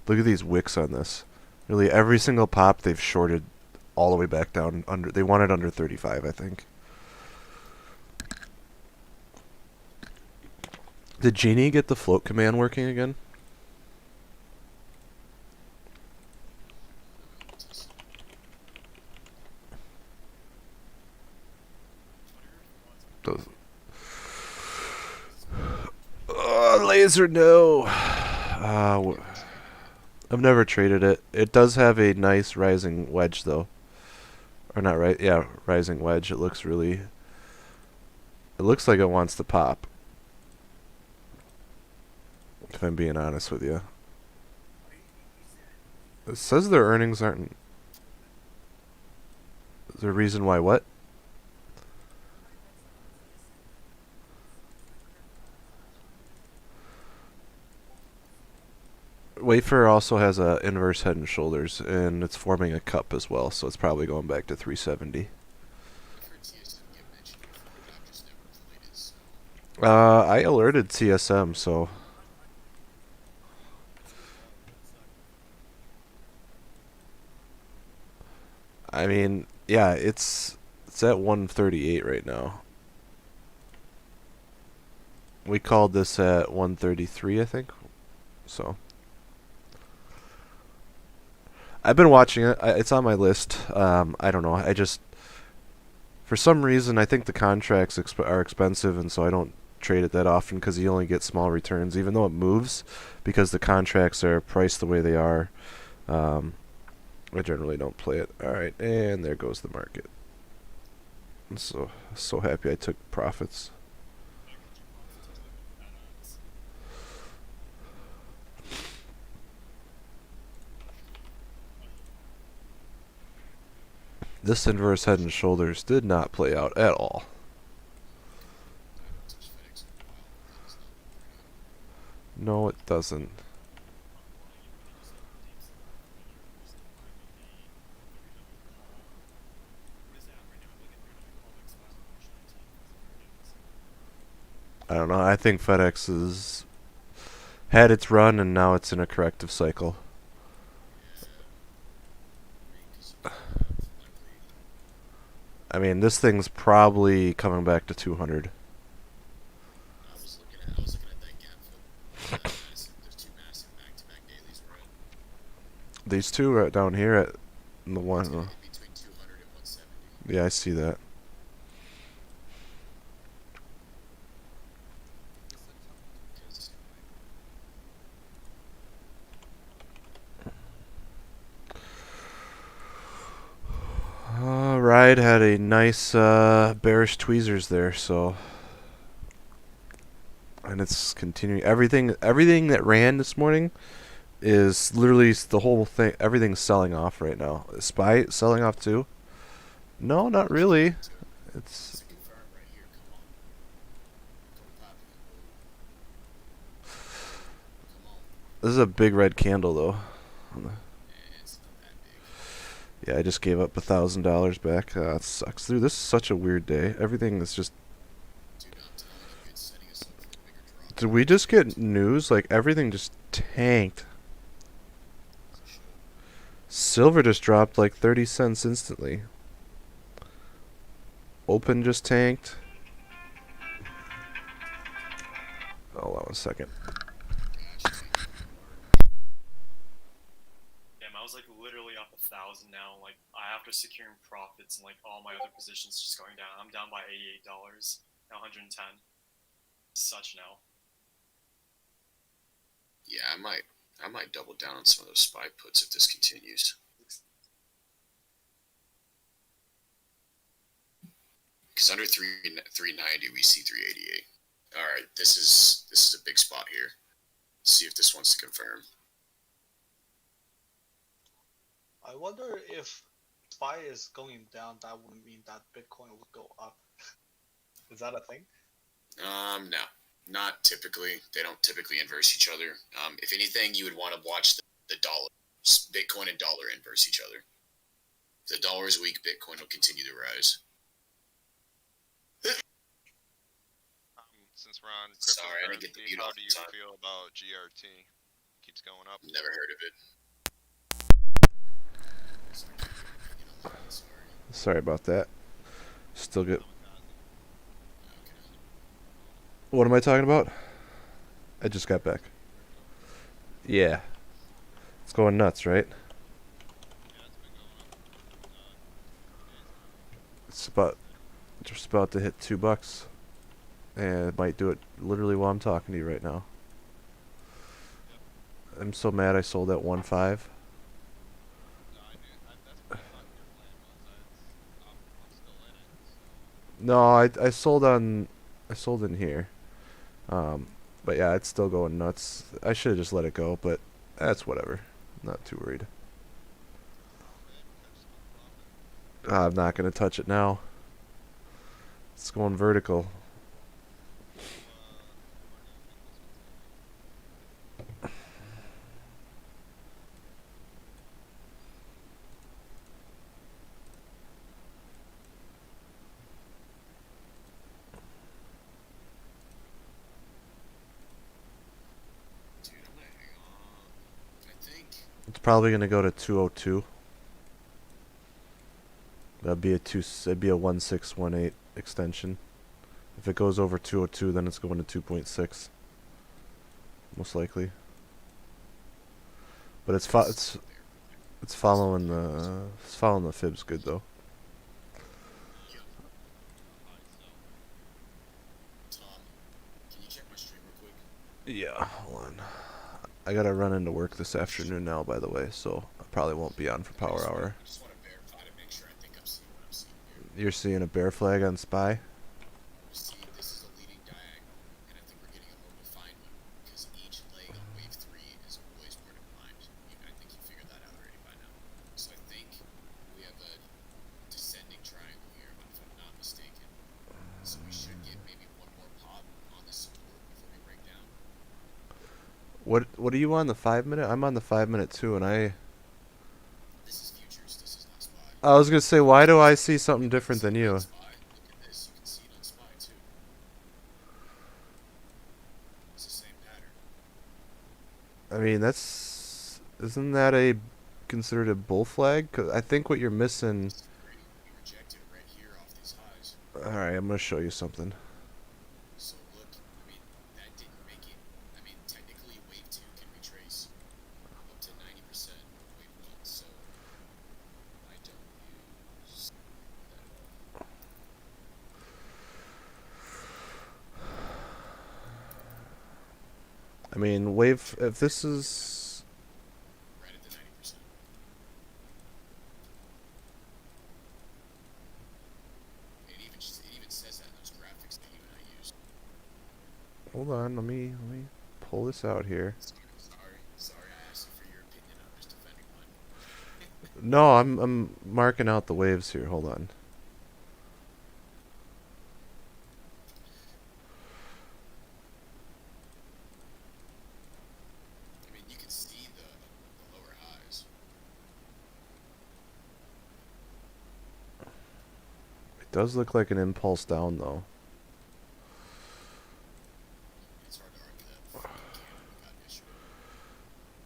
Look at these wicks on this. Really, every single pop they've shorted all the way back down under. They want it under 35, I think. Did Genie get the float command working again? Those. Laser, no. I've never traded it. It does have a nice rising wedge, though. Or not right? Yeah, rising wedge. It looks really. It looks like it wants to pop. If I'm being honest with you. It says their earnings aren't. Is there a reason why what? Wafer also has a inverse head and shoulders, and it's forming a cup as well, so it's probably going back to 370. I've heard TSM get mentioned before, but I've just never played it, so. I alerted TSM, so. I mean, yeah, it's at 138 right now. We called this at 133, I think. So. I've been watching it. It's on my list. I don't know. I just, for some reason, I think the contracts are expensive, and so I don't trade it that often because you only get small returns, even though it moves, because the contracts are priced the way they are. I generally don't play it. All right, and there goes the market. I'm so happy I took profits. This inverse head and shoulders did not play out at all. I haven't touched FedEx in a while, but that is not looking very good. No, it doesn't. I don't know. I think FedEx has had its run, and now it's in a corrective cycle. I mean, this thing's probably coming back to 200. I was looking at that gap fill. There's two massive back-to-back dailies we're at. These two are down here at the It's one. gonna be between 200 and 170. Yeah, I see that. Ride had a nice bearish tweezers there, so, and it's continuing. Everything that ran this morning is literally the whole thing. Everything's selling off right now. Is Spy selling off too? No, not really. It's It's a confirm right here. Come on. Don't pop it. Come on. this is a big red candle though. It's not that big. Yeah, I just gave up $1,000 back. It sucks, dude. This is such a weird day. Everything is just. Dude, I'm telling you, it's setting us up for a bigger drop. Did we just get news? Like everything just tanked. Silver just dropped like 30 cents instantly. Open just tanked. Hold on 1 second. Damn, I was like literally up 1,000 now. Like after securing profits and like all my other positions just going down. I'm down by $88. Now 110. Such now. Yeah, I might double down on some of those spy puts if this continues. Because under 390 we see 388. All right, this is a big spot here. Let's see if this wants to confirm. I wonder if SPY is going down, that would mean that Bitcoin would go up. Is that a thing? No, not typically. They don't typically inverse each other. If anything, you would want to watch the dollar. Bitcoin and dollar inverse each other. If the dollar is weak, Bitcoin will continue to rise. Since we're on Sorry, I didn't get the cryptocurrency, mute how off do in you time. feel about GRT? Keeps going up. Never heard of it. Sorry, can you give your opinion on that? Sorry. Sorry about that. Still good. Okay. What am I talking about? I just got back. Yeah. It's going nuts, right? It's about just about to hit $2. And it might do it literally while I'm talking to you right now. I'm so mad I sold at 1.5. No, I sold in here. But yeah, it's still going nuts. I should have just let it go, but that's whatever. Not too worried. I'm not gonna touch it now. It's going vertical. Dude, I'm gonna hang on. I think. It's probably gonna go to 202. That'd be a 1618 extension. If it goes over 202, then it's going to 2.6. Most likely. But it's following the fibs good though. Tom, can you check my stream real quick? Yeah, hold on. I gotta run into work this afternoon now, by the way, so I probably won't be on for Power Hour. I just want to verify to make sure I think I'm seeing what I'm seeing here. You're seeing a bear flag on SPY? See, this is a leading diagonal, and I think we're getting a more defined one because each leg on wave 3 is always more defined. I think you figured that out already by now. So I think we have a descending triangle here, if I'm not mistaken. So we should get maybe one more pop on this support before we break down. What are you on the 5-minute? I'm on the 5-minute too, and This is futures. This is not SPY. I was gonna say, why do I see something different than you? SPY. Look at this. You can see it on SPY too. It's the same pattern. I mean, isn't that considered a bull flag? 'Cause I think what you're missing. Disagree. We rejected right here off these highs. All right, I'm gonna show you something. So look, I mean, that didn't make it. I mean, technically, wave 2 can retrace up to 90% of wave 1, so I don't use that at all. I mean, if this is. Right at the 90%. It even says that in those graphics that you and I used. Hold on, let me pull this out here. Sorry, I asked you for your opinion. I'm just defending mine. No, I'm marking out the waves here. Hold on. I mean, you can see the lower highs. It does look like an impulse down though. It's hard to argue that with the candle we got yesterday.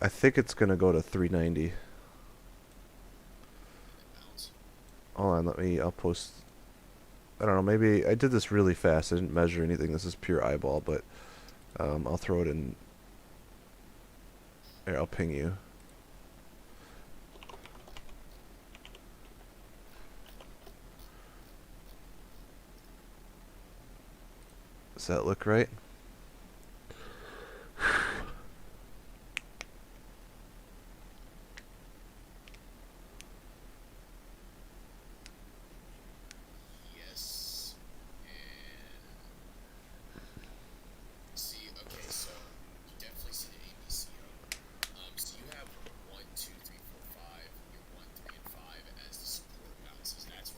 I think it's gonna go to 390. And then bounce. Hold on, I'll post. I don't know, maybe I did this really fast. I didn't measure anything. This is pure eyeball, but I'll throw it in. Here, I'll ping you. Does that look right? Yes. And see, okay, so you definitely see the ABC up. So you have 1, 2, 3, 4, 5. Your 1, 3, and 5 as the support bounces. That's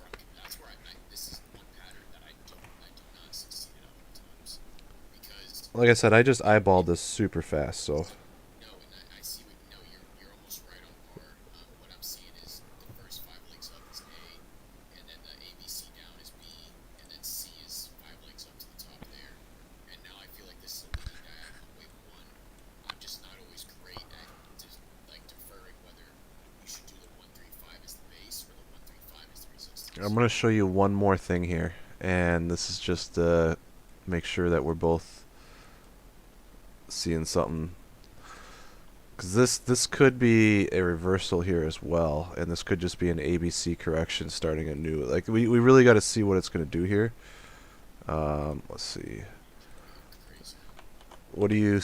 where this is one pattern that I do not succeed at all times because Like I said, I just eyeballed this super fast, so. no, and I see what no, you're almost right on par. What I'm seeing is the first 5 legs up is A, and then the ABC down is B, and then C is 5 legs up to the top there. And now I'm gonna show you one more thing here, and this is just to make sure that we're both seeing something. Because this could be a reversal here as well, and this could just be an ABC correction starting anew. Like we really got to see what it's gonna do here. Let's see. Crazy. What do you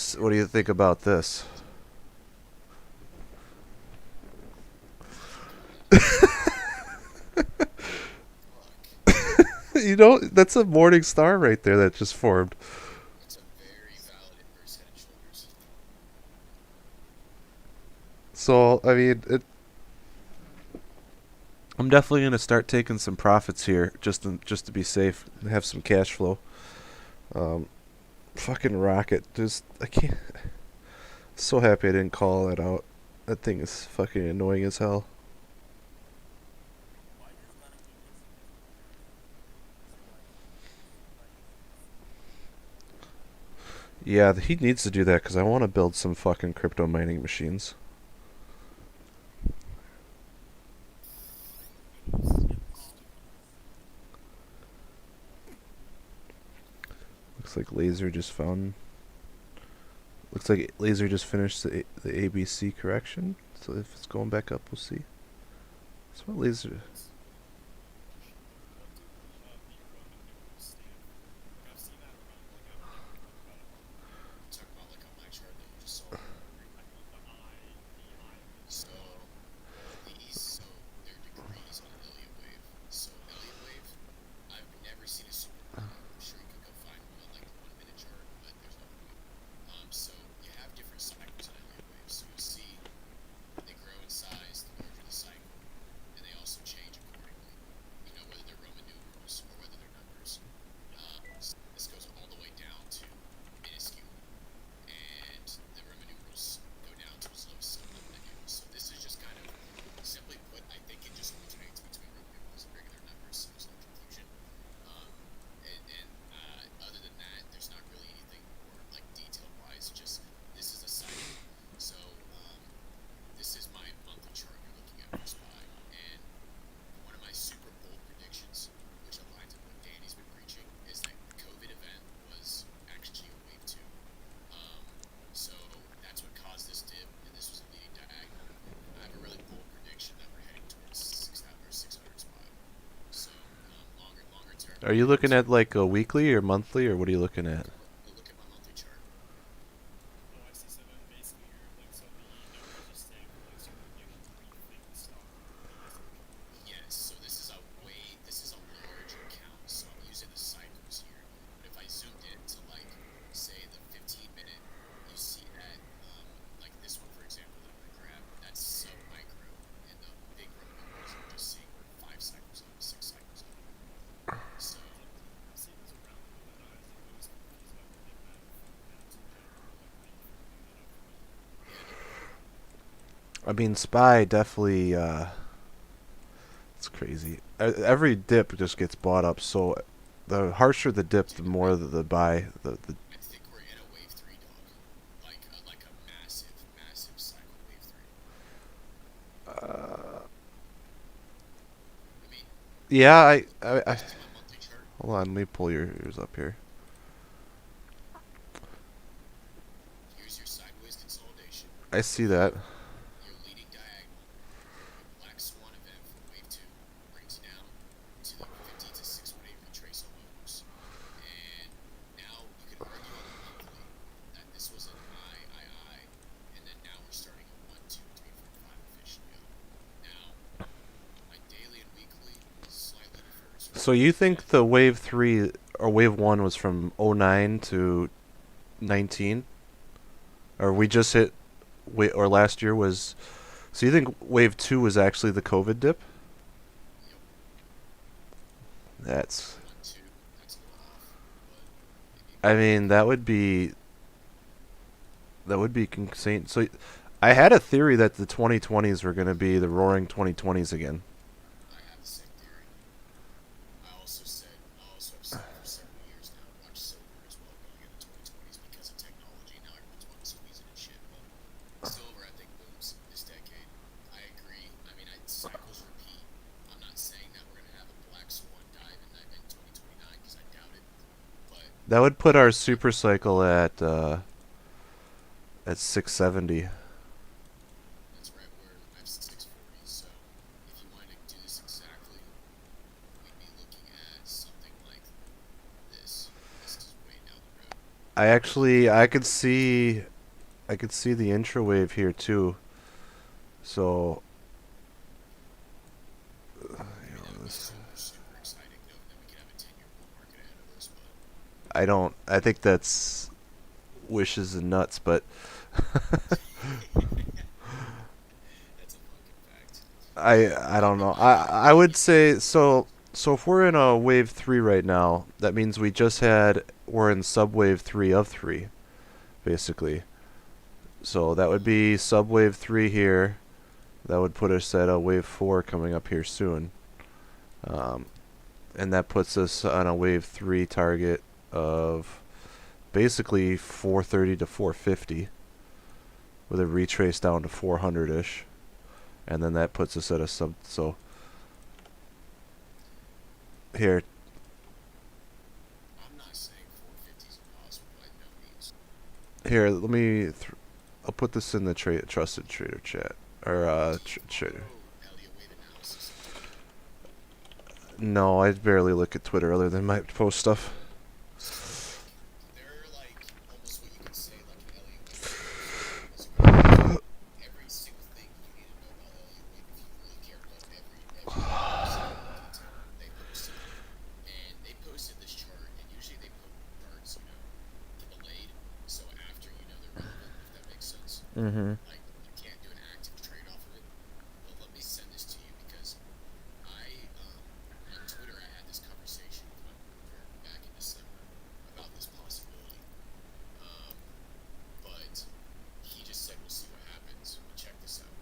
think about this? You know, that's a morning star right there that just formed. It's a very valid inverse head and shoulders. So I mean, I'm definitely gonna start taking some profits here, just to be safe, and have some cash flow. Fucking rocket, just I can't. So happy I didn't call it out. That thing is fucking annoying as hell. Yeah, he needs to do that because I want to build some fucking crypto mining machines. Looks like Laser just found. Looks like Laser just finished the ABC correction. So if it's going back up, we'll see. That's what Laser. Talk about like on my chart that you just saw. So they're degrees on Elliott wave. So Elliott wave, I've never seen a super point. I'm sure you could go find one on like the 1 minute chart, but there's no point. So you have different cycles on Elliott waves. So you'll see they grow in size the larger the cycle, and they also change accordingly. You know, whether they're Roman numerals or whether they're numbers. This goes all the way down to minuscule, and the Roman numerals go down to as low as submenu. So this is just kind of simply put. I think it just alternates between Roman numerals and regular numbers, so there's no confusion. Other than that, there's not really anything more like detail-wise. Just this is a cycle. So this is my monthly chart you're looking at for SPY, and one of my super bold predictions, which aligns with what Danny's been preaching, is that the COVID event was actually a wave 2. So that's what caused this dip, and this was a leading diagonal. I have a really bold prediction that we're heading towards 600 SPY. So longer term. Are you looking at like a weekly or monthly, or what are you looking at? Look at my monthly chart. Yes, so this is a large account, so I'm using the cycles here. But if I zoomed in to like, say the 15-minute, you see that, like this one for example that I'm gonna grab, that's sub-micro, and the big Roman numerals are just seeing 5 cycles up, 6 cycles up. So I mean, SPY definitely. It's crazy. Every dip just gets bought up. So the harsher the dip, the more the buy. The I think we're in a wave 3, dog. Like a massive cycle wave 3. I mean, yeah. I this is my monthly chart. hold on. Let me pull yours up here. Here's your sideways consolidation. I see that. Your leading diagonal, black swan event from wave 2 brings you down to the 50 to 618 retracement levels. And now you can argue on the monthly that this was an I, and then now we're starting a 1, 2, 3, 4, 5 officially up. Now, my daily and weekly slightly differs. So you think the wave 3 or wave 1 was from 09 to 19? Or we just hit, or last year was. So you think wave 2 was actually the COVID dip? Yep, That's. 1, 2, that's a little off, but maybe. I mean, that would be insane. So I had a theory that the 2020s were going to be the roaring 2020s again. I have the same theory. I also have said for several years now, watch silver as well going in the 2020s because of technology. Now everyone's wanting to squeeze it and shit. But silver, I think, booms this decade. I agree. I mean, cycles repeat. I'm not saying that we're going to have a bull That would put our super cycle at 670. That's right. I have 640. So if you wanted to do this exactly, we'd be looking at something like this. This is way down the road. I could see the intra wave here too. So I mean, that would be super, super exciting. Then we could have a 10-year bull market ahead of us. But I think that's wishes and nuts, but that's a fucking fact. I don't know. I would say so. So if we're in a wave 3 right now, that means we're in subwave 3 of 3, basically. So that would be subwave 3 here. That would put us at a wave 4 coming up here soon. And that puts us on a wave 3 target of basically 430 to 450 with a retrace down to 400-ish. And then that puts us at a so here, I'm not saying 450 is impossible by no means. here, let me I'll put this in the trusted trader chat or trader. Elliott wave analysis. No, I barely look at Twitter other than my post stuff. They're like almost what you could say like an Elliott wave. Every single thing you need to know about Elliott wave if you really care about every single detail they posted. And they posted this chart, and usually they put charts, delayed, so after they're relevant, if that makes sense. Mm-hmm. Like you can't do an active trade off of it. But let me send this to you because on Twitter I had this conversation with my broker back in December about this possibility. But he just said we'll see what happens. But check this out.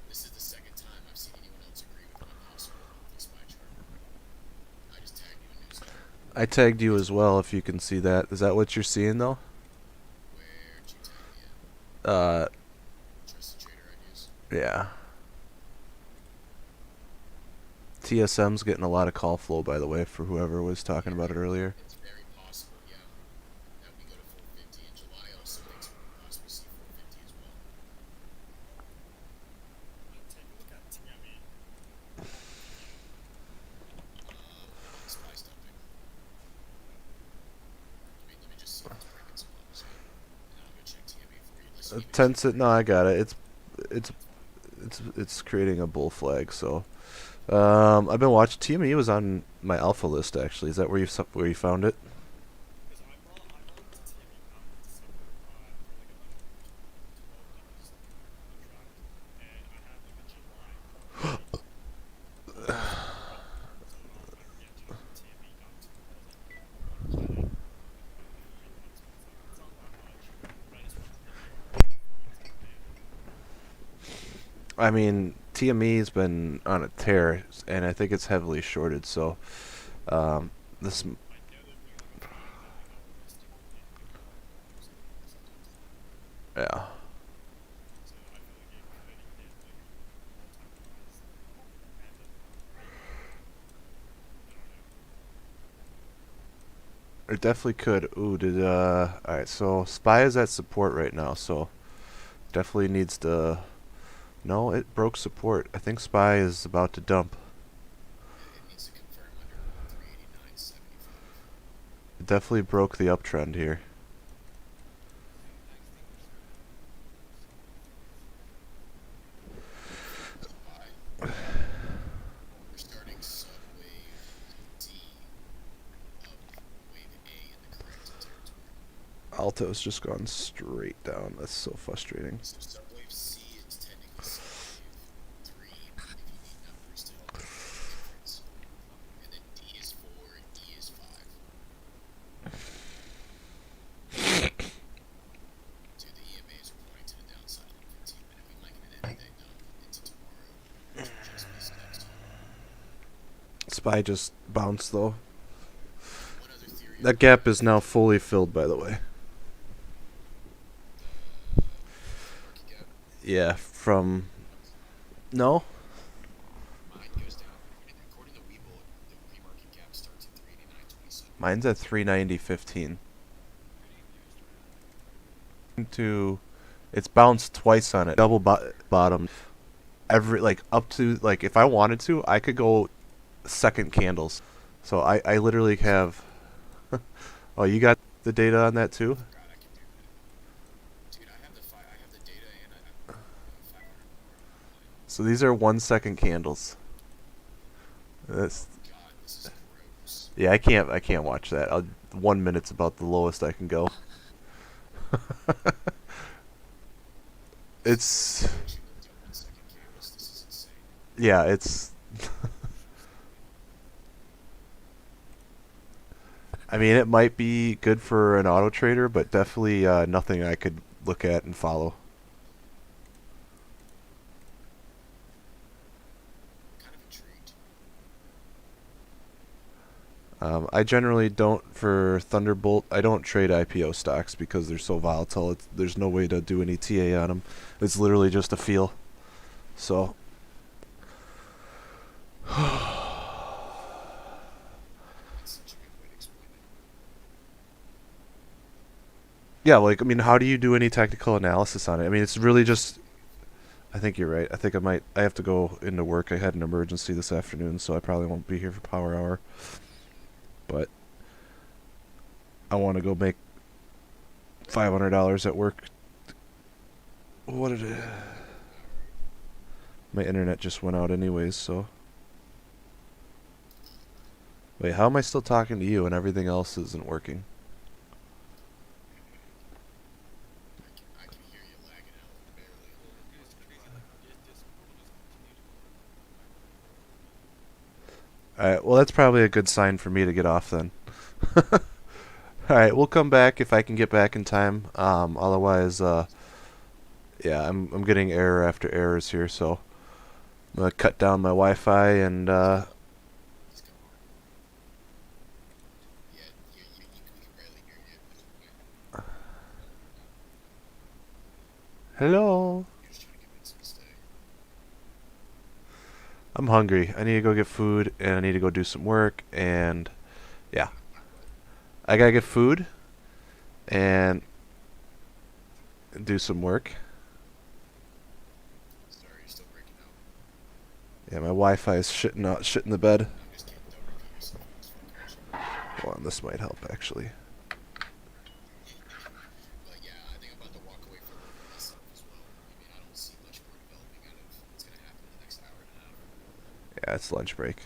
This is the second time I've seen anyone else agree with my possible monthly SPY chart. I just tagged you in news. I tagged you as well if you can see that. Is that what you're seeing though? Where'd you tag me at? Trusted trader ideas. Yeah. TSM's getting a lot of call flow, by the way, for whoever was talking about it earlier. It's very possible, yeah, that we go to 450 in July. Also makes me possibly see 450 as well. Take a look at TME. SPY stumping. Let me just see if it's breaking some levels here, and then I'll go check TME for you. Listen, Tencent, no, I got it. It's creating a bull flag. So, I've been watching. TME was on my alpha list actually. Is that where you found it? Because I brought the TME back in December for like $112 contract, and I have like a July. So I can get to TME down to 110. It's not that much, but I just want to get I mean, TME's been on a tear, and I think it's heavily shorted. So, this. I know that we have a $3 listing Yeah. so I feel like it could hit like all-time highs end of I don't know. It definitely could. Ooh, alright, so SPY is at support right now, so definitely needs to. No, it broke support. I think SPY is about to dump. it needs to confirm under 389.75. It definitely broke the uptrend here. We're starting subwave D of wave A in the corrected territory. Alto's just gone straight down. That's so frustrating. So subwave C is technically subwave 3 if you need numbers to help with the difference. And then D is 4 and E is 5. Dude, the EMAs are pointing to the downside on 15 minute. We might get an end of day dump into tomorrow, which will just be next. SPY just bounced though. One other theory. That gap is now fully filled, by the way. Market gap. Yeah, from. No? Mine goes down. According to Webull, the pre-market gap starts at 389.27. Mine's at 390.15. to, it's bounced twice on it, double bottom. Every like up to like if I wanted to, I could go second candles. So I literally have. Oh, you got the data on that too? God, I can do that. Dude, I have the data and I'm 500 more. So these are 1 second candles. That's, God, this is gross. yeah, I can't watch that. 1 minute's about the lowest I can go. It's Actually, looked at 1 second candles. This is insane. yeah, it's. I mean, it might be good for an auto trader, but definitely nothing I could look at and follow. Kind of intrigued. I generally don't, for Thunderbolt, I don't trade IPO stocks because they're so volatile. There's no way to do any TA on them. It's literally just a feel. So. That's such a good way to explain it. Yeah, like, I mean, how do you do any technical analysis on it? I mean, it's really just. I think you're right. I think I have to go into work. I had an emergency this afternoon, so I probably won't be here for Power Hour. But I want to go make $500 at work. What did it? My internet just went out anyways, so. Wait, how am I still talking to you and everything else isn't working? I can hear you lagging out barely. Alright, well, that's probably a good sign for me to get off then. Alright, we'll come back if I can get back in time. Otherwise, yeah, I'm getting error after errors here, so I'm gonna cut down my Wi-Fi and, He's gone. Yeah, we can barely hear you. hello. You're just trying to convince me to stay. I'm hungry. I need to go get food, and I need to go do some work, and yeah. I gotta get food, and do some work. Sorry, you're still breaking out. Yeah, my Wi-Fi is shitting out, shit in the bed. You just can't double cut yourself in this fucking Hold on, this might help, actually. But yeah, I think I'm about to walk away from work myself as well. I mean, I don't see much more developing out of what's going to happen in the next hour and a half. Yeah, it's lunch break.